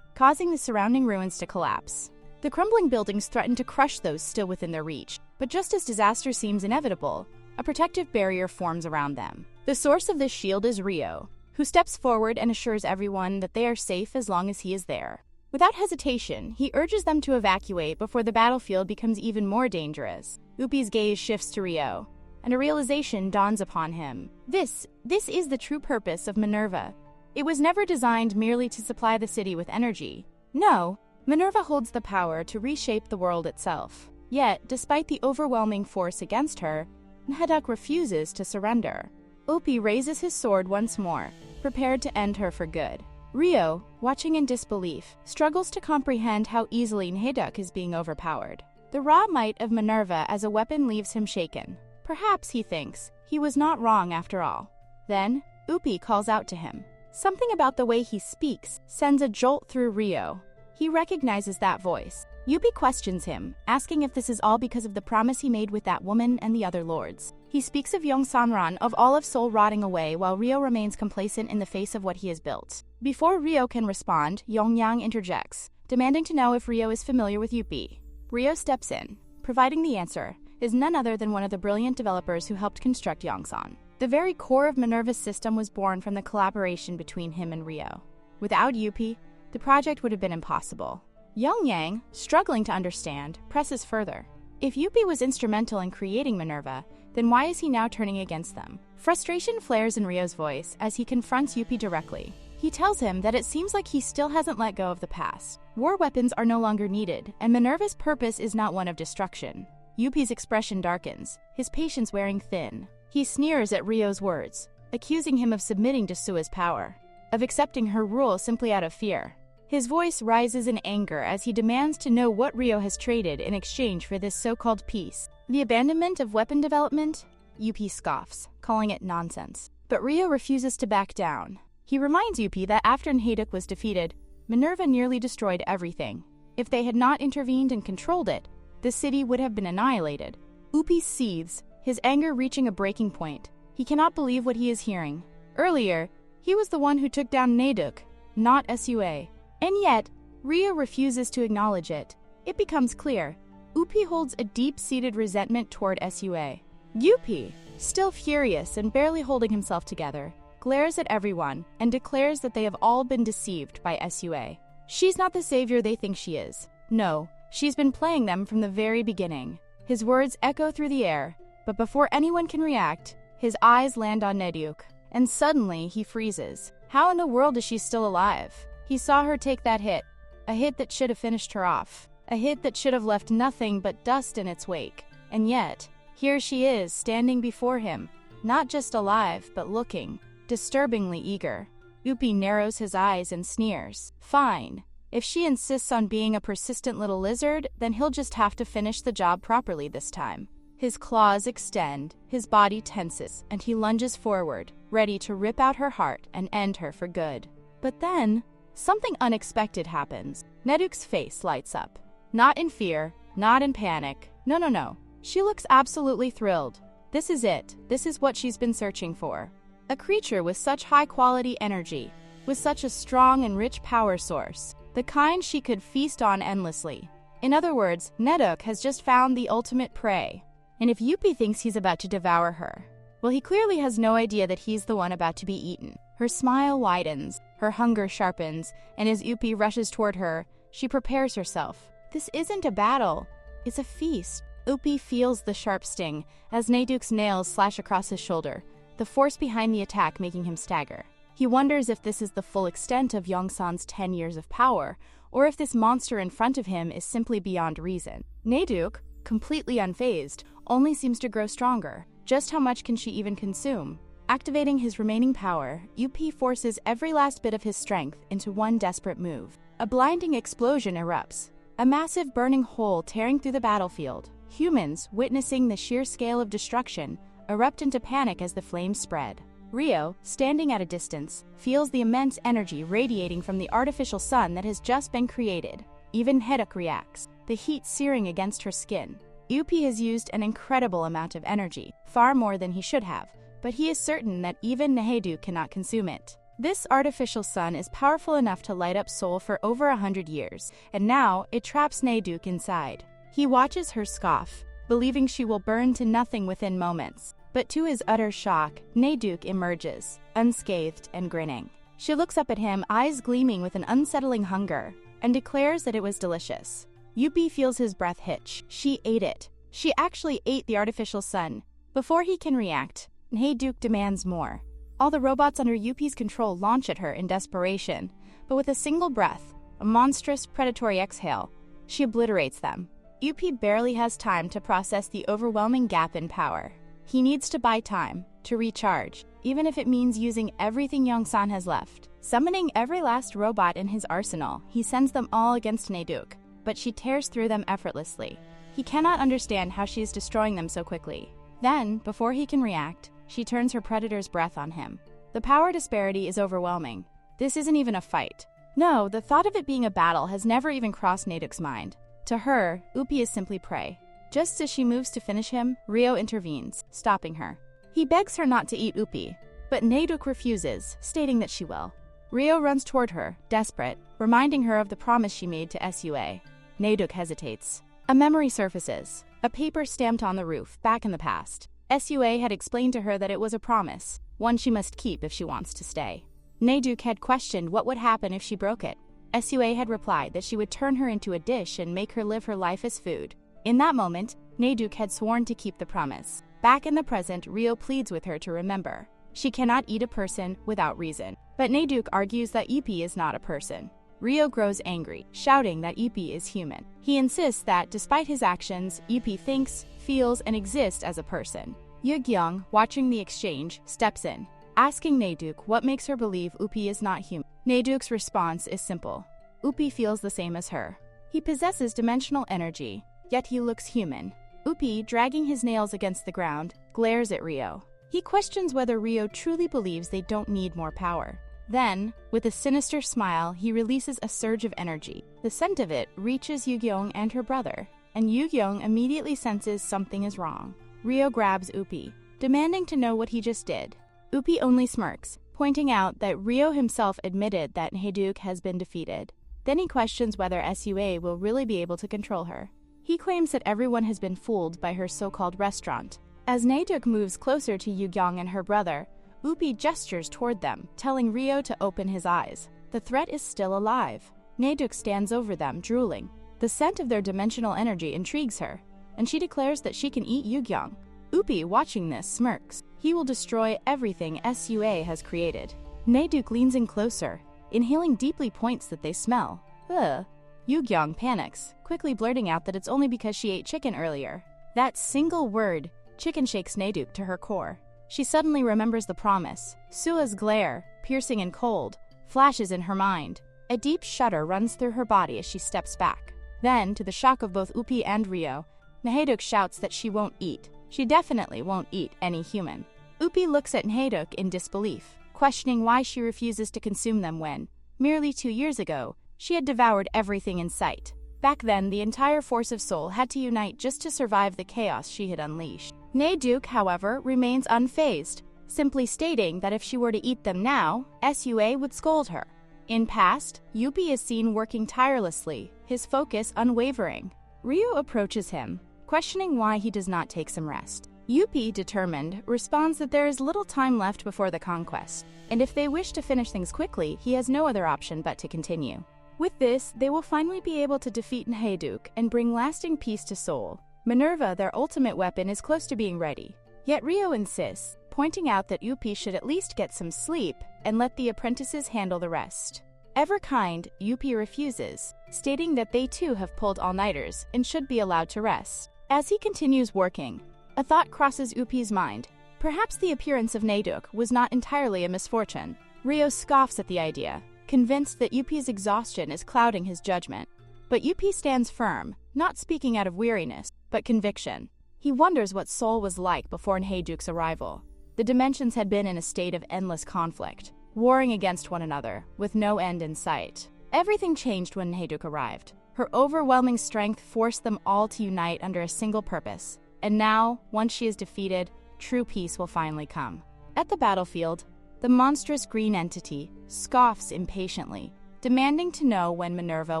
causing the surrounding ruins to collapse. The crumbling buildings threaten to crush those still within their reach, but just as disaster seems inevitable, a protective barrier forms around them. The source of this shield is Rio, who steps forward and assures everyone that they are safe as long as he is there. Without hesitation, he urges them to evacuate before the battlefield becomes even more dangerous. Upi's gaze shifts to Rio, and a realization dawns upon him. This is the true purpose of Minerva. It was never designed merely to supply the city with energy. No, Minerva holds the power to reshape the world itself. Yet, despite the overwhelming force against her, Nheduc refuses to surrender. Upi raises his sword once more, prepared to end her for good. Rio, watching in disbelief, struggles to comprehend how easily Nheduc is being overpowered. The raw might of Minerva as a weapon leaves him shaken. Perhaps, he thinks, he was not wrong after all. Then, Upi calls out to him. Something about the way he speaks sends a jolt through Rio. He recognizes that voice. Upi questions him, asking if this is all because of the promise he made with that woman and the other lords. He speaks of Yongsanran, of all of Seoul rotting away, while Rio remains complacent in the face of what he has built. Before Rio can respond, Yongyang interjects, demanding to know if Rio is familiar with Upi. Rio steps in, providing the answer is none other than one of the brilliant developers who helped construct Yongsan. The very core of Minerva's system was born from the collaboration between him and Rio. Without Upi, the project would have been impossible. Young Yang, struggling to understand, presses further. If Yuppie was instrumental in creating Minerva, then why is he now turning against them? Frustration flares in Rio's voice as he confronts Yuppie directly. He tells him that it seems like he still hasn't let go of the past. War weapons are no longer needed, and Minerva's purpose is not one of destruction. Yuppie's expression darkens, his patience wearing thin. He sneers at Rio's words, accusing him of submitting to Sua's power, of accepting her rule simply out of fear. His voice rises in anger as he demands to know what Rio has traded in exchange for this so-called peace. The abandonment of weapon development? Yuppie scoffs, calling it nonsense. But Rio refuses to back down. He reminds Yuppie that after Nheiduk was defeated, Minerva nearly destroyed everything. If they had not intervened and controlled it, the city would have been annihilated. Yuppie seethes, his anger reaching a breaking point. He cannot believe what he is hearing. Earlier, he was the one who took down Nheiduk, not Sua. And yet, Rio refuses to acknowledge it. It becomes clear. Yuppie holds a deep-seated resentment toward Sua. Yuppie, still furious and barely holding himself together, glares at everyone and declares that they have all been deceived by Sua. She's not the savior they think she is. No, she's been playing them from the very beginning. His words echo through the air, but before anyone can react, his eyes land on Nheiduk, and suddenly he freezes. How in the world is she still alive? He saw her take that hit, a hit that should have finished her off, a hit that should have left nothing but dust in its wake. And yet, here she is, standing before him, not just alive, but looking, disturbingly eager. Yuppie narrows his eyes and sneers. Fine. If she insists on being a persistent little lizard, then he'll just have to finish the job properly this time. His claws extend, his body tenses, and he lunges forward, ready to rip out her heart and end her for good. But then, something unexpected happens. Nheiduk's face lights up. Not in fear, not in panic. No. She looks absolutely thrilled. This is it. This is what she's been searching for. A creature with such high-quality energy, with such a strong and rich power source, the kind she could feast on endlessly. In other words, Nheiduk has just found the ultimate prey. And if Yuppie thinks he's about to devour her, well, he clearly has no idea that he's the one about to be eaten. Her smile widens, her hunger sharpens, and as Yuppie rushes toward her, she prepares herself. This isn't a battle, it's a feast. Yuppie feels the sharp sting as Nheiduk's nails slash across his shoulder, the force behind the attack making him stagger. He wonders if this is the full extent of Yongsan's 10 years of power, or if this monster in front of him is simply beyond reason. Nheiduk, completely unfazed, only seems to grow stronger. Just how much can she even consume? Activating his remaining power, Yuppie forces every last bit of his strength into one desperate move. A blinding explosion erupts, a massive burning hole tearing through the battlefield. Humans, witnessing the sheer scale of destruction, erupt into panic as the flames spread. Rio, standing at a distance, feels the immense energy radiating from the artificial sun that has just been created. Even Nheiduk reacts, the heat searing against her skin. Yuppie has used an incredible amount of energy, far more than he should have, but he is certain that even Nheiduk cannot consume it. This artificial sun is powerful enough to light up Seoul for over 100 years, and now it traps Nheiduk inside. He watches her scoff, believing she will burn to nothing within moments. But to his utter shock, Nheiduk emerges, unscathed and grinning. She looks up at him, eyes gleaming with an unsettling hunger, and declares that it was delicious. Yuppie feels his breath hitch. She ate it. She actually ate the artificial sun. Before he can react, Nheiduk demands more. All the robots under Yuppie's control launch at her in desperation, but with a single breath, a monstrous predatory exhale, she obliterates them. Yuppie barely has time to process the overwhelming gap in power. He needs to buy time, to recharge, even if it means using everything Yongsan has left. Summoning every last robot in his arsenal, he sends them all against Nheiduk, but she tears through them effortlessly. He cannot understand how she is destroying them so quickly. Then, before he can react, she turns her predator's breath on him. The power disparity is overwhelming. This isn't even a fight. No, the thought of it being a battle has never even crossed Nheiduk's mind. To her, Yuppie is simply prey. Just as she moves to finish him, Rio intervenes, stopping her. He begs her not to eat Yuppie, but Nheiduk refuses, stating that she will. Rio runs toward her, desperate, reminding her of the promise she made to Sua. Nheiduk hesitates. A memory surfaces, a paper stamped on the roof, back in the past. Sua had explained to her that it was a promise, one she must keep if she wants to stay. Nheiduk had questioned what would happen if she broke it. Sua had replied that she would turn her into a dish and make her live her life as food. In that moment, Naeduk had sworn to keep the promise. Back in the present, Rio pleads with her to remember. She cannot eat a person without reason. But Naeduk argues that Ipi is not a person. Rio grows angry, shouting that Ipi is human. He insists that, despite his actions, Ipi thinks, feels, and exists as a person. Yugyeong, watching the exchange, steps in, asking Naeduk what makes her believe Ipi is not human. Naeduk's response is simple. Ipi feels the same as her. He possesses dimensional energy, yet he looks human. Ipi, dragging his nails against the ground, glares at Rio. He questions whether Rio truly believes they don't need more power. Then, with a sinister smile, he releases a surge of energy. The scent of it reaches Yugyeong and her brother, and Yugyeong immediately senses something is wrong. Rio grabs Ipi, demanding to know what he just did. Ipi only smirks, pointing out that Rio himself admitted that Naeduk has been defeated. Then he questions whether Sua will really be able to control her. He claims that everyone has been fooled by her so-called restaurant. As Naeduk moves closer to Yugyeong and her brother, Ipi gestures toward them, telling Rio to open his eyes. The threat is still alive. Naeduk stands over them, drooling. The scent of their dimensional energy intrigues her, and she declares that she can eat Yugyeong. Ipi, watching this, smirks. He will destroy everything Sua has created. Naeduk leans in closer, inhaling deeply points that they smell. Ugh. Yugyeong panics, quickly blurting out that it's only because she ate chicken earlier. That single word, chicken, shakes Naeduk to her core. She suddenly remembers the promise. Sua's glare, piercing and cold, flashes in her mind. A deep shudder runs through her body as she steps back. Then, to the shock of both Ipi and Rio, Naeduk shouts that she won't eat. She definitely won't eat any human. Ipi looks at Naeduk in disbelief, questioning why she refuses to consume them when, merely 2 years ago, she had devoured everything in sight. Back then, the entire force of Seoul had to unite just to survive the chaos she had unleashed. Naeduk, however, remains unfazed, simply stating that if she were to eat them now, Sua would scold her. In past, Ipi is seen working tirelessly, his focus unwavering. Rio approaches him, questioning why he does not take some rest. Ipi, determined, responds that there is little time left before the conquest, and if they wish to finish things quickly, he has no other option but to continue. With this, they will finally be able to defeat Naeduk and bring lasting peace to Seoul. Minerva, their ultimate weapon, is close to being ready. Yet Rio insists, pointing out that Ipi should at least get some sleep and let the apprentices handle the rest. Ever kind, Ipi refuses, stating that they too have pulled all-nighters and should be allowed to rest. As he continues working, a thought crosses Upi's mind. Perhaps the appearance of Naeduk was not entirely a misfortune. Rio scoffs at the idea, convinced that Upi's exhaustion is clouding his judgment. But Ipi stands firm, not speaking out of weariness, but conviction. He wonders what Seoul was like before Naeduk's arrival. The dimensions had been in a state of endless conflict, warring against one another, with no end in sight. Everything changed when Naeduk arrived. Her overwhelming strength forced them all to unite under a single purpose. And now, once she is defeated, true peace will finally come. At the battlefield, the monstrous green entity scoffs impatiently, demanding to know when Minerva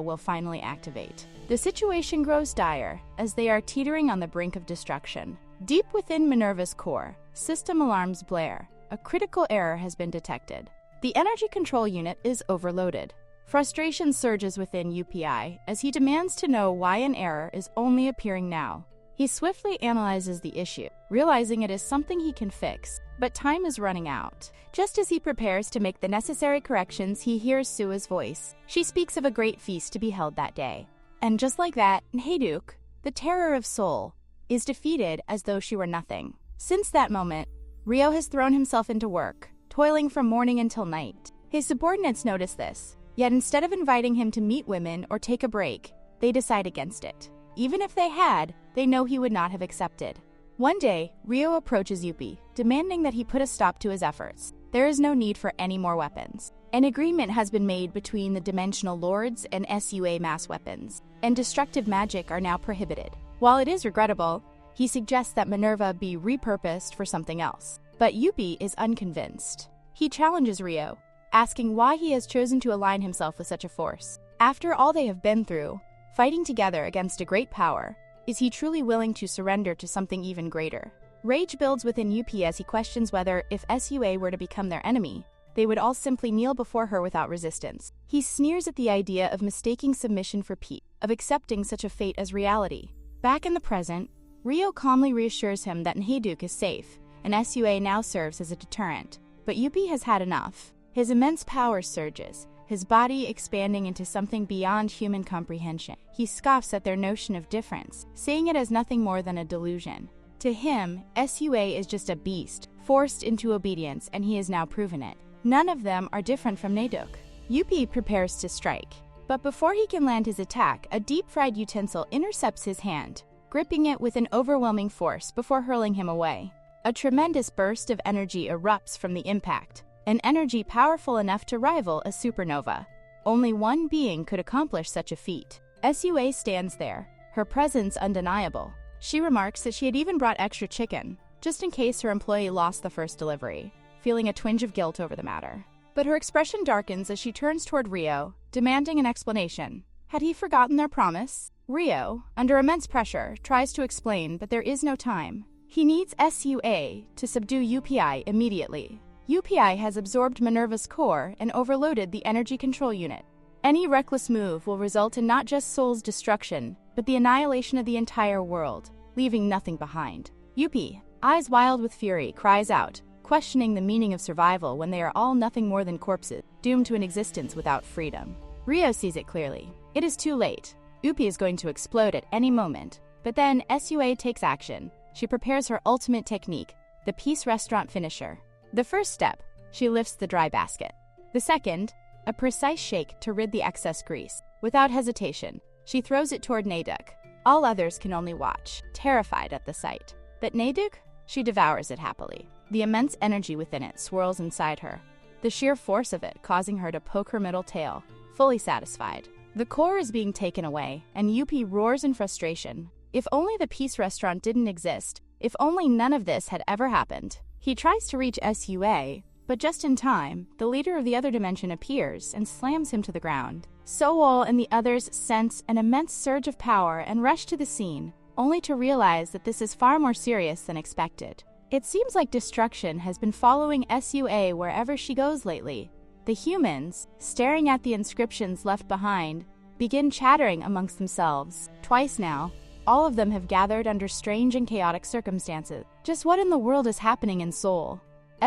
will finally activate. The situation grows dire, as they are teetering on the brink of destruction. Deep within Minerva's core, system alarms blare. A critical error has been detected. The energy control unit is overloaded. Frustration surges within UPI as he demands to know why an error is only appearing now. He swiftly analyzes the issue, realizing it is something he can fix, but time is running out. Just as he prepares to make the necessary corrections, he hears Sua's voice. She speaks of a great feast to be held that day. And just like that, Naeduk, the terror of Seoul, is defeated as though she were nothing. Since that moment, Rio has thrown himself into work, toiling from morning until night. His subordinates notice this, yet instead of inviting him to meet women or take a break, they decide against it. Even if they had, they know he would not have accepted. One day, Rio approaches Ipi, demanding that he put a stop to his efforts. There is no need for any more weapons. An agreement has been made between the Dimensional Lords and SUA mass weapons, and destructive magic are now prohibited. While it is regrettable, he suggests that Minerva be repurposed for something else. But Ipi is unconvinced. He challenges Rio, asking why he has chosen to align himself with such a force. After all they have been through, fighting together against a great power, is he truly willing to surrender to something even greater? Rage builds within Ipi as he questions whether, if SUA were to become their enemy, they would all simply kneel before her without resistance. He sneers at the idea of mistaking submission for peace, of accepting such a fate as reality. Back in the present, Ryo calmly reassures him that Naeduk is safe, and Sua now serves as a deterrent. But Yuppie has had enough. His immense power surges, his body expanding into something beyond human comprehension. He scoffs at their notion of difference, seeing it as nothing more than a delusion. To him, Sua is just a beast, forced into obedience, and he has now proven it. None of them are different from Naeduk. Yuppie prepares to strike, but before he can land his attack, a deep-fried utensil intercepts his hand, gripping it with an overwhelming force before hurling him away. A tremendous burst of energy erupts from the impact, an energy powerful enough to rival a supernova. Only one being could accomplish such a feat. Sua stands there, her presence undeniable. She remarks that she had even brought extra chicken, just in case her employee lost the first delivery, feeling a twinge of guilt over the matter. But her expression darkens as she turns toward Ryo, demanding an explanation. Had he forgotten their promise? Ryo, under immense pressure, tries to explain, but there is no time. He needs Sua to subdue UPI immediately. UPI has absorbed Minerva's core and overloaded the energy control unit. Any reckless move will result in not just Seoul's destruction, but the annihilation of the entire world, leaving nothing behind. Yuppie, eyes wild with fury, cries out, questioning the meaning of survival when they are all nothing more than corpses, doomed to an existence without freedom. Ryo sees it clearly. It is too late. Yuppie is going to explode at any moment. But then Sua takes action. She prepares her ultimate technique, the Peace Restaurant finisher. The first step, she lifts the dry basket. The second, a precise shake to rid the excess grease. Without hesitation, she throws it toward Naeduk. All others can only watch, terrified at the sight. But Naeduk? She devours it happily. The immense energy within it swirls inside her, the sheer force of it causing her to poke her middle tail, fully satisfied. The core is being taken away, and Yuppie roars in frustration. If only the Peace Restaurant didn't exist, if only none of this had ever happened. He tries to reach Sua, but just in time, the leader of the other dimension appears and slams him to the ground. Seoul and the others sense an immense surge of power and rush to the scene, only to realize that this is far more serious than expected. It seems like destruction has been following Sua wherever she goes lately. The humans, staring at the inscriptions left behind, begin chattering amongst themselves. Twice now, all of them have gathered under strange and chaotic circumstances. Just what in the world is happening in Seoul?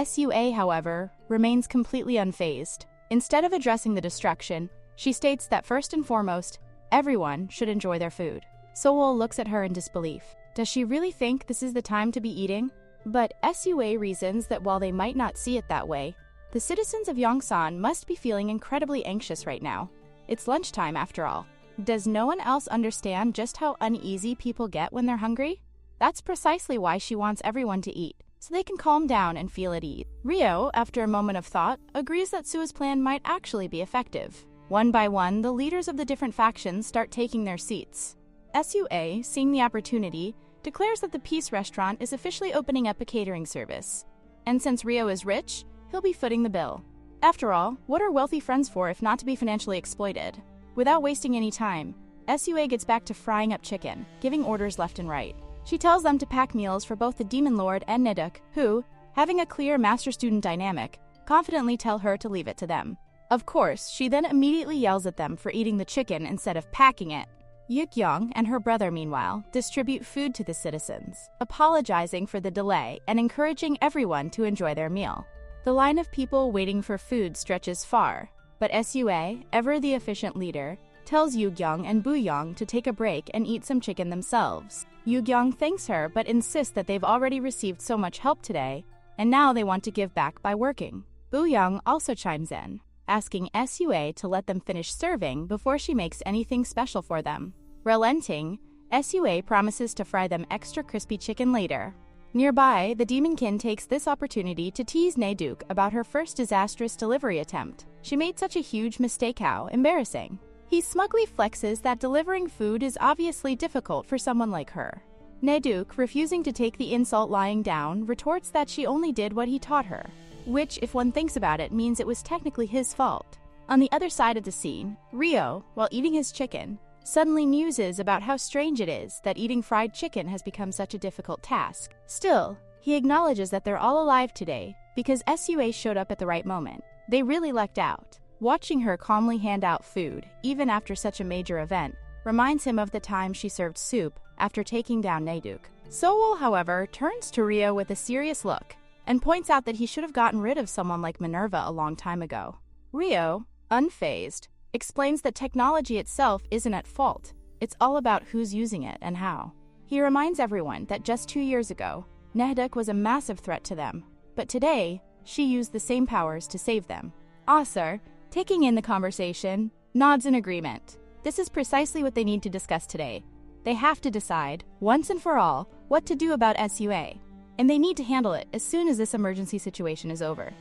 Sua, however, remains completely unfazed. Instead of addressing the destruction, she states that first and foremost, everyone should enjoy their food. Seoul looks at her in disbelief. Does she really think this is the time to be eating? But Sua reasons that while they might not see it that way, the citizens of Yongsan must be feeling incredibly anxious right now. It's lunchtime after all. Does no one else understand just how uneasy people get when they're hungry? That's precisely why she wants everyone to eat, so they can calm down and feel at ease. Ryo, after a moment of thought, agrees that Sua's plan might actually be effective. One by one, the leaders of the different factions start taking their seats. Sua, seeing the opportunity, declares that the Peace Restaurant is officially opening up a catering service. And since Ryo is rich, he'll be footing the bill. After all, what are wealthy friends for if not to be financially exploited? Without wasting any time, Sua gets back to frying up chicken, giving orders left and right. She tells them to pack meals for both the Demon Lord and Naeduk, who, having a clear master-student dynamic, confidently tell her to leave it to them. Of course, she then immediately yells at them for eating the chicken instead of packing it. Yukyong and her brother, meanwhile, distribute food to the citizens, apologizing for the delay and encouraging everyone to enjoy their meal. The line of people waiting for food stretches far, but Sua, ever the efficient leader, tells Yugyong and Buyong to take a break and eat some chicken themselves. Yugyong thanks her but insists that they've already received so much help today, and now they want to give back by working. Buyong also chimes in, asking Sua to let them finish serving before she makes anything special for them. Relenting, Sua promises to fry them extra crispy chicken later. Nearby, the Demonkin takes this opportunity to tease Naeduk about her first disastrous delivery attempt. She made such a huge mistake, how embarrassing. He smugly flexes that delivering food is obviously difficult for someone like her. Naeduk, refusing to take the insult lying down, retorts that she only did what he taught her, which, if one thinks about it, means it was technically his fault. On the other side of the scene, Ryo, while eating his chicken, suddenly muses about how strange it is that eating fried chicken has become such a difficult task. Still, he acknowledges that they're all alive today because Sua showed up at the right moment. They really lucked out. Watching her calmly hand out food, even after such a major event, reminds him of the time she served soup after taking down Naeduk. Sowol, however, turns to Rio with a serious look and points out that he should have gotten rid of someone like Minerva a long time ago. Rio, unfazed, explains that technology itself isn't at fault. It's all about who's using it and how. He reminds everyone that just 2 years ago, Naeduk was a massive threat to them, but today, she used the same powers to save them. Asar, taking in the conversation, nods in agreement. This is precisely what they need to discuss today. They have to decide, once and for all, what to do about SUA. And they need to handle it as soon as this emergency situation is over.